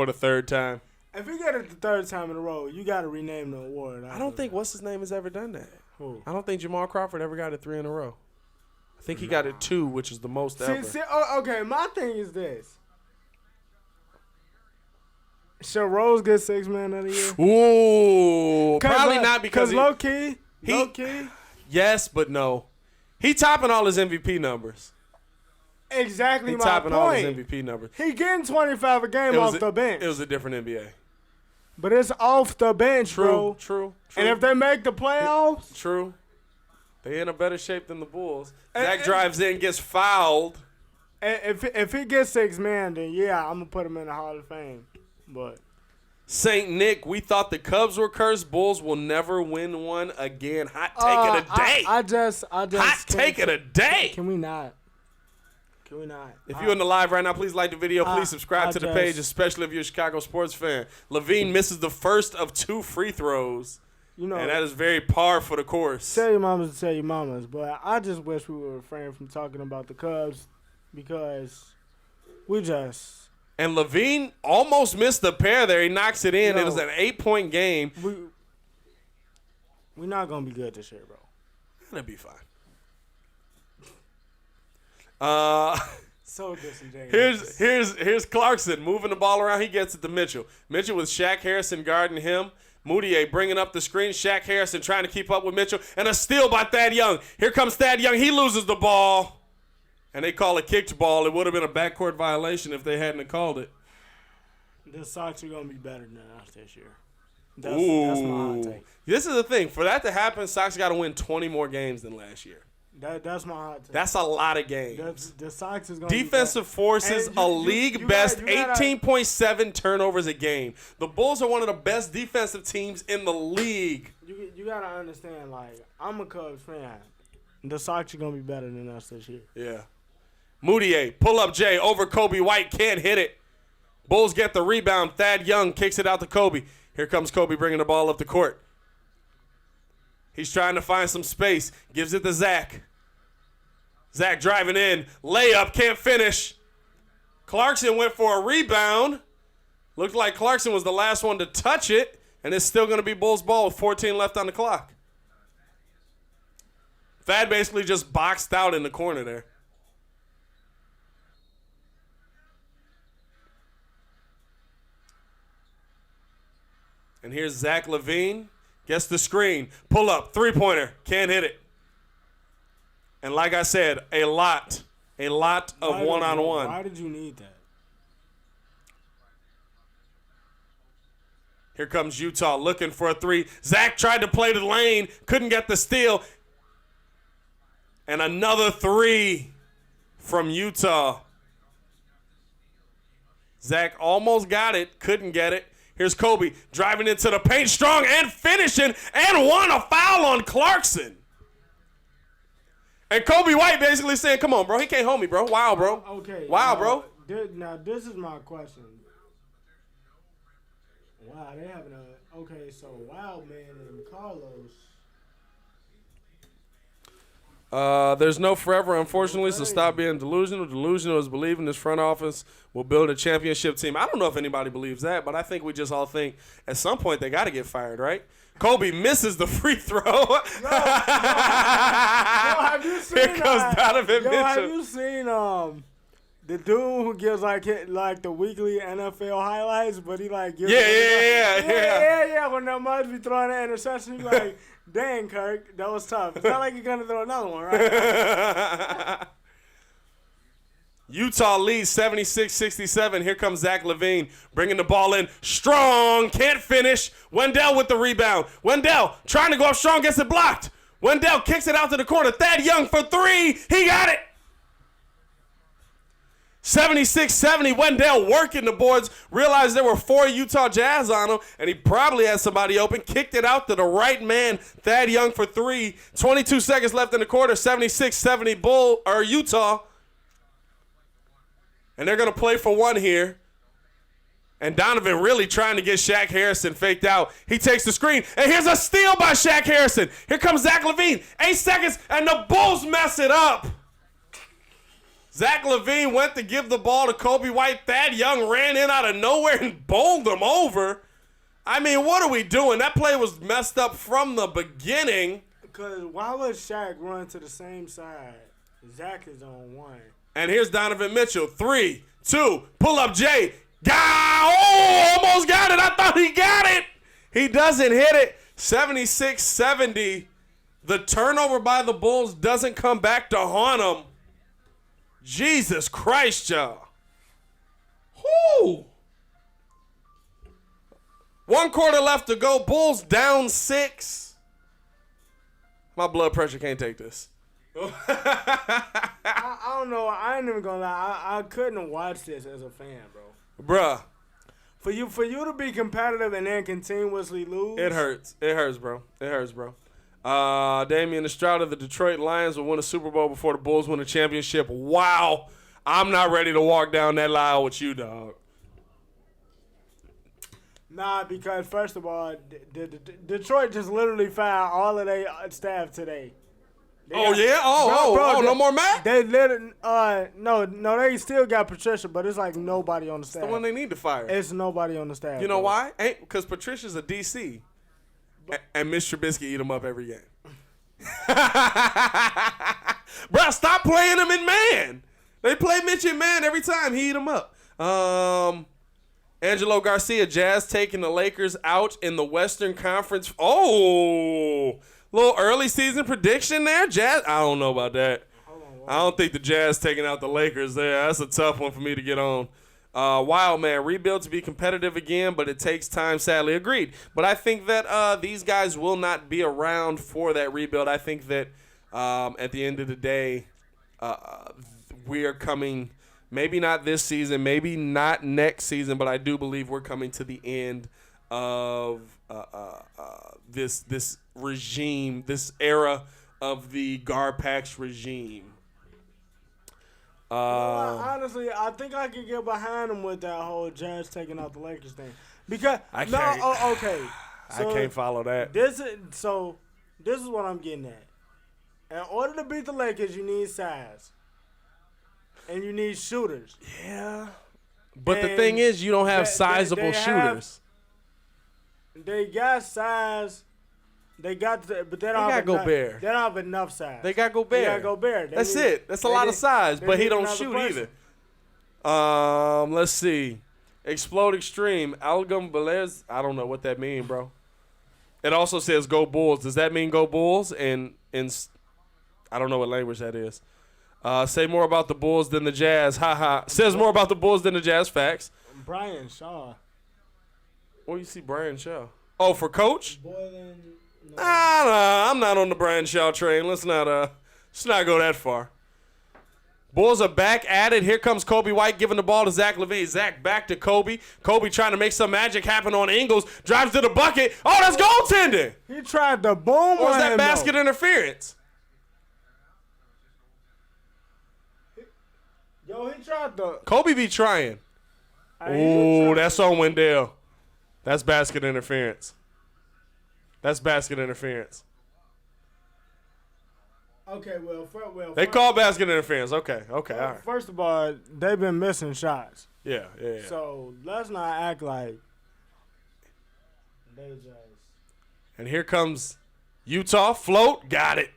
the third time. If you get it the third time in a row, you got to rename the award. I don't think what's his name has ever done that. Who? I don't think Jamal Crawford ever got it 3 in a row. I think he got it 2, which is the most ever. Okay, my thing is this. Should Rose get 6 Man of the year? Ooh, probably not because low key. Yes, but no. He topping all his MVP numbers. Exactly He my topping point. all his MVP numbers. He getting 25 a game off the bench. It was a different NBA. But it's off the bench, bro. True. And if they make the playoffs, true. They in a better shape than the Bulls. Zach drives in, gets fouled. If he gets 6 Man, then yeah, I'm gonna put him in the Hall of Fame. But Saint Nick, we thought the Cubs were cursed. Bulls will never win one again. Hot take of the day. I just hot take of the day. Can we not? If you're in the live right now, please like the video. Please subscribe to the page, especially if you're a Chicago sports fan. Levine misses the first of 2 free throws. And that is very par for the course. Tell your mamas. But I just wish we would refrain from talking about the Cubs because we just. And Levine almost missed the pair there. He knocks it in. It was an 8-point game. We're not going to be good this year, bro. It'll be fine. So disingenuous. Here's Clarkson moving the ball around. He gets it to Mitchell. Mitchell with Shaq Harrison guarding him. Moutier bringing up the screen. Shaq Harrison trying to keep up with Mitchell. And a steal by Thad Young. Here comes Thad Young. He loses the ball. And they call a kicked ball. It would have been a backcourt violation if they hadn't called it. The Sox are going to be better than us this year. That's my hot take. This is the thing. For that to happen, Sox got to win 20 more games than last year. That's my hot take. That's a lot of games. The Sox is going to Defensive forces, a league best 18.7 turnovers a game. The Bulls are one of the best defensive teams in the league. You got to understand, like, I'm a Cubs fan. The Sox are going to be better than us this year. Yeah. Moutier, pull up Jay over Kobe White, can't hit it. Bulls get the rebound. Thad Young kicks it out to Kobe. Here comes Kobe bringing the ball up the court. He's trying to find some space. Gives it to Zach. Zach driving in. Layup. Can't finish. Clarkson went for a rebound. Looked like Clarkson was the last one to touch it. And it's still going to be Bulls ball with 14 left on the clock. Thad basically just boxed out in the corner there. And here's Zach Levine. Gets the screen. Pull up. Three-pointer. Can't hit it. And like I said, a lot of one-on-one. Why did you need that? Here comes Utah looking for a 3. Zach tried to play the lane. Couldn't get the steal. And another 3 from Utah. Zach almost got it. Couldn't get it. Here's Kobe driving into the paint strong and finishing and won a foul on Clarkson. And Kobe White basically saying, come on, bro. He can't hold me, bro. Wow, bro. Okay. Wow, bro. Now, this is my question. Wow, they having a... Okay, so Wildman and Carlos... There's no forever, unfortunately, so stop being delusional. Delusional is believing this front office will build a championship team. I don't know if anybody believes that, but I think we just all think at some point they got to get fired, right? Kobe misses the free throw. Have you seen, Here comes Donovan Mitchell. Have you seen the dude who gives like the weekly NFL highlights, but he like gives yeah. When that must be throwing an interception, he like, dang, Kirk, that was tough. It's not like you're gonna throw another one, right? Utah leads 76-67. Here comes Zach Levine bringing the ball in. Strong, can't finish. Wendell with the rebound. Wendell trying to go up strong, gets it blocked. Wendell kicks it out to the corner. Thad Young for 3. He got it. 76-70. Wendell working the boards. Realized there were 4 Utah Jazz on him, and he probably had somebody open. Kicked it out to the right man. Thad Young for 3. 22 seconds left in the quarter. 76-70 Utah. And they're going to play for 1 here. And Donovan really trying to get Shaq Harrison faked out. He takes the screen, and here's a steal by Shaq Harrison. Here comes Zach LaVine. 8 seconds, and the Bulls mess it up. Zach LaVine went to give the ball to Kobe White. Thad Young ran in out of nowhere and bowled him over. I mean, what are we doing? That play was messed up from the beginning. Because why would Shaq run to the same side? Zach is on one. And here's Donovan Mitchell. 3, 2, pull up Jay. Oh, almost got it. I thought he got it. He doesn't hit it. 76-70. The turnover by the Bulls doesn't come back to haunt them. Jesus Christ, y'all. Whoo. 1 quarter left to go. Bulls down 6. My blood pressure can't take this. I don't know. I ain't even gonna lie. I couldn't watch this as a fan, bro. Bruh. For you to be competitive and then continuously lose. It hurts. It hurts, bro. It hurts, bro. Damian Estrada, the Detroit Lions will win a Super Bowl before the Bulls win a championship. Wow. I'm not ready to walk down that aisle with you, dog. Nah, because first of all, Detroit just literally fired all of their staff today. Bro, no more Matt? They literally, no, they still got Patricia, but it's like nobody on the staff. It's the one they need to fire. It's nobody on the staff. You know why? Because Patricia's a DC. And Mitch Trubisky eat him up every game. Bro, stop playing him in man. They play Mitch in man every time. He eat him up. Angelo Garcia, Jazz taking the Lakers out in the Western Conference. Oh, little early season prediction there. Jazz, I don't know about that. I don't think the Jazz taking out the Lakers there. That's a tough one for me to get on. Wild man, rebuild to be competitive again, but it takes time, sadly. Agreed. But I think that these guys will not be around for that rebuild. I think that at the end of the day, we are coming, maybe not this season, maybe not next season, but I do believe we're coming to the end of this regime, this era of the Garpax regime. Honestly, I think I could get behind him with that whole Jazz taking out the Lakers thing. Because I can't. Okay. So I can't follow that. This is what I'm getting at. In order to beat the Lakers, you need size. And you need shooters. Yeah. But the thing is, you don't have sizable shooters. They got size. But they don't have Gobert. They don't have enough size. They got Gobert. They got Gobert. That's it. That's a lot of size, but he don't shoot either. Let's see. Explode Extreme. Algam Velez. I don't know what that means, bro. It also says go Bulls. Does that mean go Bulls? And I don't know what language that is. Say more about the Bulls than the Jazz. Ha. Says more about the Bulls than the Jazz. Facts. Brian Shaw. Where you see Brian Shaw? Oh, for coach? Boylan. No. I'm not on the Brian Shaw train. Let's not go that far. Bulls are back at it. Here comes Kobe White giving the ball to Zach LaVine. Zach back to Kobe. Kobe trying to make some magic happen on Ingles. Drives to the bucket. Oh, that's goaltending. He tried to boom or was on that him, basket though. interference? Yo, he tried to. Kobe be trying. Ooh, that's on Wendell. That's basket interference. That's basket interference. Okay, well, they call basket interference. Okay, all right. First of all, they've been missing shots. Yeah. So let's not act like they just. And here comes Utah. Float. Got it.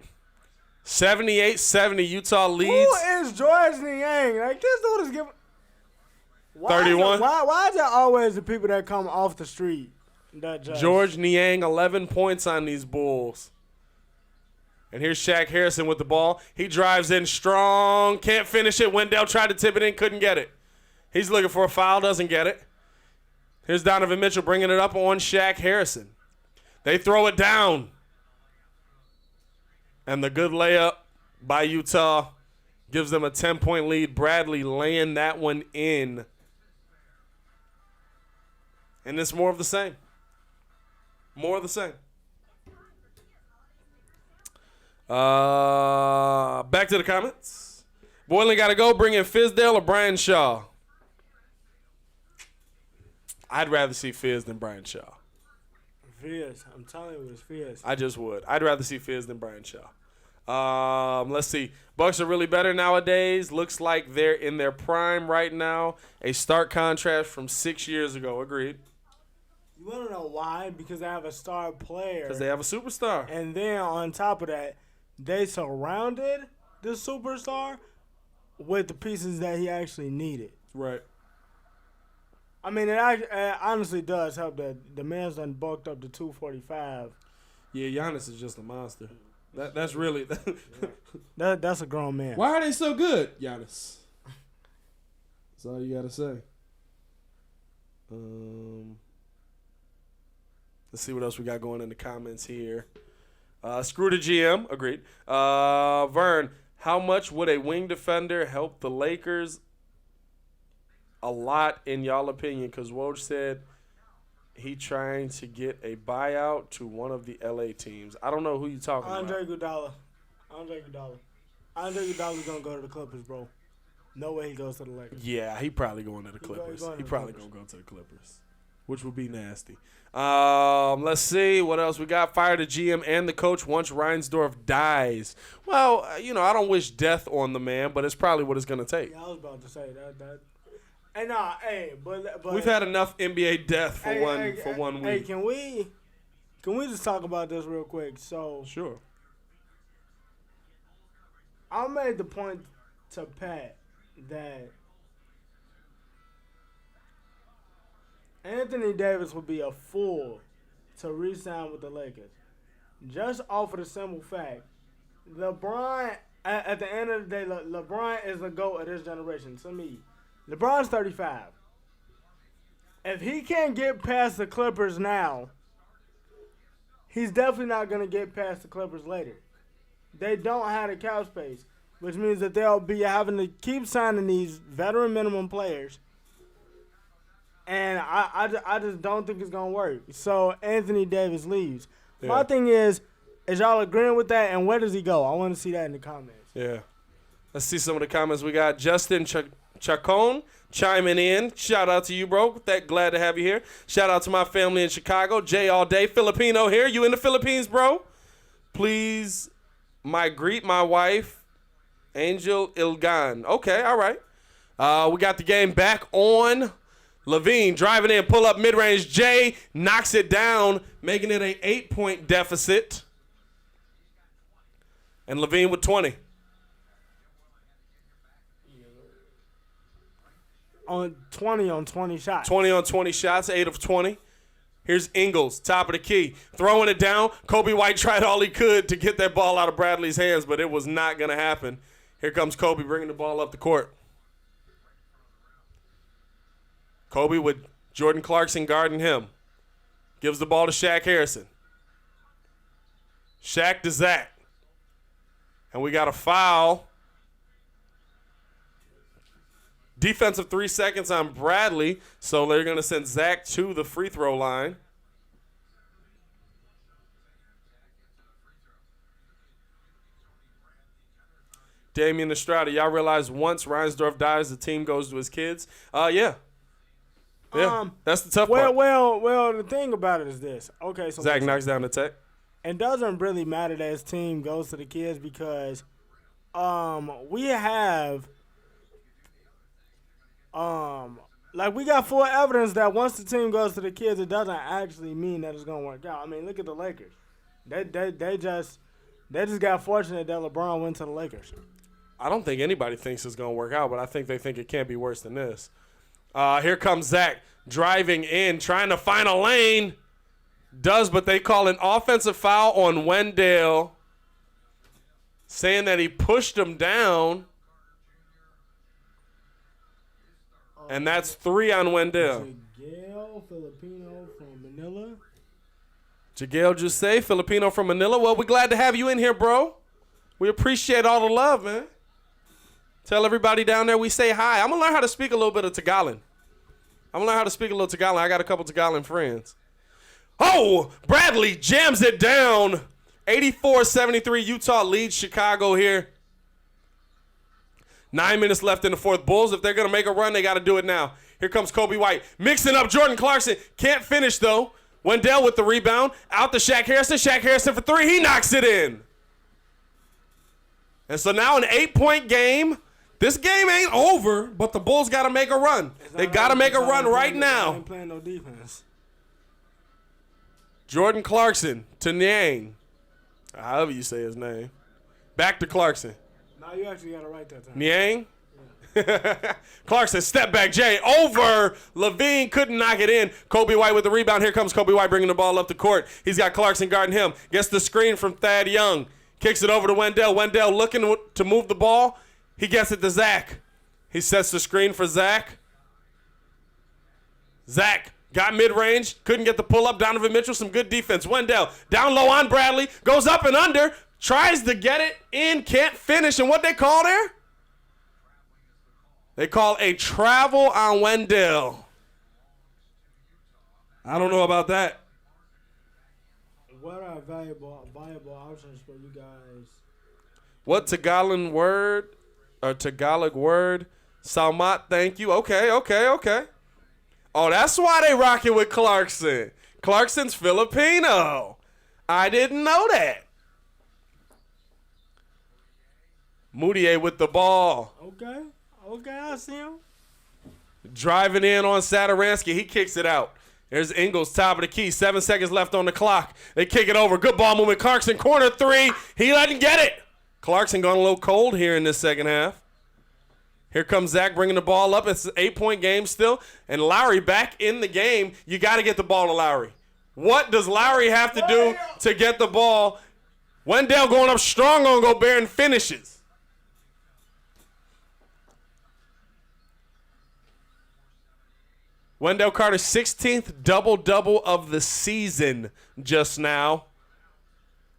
78-70. Utah leads. Who is George Niang? Like, this dude is giving. 31. Why is it always the people that come off the street that judge? George Niang, 11 points on these Bulls. And here's Shaq Harrison with the ball. He drives in strong. Can't finish it. Wendell tried to tip it in. Couldn't get it. He's looking for a foul. Doesn't get it. Here's Donovan Mitchell bringing it up on Shaq Harrison. They throw it down. And the good layup by Utah gives them a 10-point lead. Bradley laying that one in. And it's more of the same. More of the same. Back to the comments. Boylan got to go. Bring in Fizdale or Brian Shaw. I'd rather see Fizz than Brian Shaw. Fizz. I'm telling you, it's Fizz. I just would. I'd rather see Fizz than Brian Shaw. Let's see. Bucks are really better nowadays. Looks like they're in their prime right now. A stark contrast from 6 years ago. Agreed. You want to know why? Because they have a star player. Because they have a superstar. And then on top of that, they surrounded the superstar with the pieces that he actually needed. Right. I mean, it honestly does help that the man's done bulked up to 245. Yeah, Giannis is just a monster. That's really That's a grown man. Why are they so good, Giannis? That's all you gotta say. Let's see what else we got going in the comments here. Screw the GM, agreed. Vern, how much would a wing defender help the Lakers? A lot, in y'all opinion, because Woj said he trying to get a buyout to one of the LA teams. I don't know who you talking Andre about. Andre Iguodala's gonna go to the Clippers, bro. No way he goes to the Lakers. Yeah, he probably going to the Clippers. He probably gonna go to the Clippers, which would be nasty. Let's see what else we got. Fire the GM and the coach once Reinsdorf dies. Well, I don't wish death on the man, but it's probably what it's gonna take. Yeah, I was about to say that. But we've had enough NBA death for one week. Hey, can we just talk about this real quick? So sure. I made the point to Pat that Anthony Davis would be a fool to re-sign with the Lakers, just off of the simple fact, LeBron. At the end of the day, LeBron is the GOAT of this generation. To me. LeBron's 35. If he can't get past the Clippers now, he's definitely not going to get past the Clippers later. They don't have the cap space, which means that they'll be having to keep signing these veteran minimum players. And I just don't think it's going to work. So Anthony Davis leaves. Yeah. My thing is y'all agreeing with that, and where does he go? I want to see that in the comments. Yeah. Let's see some of the comments we got. Justin Chacon chiming in. Shout out to you, bro. Glad to have you here. Shout out to my family in Chicago. Jay all day. Filipino here. You in the Philippines, bro? Please greet my wife, Angel Ilgan. Okay, all right. We got the game back on. Levine driving in, pull up mid-range. Jay knocks it down, making it an 8-point deficit. And Levine with 20. On 20 shots. 20 on 20 shots, 8 of 20. Here's Ingles, top of the key, throwing it down. Kobe White tried all he could to get that ball out of Bradley's hands, but it was not going to happen. Here comes Kobe bringing the ball up the court. Kobe with Jordan Clarkson guarding him. Gives the ball to Shaq Harrison. Shaq to Zach. And we got a foul. Defensive 3 seconds on Bradley, so they're going to send Zach to the free throw line. Damian Estrada, y'all realize once Reinsdorf dies, the team goes to his kids? Yeah. Yeah, that's the tough part. Well, the thing about it is this. Okay, so Zach knocks down the tech. It doesn't really matter that his team goes to the kids because we have we got full evidence that once the team goes to the kids, it doesn't actually mean that it's gonna work out. I mean, look at the Lakers. They just got fortunate that LeBron went to the Lakers. I don't think anybody thinks it's gonna work out, but I think they think it can't be worse than this. Here comes Zach driving in, trying to find a lane. Does, but they call an offensive foul on Wendell, saying that he pushed him down. And that's 3 on Wendell. Jagiel Filipino from Manila. Jagiel Jusei, Filipino from Manila. Well, we're glad to have you in here, bro. We appreciate all the love, man. Tell everybody down there we say hi. I'm going to learn how to speak a little bit of Tagalog. I got a couple Tagalog friends. Oh, Bradley jams it down. 84-73, Utah leads Chicago here. 9 minutes left in the fourth. Bulls, if they're going to make a run, they got to do it now. Here comes Kobe White. Mixing up Jordan Clarkson. Can't finish, though. Wendell with the rebound. Out to Shaq Harrison. Shaq Harrison for three. He knocks it in. And so now an 8-point game. This game ain't over, but the Bulls got to make a run. They got to make a run right now. Ain't playing no defense. Jordan Clarkson to Niang. However you say his name. Back to Clarkson. No, you actually got it right that time. Niang. Yeah. Clarkson, step back, Jay, over. Levine couldn't knock it in. Kobe White with the rebound. Here comes Kobe White bringing the ball up the court. He's got Clarkson guarding him. Gets the screen from Thad Young. Kicks it over to Wendell. Wendell looking to move the ball. He gets it to Zach. He sets the screen for Zach. Zach got mid-range. Couldn't get the pull-up. Donovan Mitchell, some good defense. Wendell down low on Bradley. Goes up and under. Tries to get it in. Can't finish. And what they call there? They call a travel on Wendell. I don't know about that. What are viable options for you guys? What Tagalog word? Salmat, thank you. Okay. Oh, that's why they rocking with Clarkson. Clarkson's Filipino. I didn't know that. Moutier with the ball. Okay, I see him. Driving in on Sadaransky. He kicks it out. There's Ingles, top of the key. 7 seconds left on the clock. They kick it over. Good ball movement. Clarkson, corner three. He doesn't get it. Clarkson gone a little cold here in this second half. Here comes Zach bringing the ball up. It's an 8-point game still. And Lowry back in the game. You got to get the ball to Lowry. What does Lowry have to do to get the ball? Wendell going up strong on Gobert and finishes. Wendell Carter's 16th double-double of the season just now.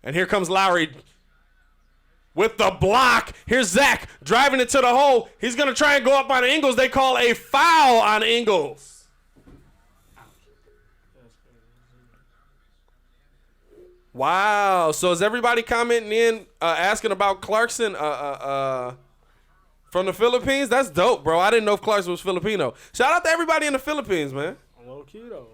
And here comes Lowry with the block. Here's Zach driving it to the hole. He's going to try and go up on Ingles. They call a foul on Ingles. Wow. So is everybody commenting in, asking about Clarkson from the Philippines? That's dope, bro. I didn't know if Clarkson was Filipino. Shout out to everybody in the Philippines, man. Low key, though.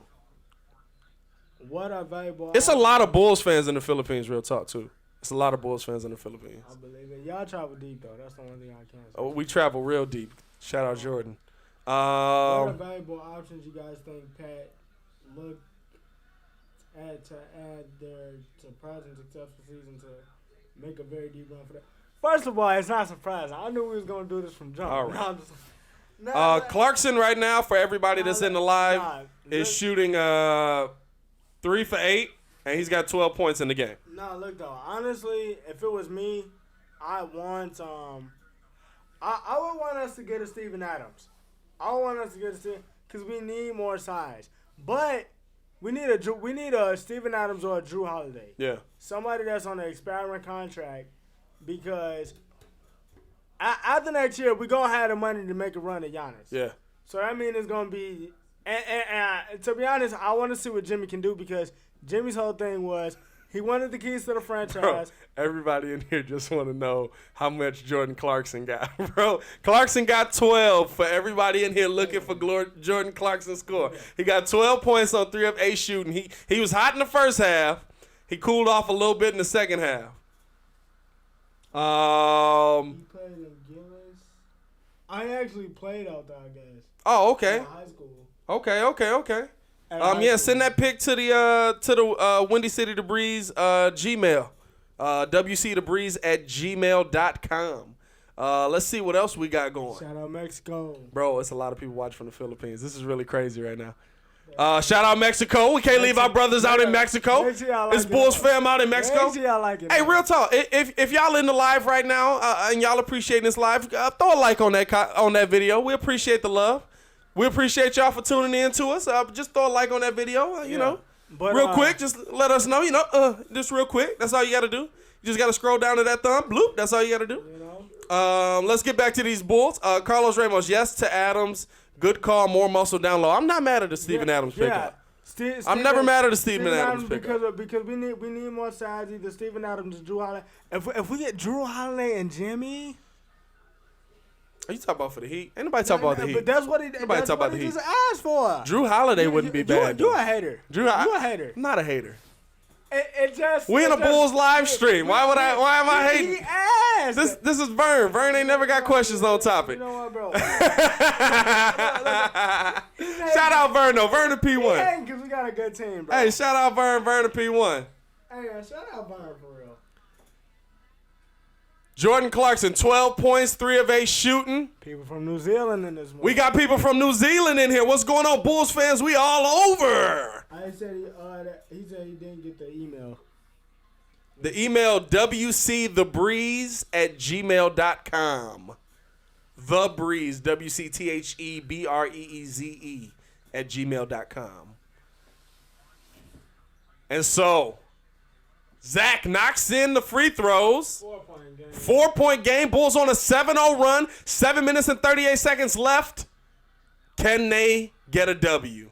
What are valuable It's a lot of Bulls fans in the Philippines, real talk, too. It's a lot of Bulls fans in the Philippines. I believe it. Y'all travel deep, though. That's the only thing I can say. Oh, we travel real deep. Shout out Jordan. What are valuable options you guys think Pat looked at to add their surprising successful season to make a very deep run for that? First of all, it's not surprising. I knew we was going to do this from jump. All right. Clarkson right now, for everybody that's in the live, is shooting 3 for 8, and he's got 12 points in the game. No, look, though. Honestly, if it was me, I would want us to get a Steven Adams. I would want us to get a Steven, because we need more size. But we need a Steven Adams or a Drew Holiday. Yeah. Somebody that's on an experiment contract. Because after next year, we're going to have the money to make a run at Giannis. Yeah. So that means it's going to be – and to be honest, I want to see what Jimmy can do because Jimmy's whole thing was he wanted the keys to the franchise. Bro, everybody in here just want to know how much Jordan Clarkson got. Bro, Clarkson got 12 for everybody in here looking for Jordan Clarkson's score. He got 12 points on 3 of 8 shooting. He was hot in the first half. He cooled off a little bit in the second half. You played in Gillis? I actually played out there, I guess. Oh, okay. In high school. Okay. Send that pic to the Windy City Debris Gmail. WCDebris@gmail.com. Let's see what else we got going. Shout out Mexico. Bro, it's a lot of people watching from the Philippines. This is really crazy right now. Shout out Mexico. We can't leave our brothers out in Mexico. It's Bulls fam out in Mexico. Hey, real talk. If y'all in the live right now and y'all appreciating this live, throw a like on that video. We appreciate the love. We appreciate y'all for tuning in to us. Just throw a like on that video. You know, but, real quick. Just let us know. Just real quick. That's all you got to do. You just got to scroll down to that thumb. Bloop. That's all you got to do. Let's get back to these Bulls. Carlos Ramos, yes to Adams. Good call, more muscle down low. I'm not mad at the Steven Adams pickup. I'm never mad at the Steven Adams pickup. Because we need more size, either Steven Adams or Drew Holiday. If we get Drew Holiday and Jimmy, Are you talking about for the Heat? Ain't nobody talking about the Heat. But that's what he just asked for. Drew Holiday wouldn't be bad. You a hater. You a hater. I'm not a hater. We in a Bulls live stream. Why am I hating? He asked. This is Vern. Vern ain't never got questions on topic. You know what, bro? Shout out Vern though. Vern to P1. Hey, because we got a good team, bro. Hey, shout out Vern to P1. Hey, shout out Vern for real. Jordan Clarkson, 12 points, 3 of 8 shooting. People from New Zealand in this one. We got people from New Zealand in here. What's going on, Bulls fans? We all over. He said he didn't get the email. The email wcthebreeze@gmail.com. The Breeze, WCTHEBREEZE @gmail.com. And so, Zach knocks in the free throws. 4-point game. 4-point game. Bulls on a 7-0 run. 7 minutes and 38 seconds left. Can they get a W?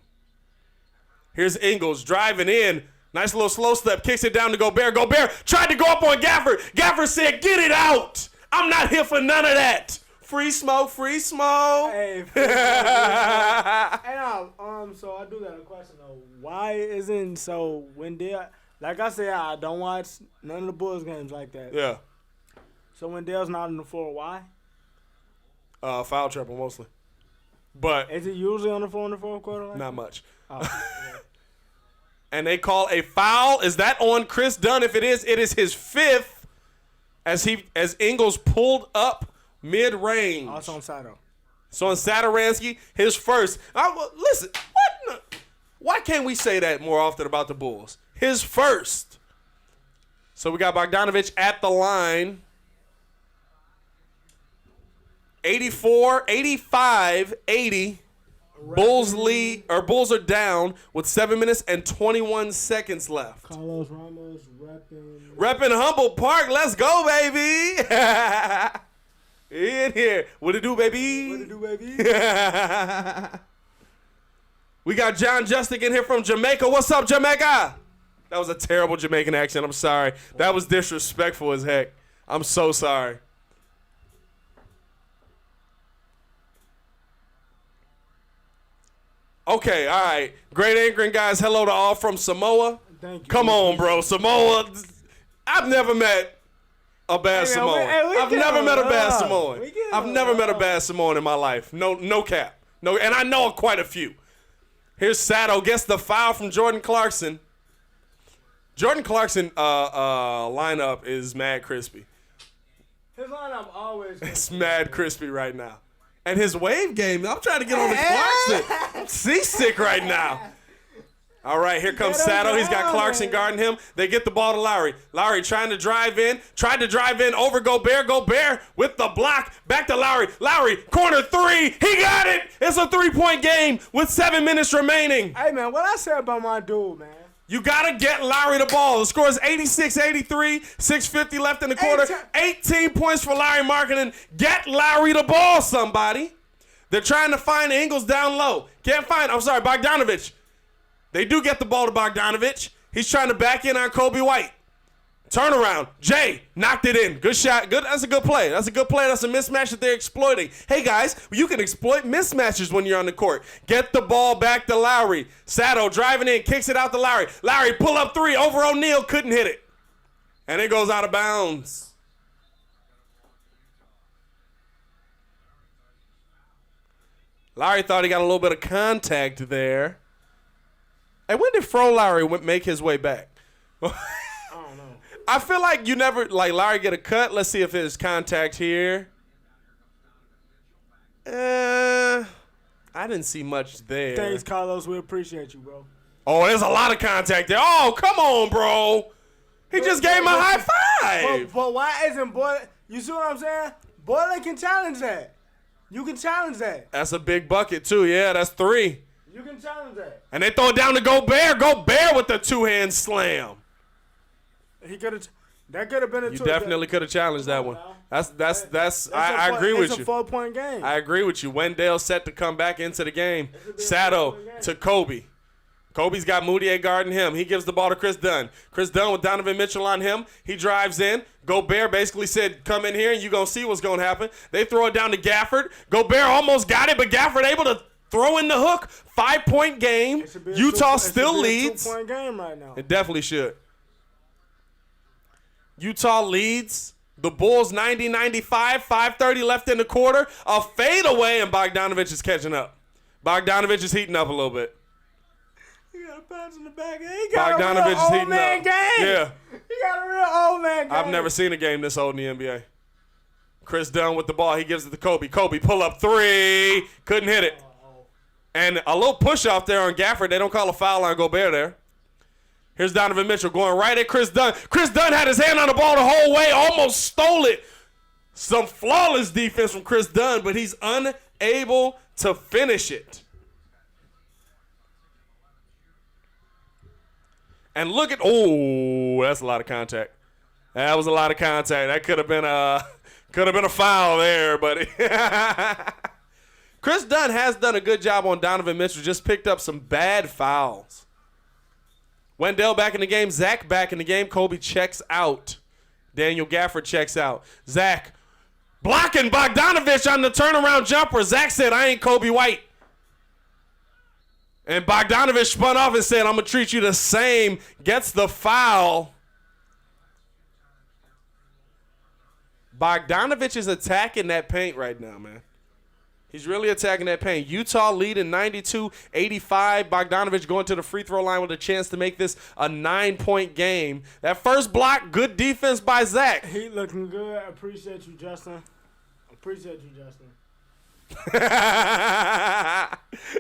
Here's Ingles driving in. Nice little slow step. Kicks it down to Gobert. Gobert tried to go up on Gafford. Gafford said, get it out. I'm not here for none of that. Free smoke, free smoke. Hey, so I do got a question though. Why isn't when Dale, like I said, I don't watch none of the Bulls games like that. Yeah. So when Dale's not on the floor, why? Foul trouble mostly. But is it usually on the floor in the fourth quarter? Like not that? much. Oh, okay. And they call a foul. Is that on Chris Dunn? If it is his 5th as Ingles pulled up mid-range. Oh, it's on Sato. So on Satoransky, his first. Listen, why can't we say that more often about the Bulls? His first. So we got Bogdanovich at the line. 84, 85, 80. Bulls are down with 7 minutes and 21 seconds left. Carlos Ramos repping Humboldt Park. Let's go, baby. In here. What it do, baby? We got John Justick in here from Jamaica. What's up, Jamaica? That was a terrible Jamaican accent. I'm sorry. That was disrespectful as heck. I'm so sorry. Okay, all right. Great anchoring, guys. Hello to all from Samoa. Thank you. Come on, bro. Samoa. I've never met a bad Samoan. I've never met a bad Samoan. I've never met a bad Samoan in my life. No cap. No, and I know quite a few. Here's Sato. Gets the foul from Jordan Clarkson. Jordan Clarkson lineup is mad crispy. His lineup always. It's mad crispy right now. And his wave game, I'm trying to get on the Clarkson. I'm seasick right now. All right, here comes Sato. He's got Clarkson guarding him. They get the ball to Lowry. Lowry trying to drive in. Tried to drive in over Gobert. Gobert with the block. Back to Lowry. Lowry, corner 3. He got it. It's a 3-point game with 7 minutes remaining. Hey, man, what I said about my dude, man. You got to get Lowry the ball. The score is 86-83, 6:50 left in the quarter. 18 points for Larry Markkanen. Get Lowry the ball, somebody. They're trying to find Ingles down low. Can't find, Bogdanovich. They do get the ball to Bogdanovich. He's trying to back in on Kobe White. Turnaround. Jay knocked it in. Good shot. Good. That's a good play. That's a mismatch that they're exploiting. Hey, guys, you can exploit mismatches when you're on the court. Get the ball back to Lowry. Sato driving in, kicks it out to Lowry. Lowry, pull up 3 over O'Neal. Couldn't hit it. And it goes out of bounds. Lowry thought he got a little bit of contact there. And when did Fro Lowry make his way back? I feel like you never, Larry get a cut. Let's see if there's contact here. I didn't see much there. Thanks, Carlos. We appreciate you, bro. Oh, there's a lot of contact there. Oh, come on, bro. He just gave him a high five. But why isn't Boylan? You see what I'm saying? Boylan can challenge that. You can challenge that. That's a big bucket, too. Yeah, that's 3. You can challenge that. And they throw it down to Gobert. Gobert with the 2-hand slam. He could have. That could have been a. You definitely could have challenged that one. That's. I agree with you. It's a 4-point game. I agree with you. Wendell set to come back into the game. Sato to Kobe. Kobe's got Moutier guarding him. He gives the ball to Chris Dunn. Chris Dunn with Donovan Mitchell on him. He drives in. Gobert basically said, come in here and you're going to see what's going to happen. They throw it down to Gafford. Gobert almost got it, but Gafford able to throw in the hook. 5-point game. Utah still leads. 2-point game right now. It definitely should. Utah leads. The Bulls 90-95, 5:30 left in the quarter. A fadeaway, and Bogdanovich is catching up. Bogdanovich is heating up a little bit. He got a pass in the back. He got Bogdanovich a is real heating old man up. game. Yeah. He got a real old man game. I've never seen a game this old in the NBA. Chris Dunn with the ball. He gives it to Kobe. Kobe, pull up three. Couldn't hit it. And a little push off there on Gafford. They don't call a foul on Gobert there. Here's Donovan Mitchell going right at Chris Dunn. Chris Dunn had his hand on the ball the whole way, almost stole it. Some flawless defense from Chris Dunn, but he's unable to finish it. And look at, that's a lot of contact. That was a lot of contact. That could have been a foul there, buddy. Chris Dunn has done a good job on Donovan Mitchell, just picked up some bad fouls. Wendell back in the game. Zach back in the game. Kobe checks out. Daniel Gafford checks out. Zach blocking Bogdanovich on the turnaround jumper. Zach said, I ain't Kobe White. And Bogdanovich spun off and said, I'm going to treat you the same. Gets the foul. Bogdanovich is attacking that paint right now, man. He's really attacking that paint. Utah leading 92-85. Bogdanovich going to the free throw line with a chance to make this a 9-point game. That first block, good defense by Zach. He looking good. I appreciate you, Justin.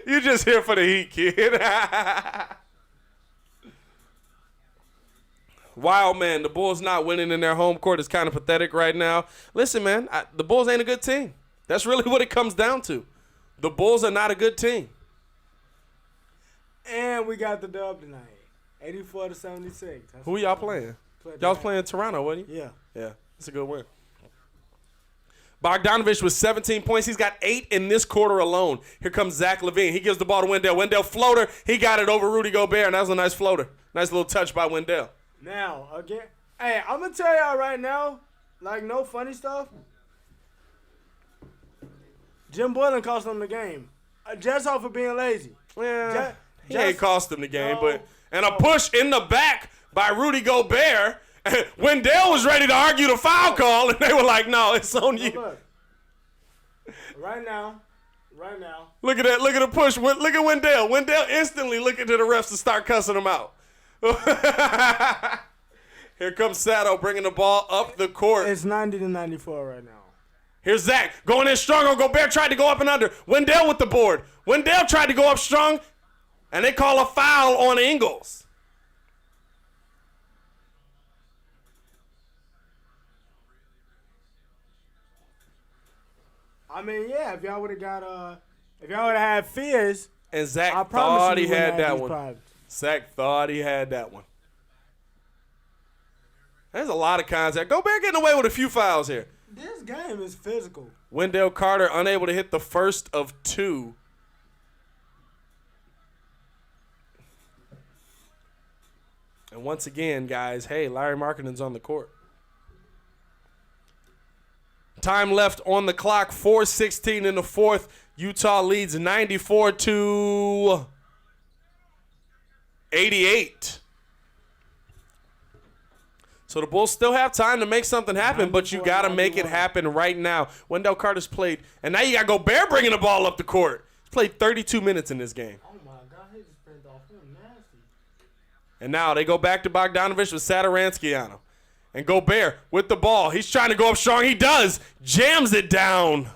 You just here for the heat, kid. Wow, man, the Bulls not winning in their home court is kind of pathetic right now. Listen, man, the Bulls ain't a good team. That's really what it comes down to. The Bulls are not a good team. And we got the dub tonight, 84-76. Who y'all playing? Y'all was playing Toronto, wasn't you? Yeah. Yeah, it's a good win. Bogdanovich with 17 points. He's got 8 in this quarter alone. Here comes Zach LaVine. He gives the ball to Wendell. Wendell floater. He got it over Rudy Gobert, and that was a nice floater. Nice little touch by Wendell. Now, again, hey, I'm going to tell y'all right now, like no funny stuff. Jim Boylan cost them the game. Just off of being lazy. Yeah, he ain't cost them the game, and a push in the back by Rudy Gobert. Wendell was ready to argue the foul call, and they were like, no, it's on you. Look, right now. Look at that. Look at the push. Look at Wendell. Wendell instantly looking to the refs to start cussing him out. Here comes Sato bringing the ball up the court. It's 90-94 right now. Here's Zach going in strong on Gobert, tried to go up and under. Wendell with the board. Wendell tried to go up strong, and they call a foul on Ingles. I mean, yeah, if y'all would have had fears. And Zach thought he had that one. Zach thought he had that one. There's a lot of contact. Gobert getting away with a few fouls here. This game is physical. Wendell Carter unable to hit the first of 2. And once again, guys, hey, Larry Markkanen's on the court. Time left on the clock, 4:16 in the fourth. Utah leads 94-88. So the Bulls still have time to make something happen, but you got to make it happen right now. Wendell Carter's played, and now you got Gobert bringing the ball up the court. He's played 32 minutes in this game. Oh, my God. He just bent off him nasty. And now they go back to Bogdanovich with Satoransky on him. And Gobert with the ball. He's trying to go up strong. He does. Jams it down.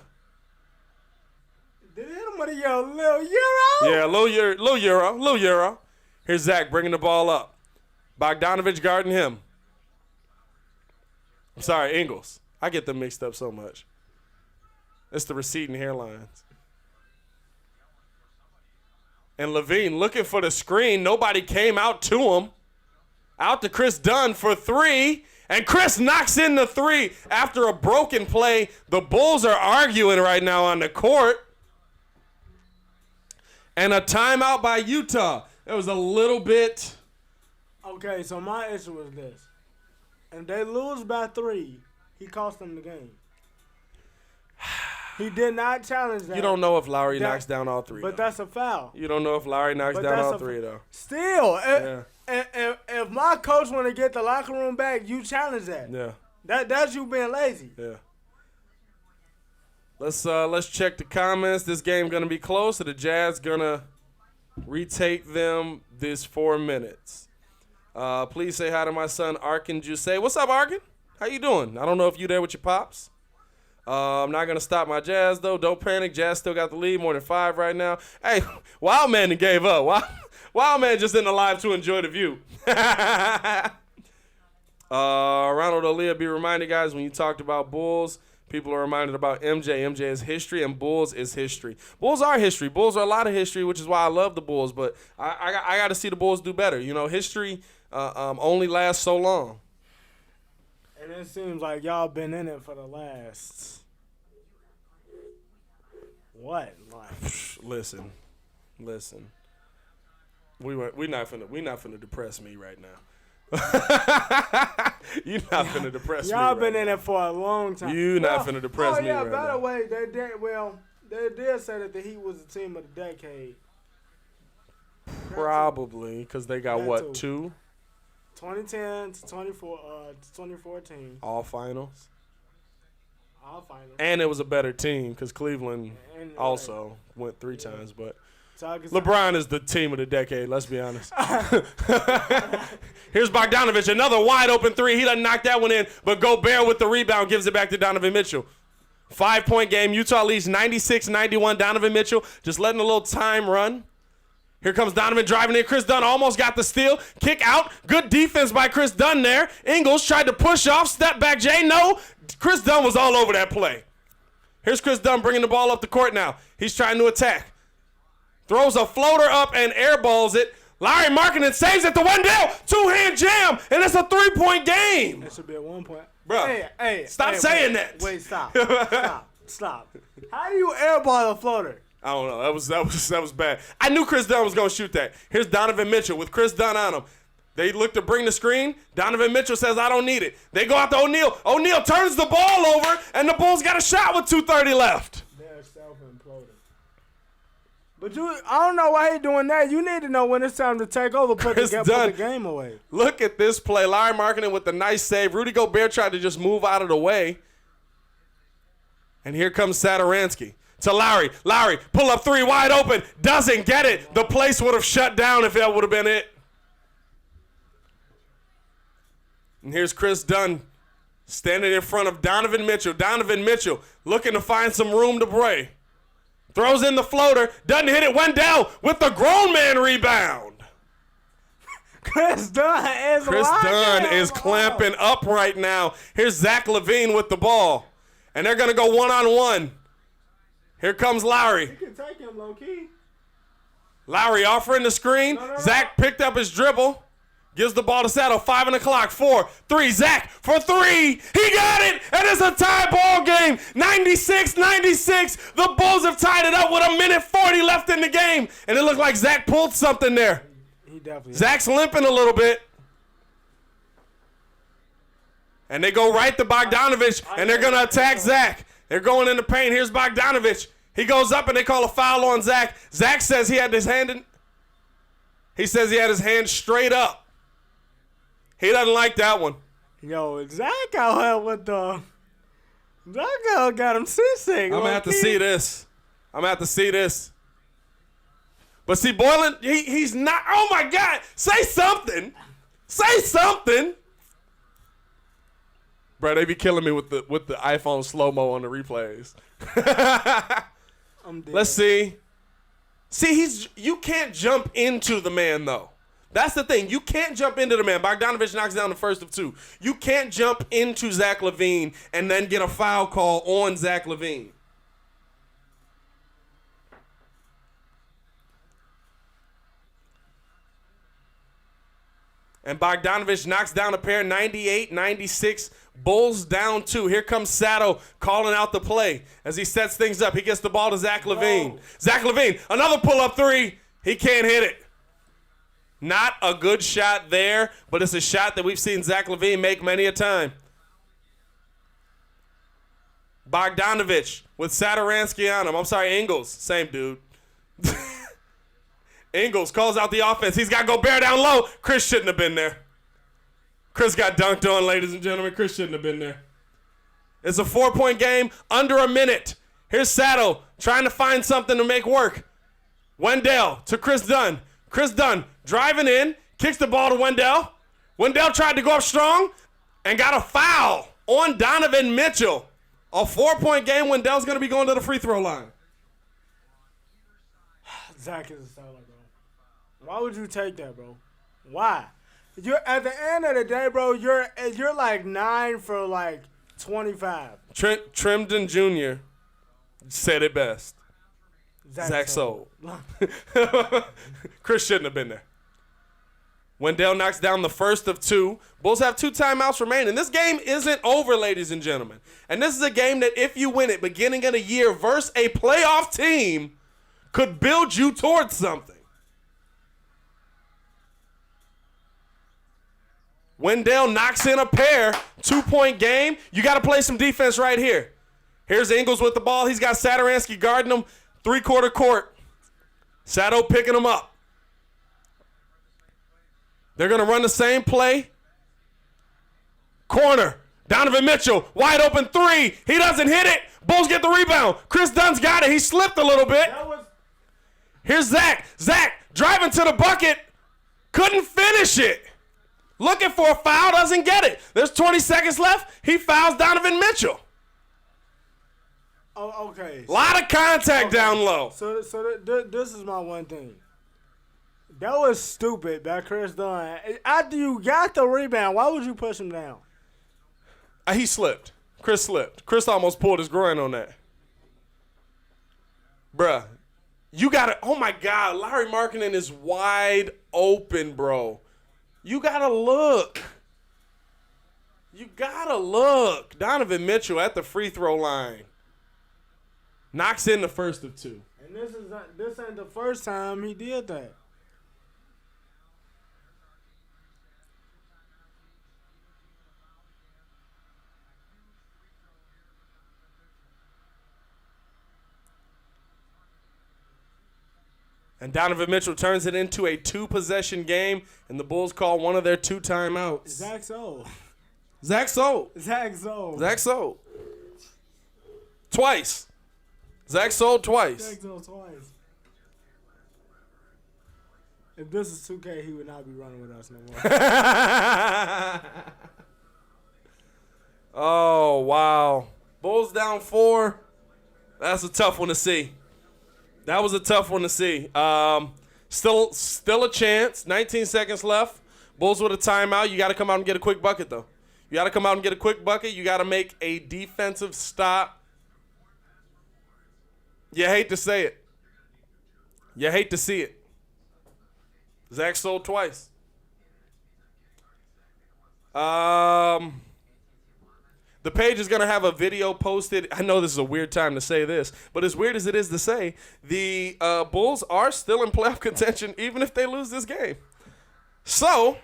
Did he hit him with a little Euro? Yeah, little Euro. Here's Zach bringing the ball up. Bogdanovich guarding him. I'm sorry, Ingles. I get them mixed up so much. It's the receding hairlines. And LaVine looking for the screen. Nobody came out to him. Out to Chris Dunn for 3. And Chris knocks in the 3 after a broken play. The Bulls are arguing right now on the court. And a timeout by Utah. It was a little bit. Okay, so my issue was this. And they lose by 3, he cost them the game. He did not challenge that. You don't know if Lowry knocks down all 3. But though. that's a foul. You don't know if Lowry knocks down all 3, though. Still, Yeah. if my coach want to get the locker room back, you challenge that. Yeah. That's you being lazy. Yeah. Let's check the comments. This game gonna be close. So the Jazz gonna retake them this 4 minutes. Please say hi to my son Arkin Jusay. What's up, Arkin? How you doing? I don't know if you there with your pops. I'm not gonna stop my Jazz though. Don't panic. Jazz still got the lead, more than 5 right now. Hey, Wildman gave up. Wildman just in the live to enjoy the view. Ronald O'Leary, be reminded, guys, when you talked about Bulls, people are reminded about MJ. MJ is history, and Bulls is history. Bulls are history. Bulls are a lot of history, which is why I love the Bulls. But I got to see the Bulls do better. You know, history only lasts so long. And it seems like y'all been in it for the last what? Like, Listen. We not finna depress me right now. You not finna depress me. Y'all right been now. in it for a long time. You not finna depress me right by now. the way, they did say that the Heat was the team of the decade. Probably because they got That what too. 2 2010 to 2014. all finals, All finals. and it was a better team because Cleveland And, also went 3 times. But So I can LeBron is the team of the decade. Let's be honest. Here's Bogdanovich, another wide open 3. He doesn't knock that one in, but Gobert with the rebound gives it back to Donovan Mitchell. 5-point game. Utah leads 96-91. Donovan Mitchell just letting a little time run. Here comes Donovan driving in. Chris Dunn almost got the steal. Kick out. Good defense by Chris Dunn there. Ingles tried to push off. Step back, Jay. No. Chris Dunn was all over that play. Here's Chris Dunn bringing the ball up the court now. He's trying to attack. Throws a floater up and airballs it. Larry Markkanen saves it to Wendell. 2-hand jam. And it's a 3-point game. It should be a 1 point. Bro, Hey, stop saying that. Wait, stop. Stop. How do you airball a floater? I don't know. That was bad. I knew Chris Dunn was going to shoot that. Here's Donovan Mitchell with Chris Dunn on him. They look to bring the screen. Donovan Mitchell says, I don't need it. They go out to O'Neal. O'Neal turns the ball over, and the Bulls got a shot with 2:30 left. They're self-imploding. But I don't know why he doing that. You need to know when it's time to take over, put the game away. Look at this play. Larry Markkanen with the nice save. Rudy Gobert tried to just move out of the way. And here comes Satoransky. To Lowry. Lowry, pull up 3, wide open. Doesn't get it. The place would have shut down if that would have been it. And here's Chris Dunn standing in front of Donovan Mitchell. Donovan Mitchell looking to find some room to play. Throws in the floater. Doesn't hit it. Wendell with the grown man rebound. Chris Dunn is clamping up right now. Here's Zach LaVine with the ball. And they're going to go one-on-one. Here comes Lowry. You can take him low-key. Lowry offering the screen. No. Zach picked up his dribble. Gives the ball to Saddle. 5 on the clock. 4, 3. Zach for 3. He got it. And it's a tie ball game. 96-96. The Bulls have tied it up with 1:40 left in the game. And it looked like Zach pulled something there. He definitely. Zach's limping a little bit. And they go right to Bogdanovich. And they're going to attack Zach. They're going in the paint. Here's Bogdanovich. He goes up and they call a foul on Zach. Zach says he had his hand in. He says he had his hand straight up. He doesn't like that one. Yo, Zach out here with the. Zach got him seasick. I'm going to have to see this. But see, Boylan, he's not. Oh, my God. Say something. Bro, they be killing me with the iPhone slow-mo on the replays. I'm dead. Let's see. See, you can't jump into the man, though. That's the thing. You can't jump into the man. Bogdanovich knocks down the first of 2. You can't jump into Zach LaVine and then get a foul call on Zach LaVine. And Bogdanovich knocks down a pair, 98-96. Bulls down 2. Here comes Sato calling out the play as he sets things up. He gets the ball to Zach LaVine. Whoa. Zach LaVine, another pull-up 3. He can't hit it. Not a good shot there, but it's a shot that we've seen Zach LaVine make many a time. Bogdanovich with Satoransky on him. I'm sorry, Ingles. Same dude. Ingles calls out the offense. He's got Gobert down low. Chris shouldn't have been there. Chris got dunked on, ladies and gentlemen. Chris shouldn't have been there. It's a 4-point game, under a minute. Here's Sato trying to find something to make work. Wendell to Chris Dunn. Chris Dunn driving in, kicks the ball to Wendell. Wendell tried to go up strong and got a foul on Donovan Mitchell. A 4-point game. Wendell's going to be going to the free throw line. Zach is a seller, bro. Why would you take that, bro? Why? You're at the end of the day, bro. You're like 9 for like 25. Trimden Jr. said it best. Zach sold. Chris shouldn't have been there. Wendell knocks down the first of 2. Bulls have 2 timeouts remaining. This game isn't over, ladies and gentlemen. And this is a game that if you win it beginning of the year versus a playoff team could build you towards something. Wendell knocks in a pair. 2-point game. You got to play some defense right here. Here's Ingles with the ball. He's got Satoransky guarding him. 3-quarter court. Sato picking him up. They're going to run the same play. Corner. Donovan Mitchell. Wide open 3. He doesn't hit it. Bulls get the rebound. Chris Dunn's got it. He slipped a little bit. Here's Zach. Zach driving to the bucket. Couldn't finish it. Looking for a foul. Doesn't get it. There's 20 seconds left. He fouls Donovan Mitchell. Oh, okay. A lot of contact down low. So this is my one thing. That was stupid by Chris Dunn. After you got the rebound, why would you push him down? He slipped. Chris slipped. Chris almost pulled his groin on that. Bruh, you got to – oh, my God. Larry Markkanen is wide open, bro. You got to look. You got to look. Donovan Mitchell at the free throw line. Knocks in the first of 2. And this ain't the first time he did that. And Donovan Mitchell turns it into a 2-possession game, and the Bulls call one of their 2 timeouts. Zach sold. Zach sold. Zach sold. Zach sold. Twice. Zach sold twice. Zach sold twice. If this is 2K, he would not be running with us no more. Oh, wow. Bulls down 4. That's a tough one to see. That was a tough one to see. Still a chance. 19 seconds left. Bulls with a timeout. You got to come out and get a quick bucket, though. You got to come out and get a quick bucket. You got to make a defensive stop. You hate to say it. You hate to see it. Zach sold twice. The page is going to have a video posted. I know this is a weird time to say this, but as weird as it is to say, the Bulls are still in playoff contention even if they lose this game. So,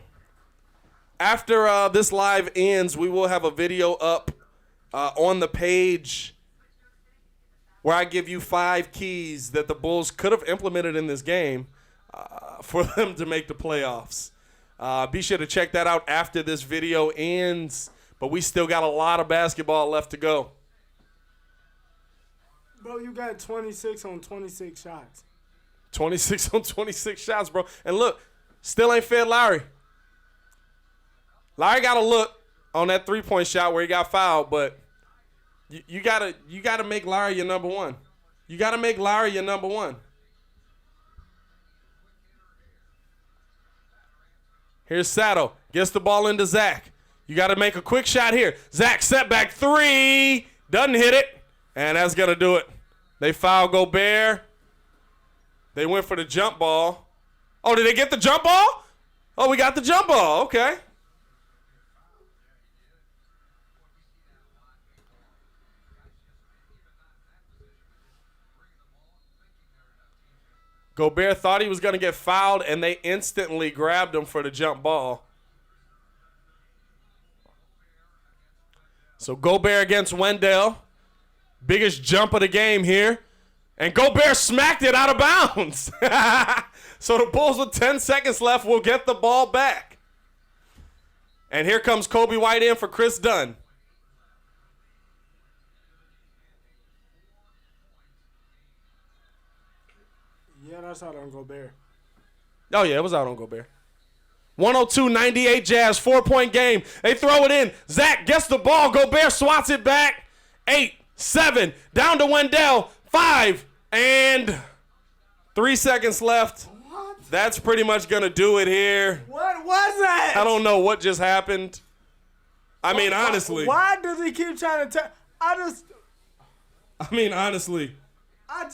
after this live ends, we will have a video up on the page where I give you 5 keys that the Bulls could have implemented in this game for them to make the playoffs. Be sure to check that out after this video ends. But we still got a lot of basketball left to go. Bro, you got 26 on 26 shots. 26 on 26 shots, bro. And look, still ain't fed Larry. Larry got a look on that 3-point shot where he got fouled, but you gotta make Larry your number one. You gotta make Larry your number one. Here's Sato. Gets the ball into Zach. You got to make a quick shot here. Zach, setback 3. Doesn't hit it. And that's going to do it. They foul Gobert. They went for the jump ball. Oh, did they get the jump ball? Oh, we got the jump ball. Okay. Gobert thought he was going to get fouled, and they instantly grabbed him for the jump ball. So Gobert against Wendell. Biggest jump of the game here. And Gobert smacked it out of bounds. So the Bulls with 10 seconds left will get the ball back. And here comes Kobe White in for Chris Dunn. Yeah, that's out on Gobert. Oh, yeah, it was out on Gobert. 102-98 Jazz, 4-point game. They throw it in. Zach gets the ball. Gobert swats it back. 8, 7, down to Wendell. 5, and 3 seconds left. What? That's pretty much going to do it here. What was that? I don't know what just happened. I mean, honestly. Why does he keep trying to honestly. I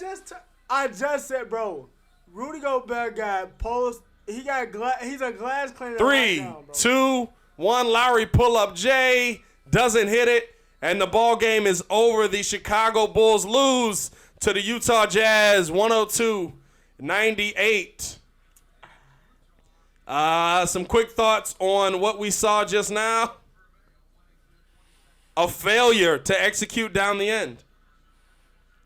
just said, bro, Rudy Gobert got post. He's a glass cleaner. 3, 2, 1. Lowry pull up J. Doesn't hit it. And the ball game is over. The Chicago Bulls lose to the Utah Jazz 102-98. Some quick thoughts on what we saw just now. A failure to execute down the end.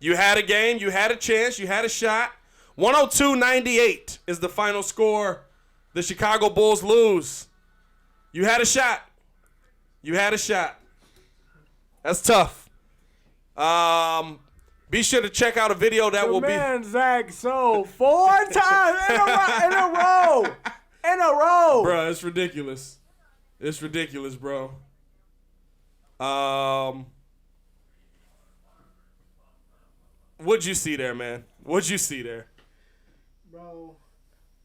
You had a game, you had a chance, you had a shot. 102-98 is the final score. The Chicago Bulls lose. You had a shot. You had a shot. That's tough. Be sure to check out a video that will be. Zach, so 4 times in a row. Bro, it's ridiculous. It's ridiculous, bro. What'd you see there, man? What'd you see there? Bro,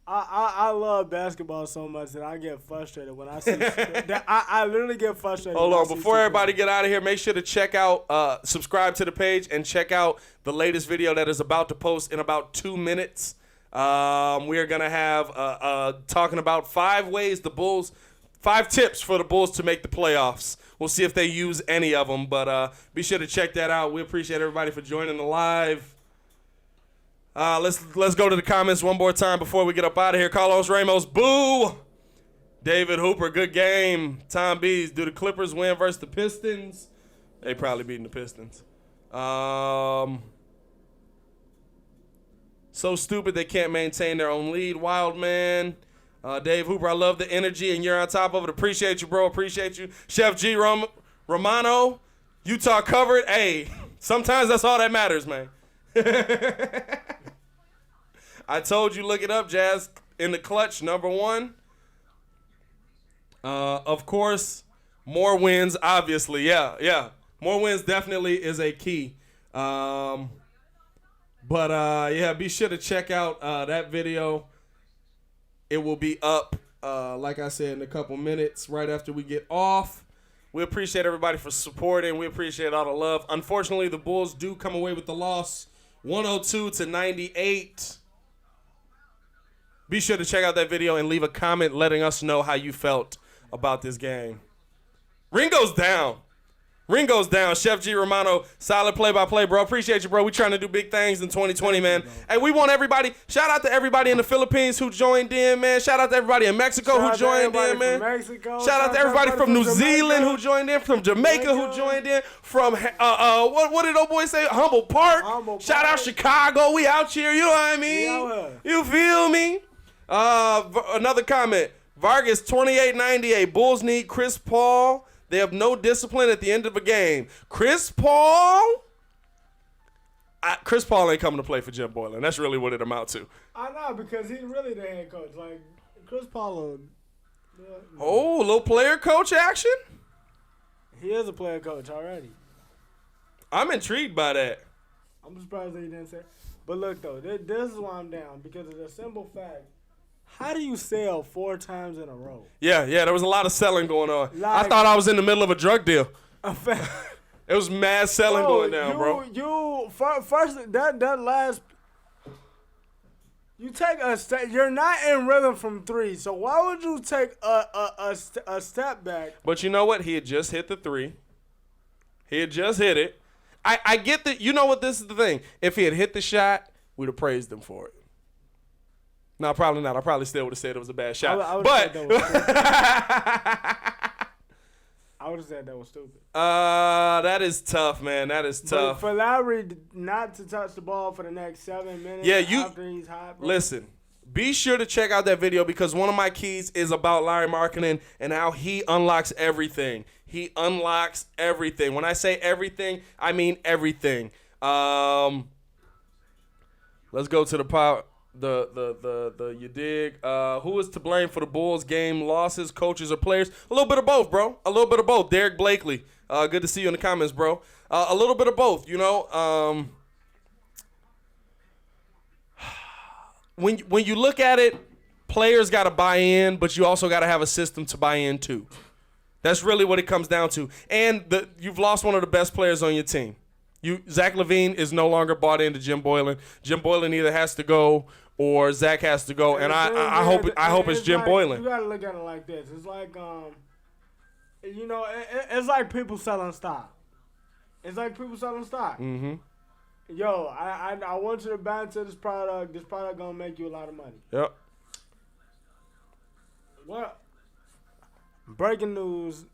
I love basketball so much that I get frustrated when I see that. I literally get frustrated. Hold on, before everybody get out of here, make sure to check out, subscribe to the page, and check out the latest video that is about to post in about 2 minutes. We are gonna have talking about 5 tips for the Bulls to make the playoffs. We'll see if they use any of them, but be sure to check that out. We appreciate everybody for joining the live. Let's go to the comments one more time before we get up out of here. Carlos Ramos, boo. David Hooper, good game. Tom Bees, do the Clippers win versus the Pistons? They probably beating the Pistons. So stupid they can't maintain their own lead. Wild man. Dave Hooper, I love the energy, and you're on top of it. Appreciate you, bro. Appreciate you. Chef G. Romano, Utah covered. Hey, sometimes that's all that matters, man. I told you, look it up, Jazz. In the clutch, number 1. Of course, more wins, obviously. Yeah. More wins definitely is a key. But be sure to check out that video. It will be up, like I said, in a couple minutes right after we get off. We appreciate everybody for supporting. We appreciate all the love. Unfortunately, the Bulls do come away with the loss, 102-98. Be sure to check out that video and leave a comment letting us know how you felt about this game. Ringo's down. Chef G. Romano, solid play-by-play, bro. Appreciate you, bro. We trying to do big things in 2020, man. Hey, we want everybody. Shout out to everybody in the Philippines who joined in, man. Shout out to everybody in Mexico who joined in, man. Shout out to everybody from New Zealand who joined in, from Jamaica who joined in, from what did old boy say? Humble Park. Shout out Chicago. We out here. You know what I mean? You feel me? Another comment. Vargas 28-98. Bulls need Chris Paul. They have no discipline at the end of a game. Chris Paul ain't coming to play for Jim Boylan. That's really what it amounts to. I know, because he's really the head coach. Like, Chris Paul. Oh, a little player coach action? He is a player coach already. I'm intrigued by that. I'm surprised that he didn't say. But look, though, this is why I'm down. Because of the simple fact. How do you sell 4 times in a row? Yeah, there was a lot of selling going on. I thought I was in the middle of a drug deal. It was mad selling going down, bro. First, that last, you take a step. You're not in rhythm from 3, so why would you take a step back? But you know what? He had just hit the 3. He had just hit it. I get that. You know what? This is the thing. If he had hit the shot, we'd have praised him for it. No, probably not. I probably still would have said it was a bad shot. I would have said that was stupid. That is tough, man. That is tough. But for Lowry not to touch the ball for the next 7 minutes after he's hot, bro. Listen, be sure to check out that video because one of my keys is about Larry Markkanen and how he unlocks everything. He unlocks everything. When I say everything, I mean everything. Let's go to the power. You dig? Who is to blame for the Bulls game losses, coaches or players? A little bit of both, bro. A little bit of both. Derek Blakely. Good to see you in the comments, bro. A little bit of both, you know. When you look at it, players got to buy in, but you also got to have a system to buy in too. That's really what it comes down to. And you've lost one of the best players on your team. Zach LaVine is no longer bought into Jim Boylen. Jim Boylen either has to go or Zach has to go, and I hope it's Jim Boylen. You gotta look at it like this. It's like it's like people selling stock. It's like people selling stock. Mm-hmm. Yo, I want you to buy into this product. This product gonna make you a lot of money. Yep. Well, breaking news.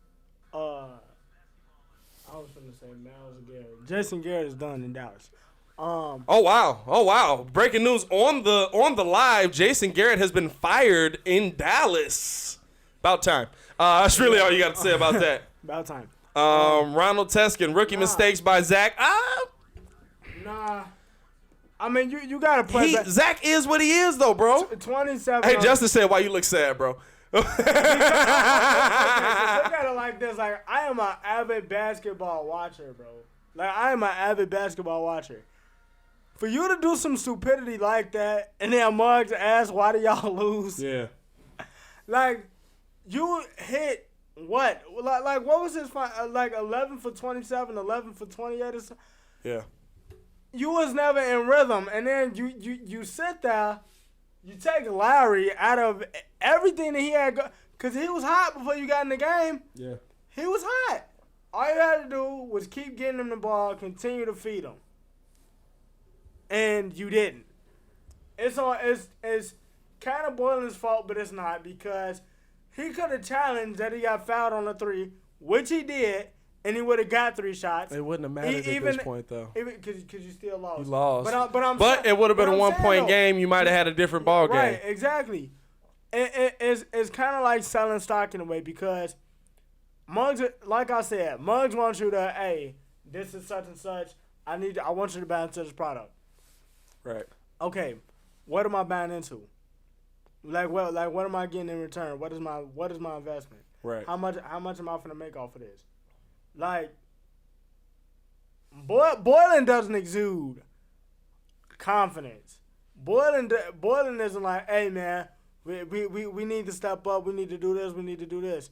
I was going to say Miles Garrett. Jason Garrett is done in Dallas. Oh wow! Breaking news on the live. Jason Garrett has been fired in Dallas. About time. That's really all you got to say about that. About time. Ronald Teskin, rookie mistakes by Zach. Nah. I mean, you got to play back. Zach is what he is, though, bro. 27. Hey, Justin said, why you look sad, bro? Okay, so look at it like this. Like, I am an avid basketball watcher, bro. For you to do some stupidity like that, and then Muggs ask, why do y'all lose? Yeah. Like, you hit what? Like what was his like 11 for 27, 11 for 28 or something? Yeah. You was never in rhythm, and then you sit there, you take Lowry out of everything that he had, because he was hot before you got in the game. Yeah. He was hot. All you had to do was keep getting him the ball, continue to feed him. And you didn't. It's kind of Boylen's fault, but it's not, because he could have challenged that he got fouled on the 3, which he did, and he would have got 3 shots. It wouldn't have mattered at this point, though. Because you still lost. You lost. But it would have been a 1-point game. You might have had a different ball game. Right, exactly. It's kind of like selling stock in a way, because Muggs, like I said, Muggs wants you to, hey, this is such and such. I want you to buy into this product. Right. Okay, what am I buying into? Like what am I getting in return? What is my investment? Right. How much am I finna make off of this? Like, Boylen doesn't exude confidence. Boylen isn't like, hey man, we need to step up. We need to do this. We need to do this.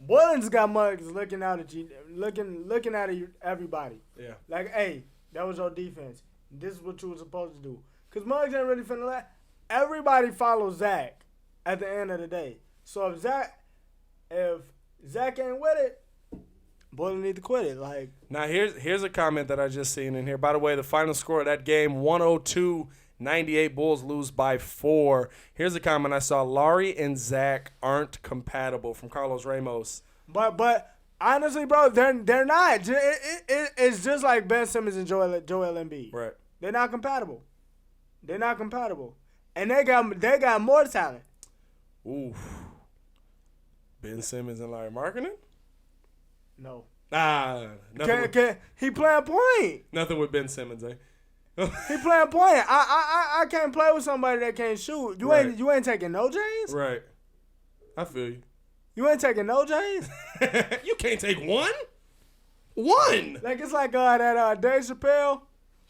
Boylen's got Muggs looking out at you, looking at everybody. Yeah. Like, hey, that was your defense. This is what you were supposed to do. Because Muggs ain't really finna let. Everybody follows Zach at the end of the day. So if Zach ain't with it, Boylen need to quit it. Like, now here's a comment that I just seen in here. By the way, the final score of that game, 102-98. Bulls lose by 4. Here's a comment I saw. Laurie and Zach aren't compatible, from Carlos Ramos. But honestly, bro, they're not. It's just like Ben Simmons and Joel Embiid. Right. They're not compatible. And they got more talent. Oof. Ben Simmons and Larry Markkanen? No. He playing point. Nothing with Ben Simmons, eh? He playing point. I can't play with somebody that can't shoot. You ain't taking no J's? Right. I feel you. You ain't taking no J's? You can't take one? One. Like, it's like that Dave Chappelle.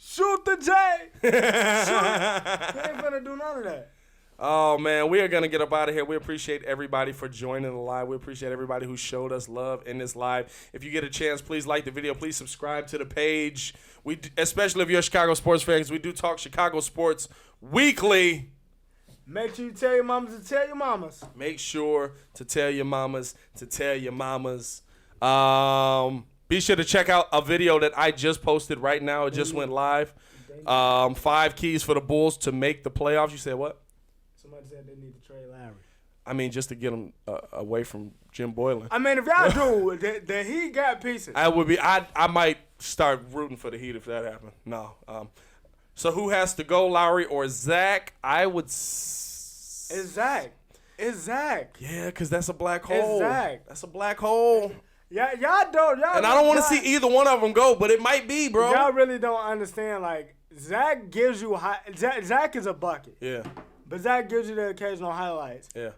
Shoot the J. Shoot. He ain't finna do none of that. Oh, man, we are going to get up out of here. We appreciate everybody for joining the live. We appreciate everybody who showed us love in this live. If you get a chance, please like the video. Please subscribe to the page. Especially if you're a Chicago sports fan, because we do talk Chicago sports weekly. Make sure you tell your mamas to tell your mamas. Make sure to tell your mamas to tell your mamas. Be sure to check out a video that I just posted right now. It just went live. 5 keys for the Bulls to make the playoffs. You said what? Somebody said they need to trade Larry. I mean, just to get him away from Jim Boylan. I mean, if y'all do, the Heat got pieces. I might start rooting for the Heat if that happened. No. So who has to go, Lowry or Zach? I would. It's Zach. It's Zach. Yeah, because that's a black hole. It's Zach. That's a black hole. Yeah, y'all don't. Y'all And I don't want to see either one of them go, but it might be, bro. Y'all really don't understand. Like, Zach gives you Zach is a bucket. Yeah. But Zach gives you the occasional highlights. Yeah.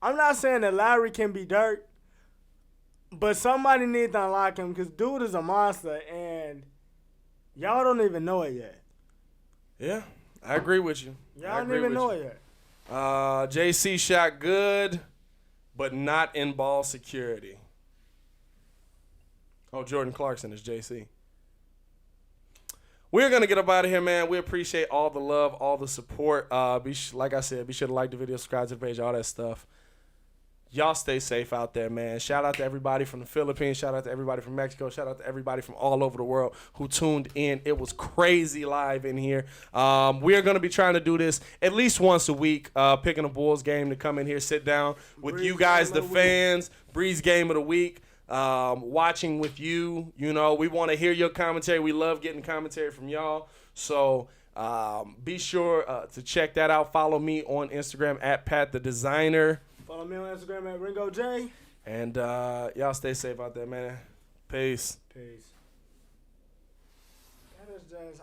I'm not saying that Larry can be dirt, but somebody needs to unlock him because dude is a monster, and y'all don't even know it yet. Yeah, I agree with you. Y'all don't even know it yet. JC shot good, but not in ball security. Oh, Jordan Clarkson is JC. We're going to get up out of here, man. We appreciate all the love, all the support. Like I said, be sure to like the video, subscribe to the page, all that stuff. Y'all stay safe out there, man. Shout out to everybody from the Philippines. Shout out to everybody from Mexico. Shout out to everybody from all over the world who tuned in. It was crazy live in here. We are going to be trying to do this at least once a week, picking a Bulls game to come in here, sit down with you guys, the fans, Breeze Game of the Week, watching with you. You know, we want to hear your commentary. We love getting commentary from y'all. So be sure to check that out. Follow me on Instagram at Pat the Designer. Follow me on Instagram at Ringo J. And y'all stay safe out there, man. Peace. Peace. That is just...